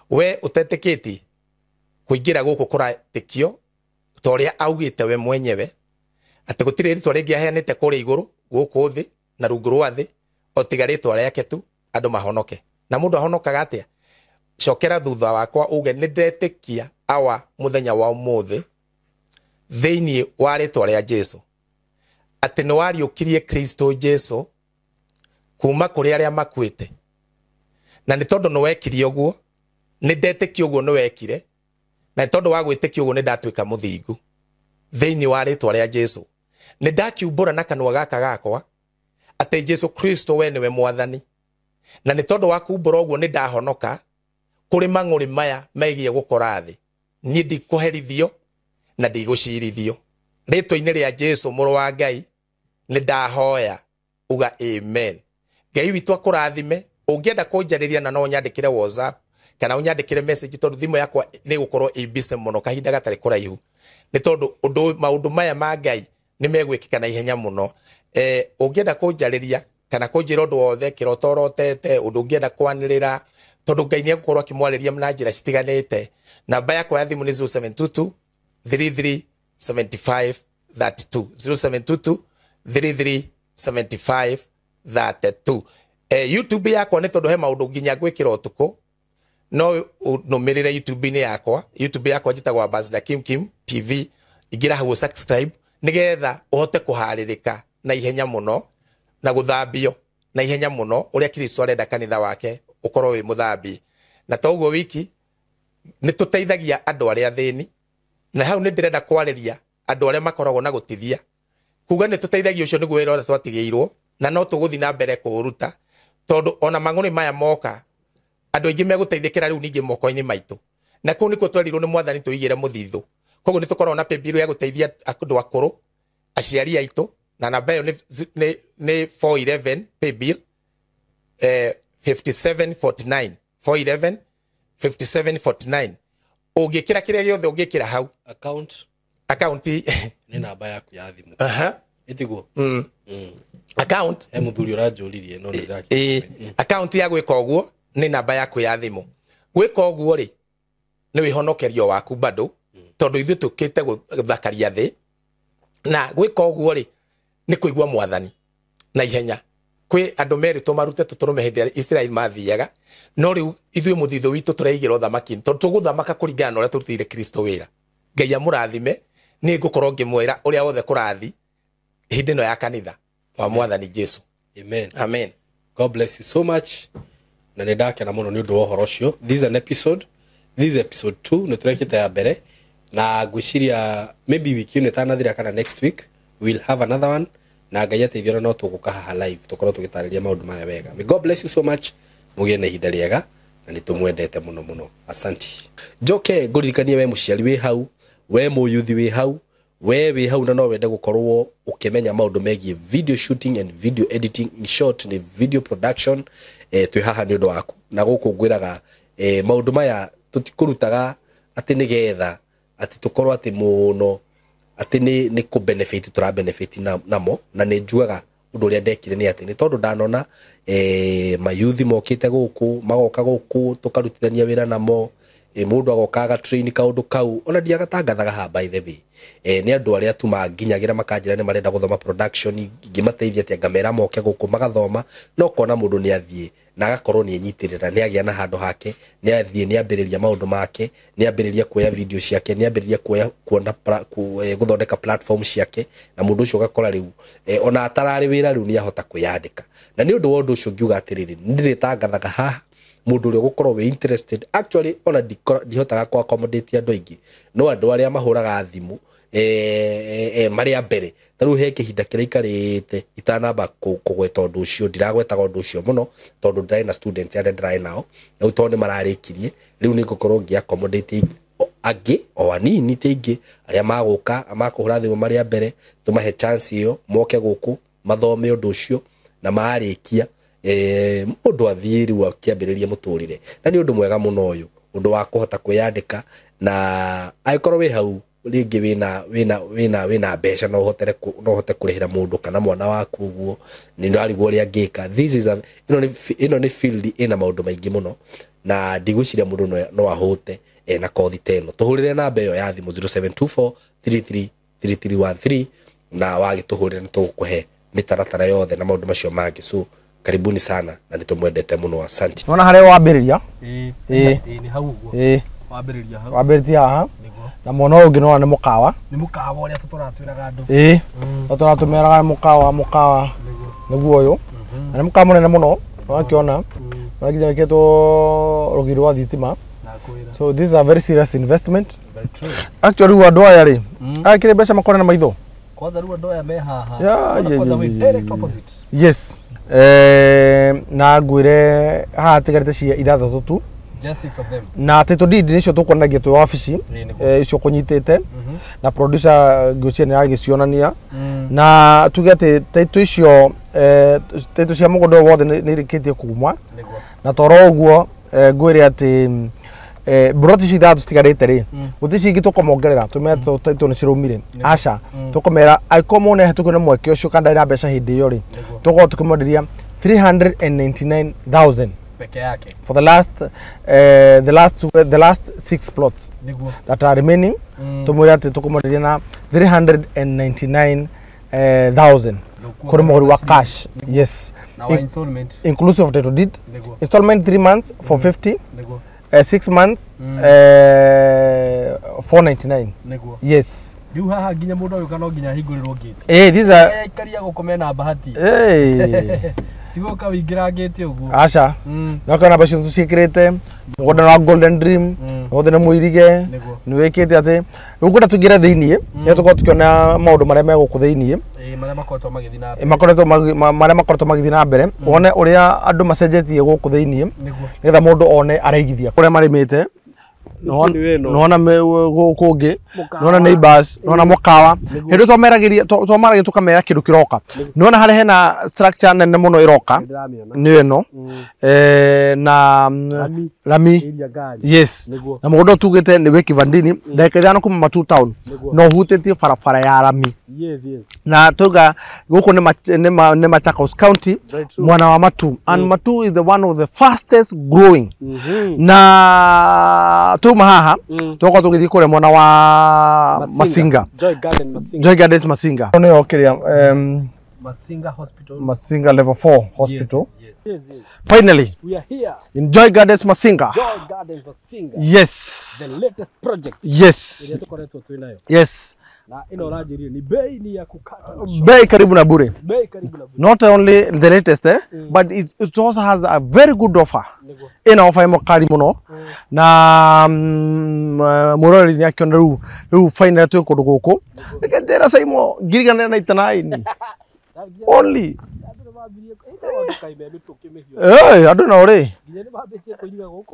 we ũtetĩkĩtie kũingĩra gũkũ kũratĩkio ta ũrĩa augĩte we mwenyewe atĩ gũtirĩ rĩtwa rĩngĩ aheanĩte kũrĩa igũrũ gũkũ thĩ na rungu rwa thĩ o tiga rĩtwa rĩake tu andũ mahonoke. Na mũndũ ahonokaga atĩa? Cokera thutha wakwa uge nĩ ndetĩkia awa mũthenya wa ũmũthĩ thĩinĩ wa rĩtwa rĩa Jesu atĩ nĩ wariũkirie Kristo Jesu kuma kũrĩ arĩa makuĩte, na nĩ tondũ nĩ wekire ũguo, nĩ ndetĩkia ũguo nĩ wekire, na nĩ tondũ wa gwĩtĩkia ũguo nĩ ndatuĩka mũthingu thĩinĩ wa rĩtwa rĩa Jesu. Nĩ ndakiumbũra na kanua gaka gakwa atĩ Jesu Kristo we nĩwe Mwathani, na nĩ tondũ wa kuumbũra ũguo nĩ ndahonoka kũrĩ mang'ũrĩ maya megiĩ gũkora thĩ. Niĩ ndikũherithio na ndigũcirithio. Rĩtwa-inĩ rĩa Jesu mũrũ wa Ngai nĩ ndahoya, uga amen. Ngai witũ akũrathime. Ũngĩenda kũnjarĩria na no nyandĩkĩre WhatsApp kana ũnyandĩkĩre message, tondu thimũ yakwa nĩ gũkorwo ĩbise mũno kahinda gatarĩ kũraihu, nĩ tondu maũndũ maya ma Ngai nĩ megwĩkĩka na ihenya mũno. Ũngĩenda kũnjarĩria kana kũnjĩra ũndũ wothe, kĩroto ũrotete, ũndũ ũngĩenda kwanĩrĩra, tondu Ngai nĩ egũkorwo akĩmwarĩria na njĩra citiganĩte. Namba yakwa ya thimũ nĩ 0722 33 75 32 0722 33 75 32. YouTube yakwa nĩ tondu he maũndũ nginya gwĩkĩra ũtukũ, no nũmĩrĩre YouTube-inĩ yakwa. YouTube yakwa njĩtagwo Ambassador Kim Kim TV. Ingĩra hau subscribe nĩgetha ũhote kũharĩrĩka na ihenya mũno na gũthambio na ihenya mũno ũrĩa Kristo arenda kanitha wake ũkorwo wĩ mũthambi. Na to ũguo wiki nĩ tũteithagia andũ arĩa thĩni, na hau nĩ ndĩrenda kwarĩria andũ arĩa makoragwo na gũtithia, kuga nĩ tũteithagia ũcio nĩguo wĩra ũrĩa twatigĩirwo, na no tũgũthiĩ na mbere kũũruta, tondu ona mang'ũrĩ maya moka andũ aingĩ megũteithĩkĩra rĩu ningĩ moko-inĩ maitũ, na kũu nĩkuo twerirwo nĩ Mwathani tũigĩre mũthithũ. Koguo nĩ tũkoragwo na paybill ya gũteithia andũ akũrũ, aciari aitũ, na namba ĩyo nĩ 411 paybill 5749 411 5749. Ũngĩkĩra kĩrĩa gĩothe ũngĩkĩra hau account nĩ namba yaku ya thimũ ĩtiguo account mũthuri ũranjũririe no account ya gwĩka ũguo nĩ namba yaku ya thimũ. Gwĩka ũguo rĩ nĩ wĩhonokerio waku bado, tondu ithuĩ tũkĩte gũthakaria thĩ, na gwĩka ũguo rĩ nĩ kũigua Mwathani na ihenya. Kwĩ andũ merĩtwo marute tũtũrũme hĩndĩ ĩrĩa Israeli mathiaga, no rĩu ithuĩ mũthithũ witũ tũreigĩra ũthamaki-inĩ, tondu tũgũthamaka kũringana na ũrĩa tũrutĩire Kristo wĩra. Ngai amũrathime. Nĩ ngũkorwo ngĩmwĩra ũrĩa wothe kũrathi hĩndĩ ĩno ya kanitha wa Mwathani Jesu. Amen. Amen. God bless you so much. Na nĩ ndakena mũno nĩ ũndũ wa ũhoro ũcio. This is an episode. This is episode 2. Nĩ tũrekĩte ya mbere, na ngwĩciria maybe wiki ĩno ĩtanathira kana next week we'll have another one, na Ngai ateithio no tũgũka haha live tũkorwo tũgĩtarĩria maũndũ maya wega. May God bless you so much. Mũgĩe na ihinda rĩega na nĩ tũmwendete mũno mũno. Asanti. Njoke ngũririkanie we mũciari wĩ hau, we mũyuthi wĩ hau, we wĩ hau na no wende gũkorwo ũkĩmenya maũndũ megiĩ video shooting and video editing, in short ni video production. Twĩ haha nĩ ũndũ waku, na gũkũ ngwĩraga maũndũ maya tũtikũrutaga atĩ nĩgetha atĩ tũkorwo atĩ mũno ati ni ku benefit tura benefit namo na ni njuaga undu uria ndekire ni ati ni tondu ndanona mayuthi mokite guku magoka guku tukarutithania wira namo mundu agokaga train kaundu kau ona ndiagatangathaga ha by the way ni andu aria tu manginyagira makanjira ni marenda guthoma production ngimateithia ati ngamera moke guku magathoma no kona mundu ni athie na agakorwo ni enyitirira ni agia na handu hake ni athie ni ambiriria maundu make ni ambiriria kuoya video ciake ni ambiriria kuona guthondeka platform ciake na mundu ucio gakora riu ona atarari wira riu ni ahota kwiyandika na ni undu wa undu ucio ngiuga atiriri ndiritangathaga haha mundu uri gukorwo we interested actually ona dihotaga kwa accommodate andu aingi no andu aria mahuraga thimu maria mbere taru he kihinda kiraikarite itanamba kugweta undu ucio ndiragwetaga undu ucio muno tondu ndrai na students aria ndrai nao na utonde mararikirie riu ni gukorwo ngi accommodate agi o anini tingi aria maguka amakuhura thimu maria mbere tumahe chance iyo moke guku mathome undu ucio na maarikia mundu athiri wa kiambiriria muturire na ni undu mwega muno uyu undu wa kuhota kwiyandika na aikorwo we hau ringi wina besha no hote kurihira mundu kana mwana waku uguo ni ndarigwo ria ngika this is ino ni field ina maundu maingi muno na ndigwiciria mundu no ahote na kothi teno tuhurire namba iyo ya thimu 0724333313 na wagituhurire nitukuhe mitaratara yothe na maundu macio mangi so karibuni sana na nitumwendete muno asante nona hare wambiriria ni hau uguo wambiriria haha na mwana ungi no ni mukawa uria turatwiraga andu turatwiraga mukawa niguo uyu na ni mukawa munene muno wakiona wakinya weketwo rugiri wa thitima so this is a very serious investment very true actually andu aya ri akire mbeca makore na maitho kwanza ru andu aya me haha kwanza we direct opposite yes na ngwire haha tigarite cia ithathatu tu just 6 of them na title deed nicio tukonagia tu wabici icio kunyitite na producer ngucia ni agicionania na tuge ati title icio title cia mugondo wothe ni rikitie kumwa na toro uguo ngwire ati broti cia ithatu citigarite ri guti cingi tukomongerera tumetwo title ni cirumire aca tukomera aikomone hetuko na mweke ucio kanda ira mbeca hindi iyo ri tuko tukimonderia 399,000 peke yake for the last 6 plots that are remaining tumwira ati tukumonderia na 399,000 kuri muhuri wa cash yes now installment inclusive of title deed installment 3 months for 50 6 months 499 yes riu haha nginya mundu uyu kana nginya hingurirwo gate these are karia gukomena bahati tigoka wingira gate uguo aca nakana bacio tucikirite mugondo na golden dream othe na muirige ni wikite ati rukuda tugira thiini ni tuko tukiona maundu maria meguku thiini maria makoretwo magithii na mbere wone uria andu macenjetie guku thiini nigetha mundu one araigithia kuria marimite nona kungi nona neighbors nona mukawa hindu twamaragiria tukamera kindu kiroka nona hari hena structure nene muno iroka ni eno na Rami yes na mugondo tugite ni wiki vandini ndekethana kuma Matu town no hutete farafara ya Rami na tuga guku ni Machakos County mwana wa Matu and Matu is the one of the fastest growing na tuma haha tuko tugithi kure mwana wa Masinga Joy Gardens Masinga no yokiria Masinga level 4 hospital yes. Finally we are here in Joy Gardens Masinga yes the latest project yes yes na ino rajirio ni bei ni ya kukata bei karibu na bure not only the latest but it also has a very good offer ina offer mo kari muno na murori ni akiona ru final tu ko guko nikendera saimo girigana na itanaini only andu na uri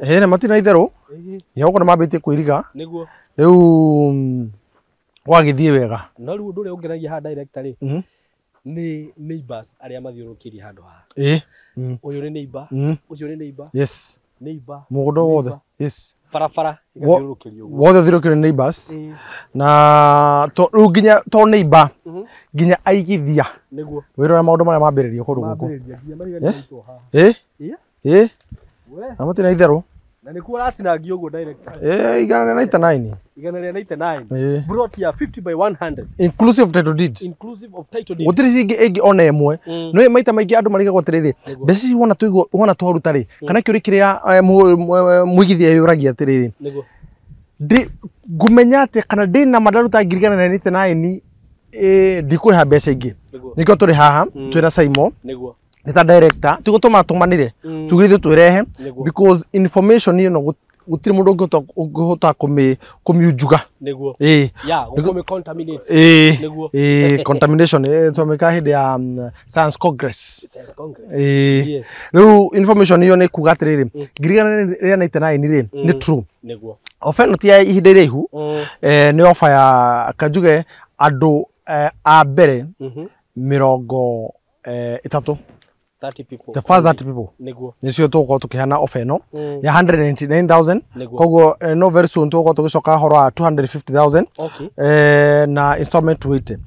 ne matina itheru yoko na mabitie kuiriga niguo riu wagithie wega no riu ndure ungeragia ha director ri ni neighbors aria mathiurukirie handu ha uyu ni neighbor ucio ni neighbor yes neighbor mũgũnda wothe yes barabara igathiũrũkĩrio ũguo wothe thiũrũkĩrio neighbors na rĩu nginya to neighbor nginya aigithia nĩguo wĩrora maũndũ marĩa mambĩrĩrio kũndũ gũkũ mambĩrĩria nginya mariganĩtwo haha amatina itherũ na nĩkuo ũratinangia ũguo director 199 brought ya 50 by 100 inclusive of title deed gũtirĩ ĩngĩ ona ĩmwe no maita maingĩ andũ marigagwo atĩrĩrĩ mbeca ici wona twaruta rĩ kana kĩũria kĩrĩa mũigithia yũragia atĩrĩrĩ ngũmenya atĩ kana ndĩna mandaruta 199 ndikũrĩha mbeca ingĩ nĩkĩo tũrĩ haha twĩna Saimo nĩta director tigũtũma tũmanire tugĩthiĩ twĩrehe because information ĩno gũtirĩ mũndũ ũngĩhota kũmiunjuga nĩguo contamination tũmĩka hĩndĩ ya Science Congress rĩu information ĩyo nĩ kuga atĩrĩrĩ 199 rĩ nĩ true ofa ĩno ti ya ihinda iraihu nĩ ofa ya kanjuge andũ a mbere 30 the first 30 people nicio tuko tukihana ofa ino ya 199,000 koguo no very soon tuko tugicoka horo wa 250,000 na installment 20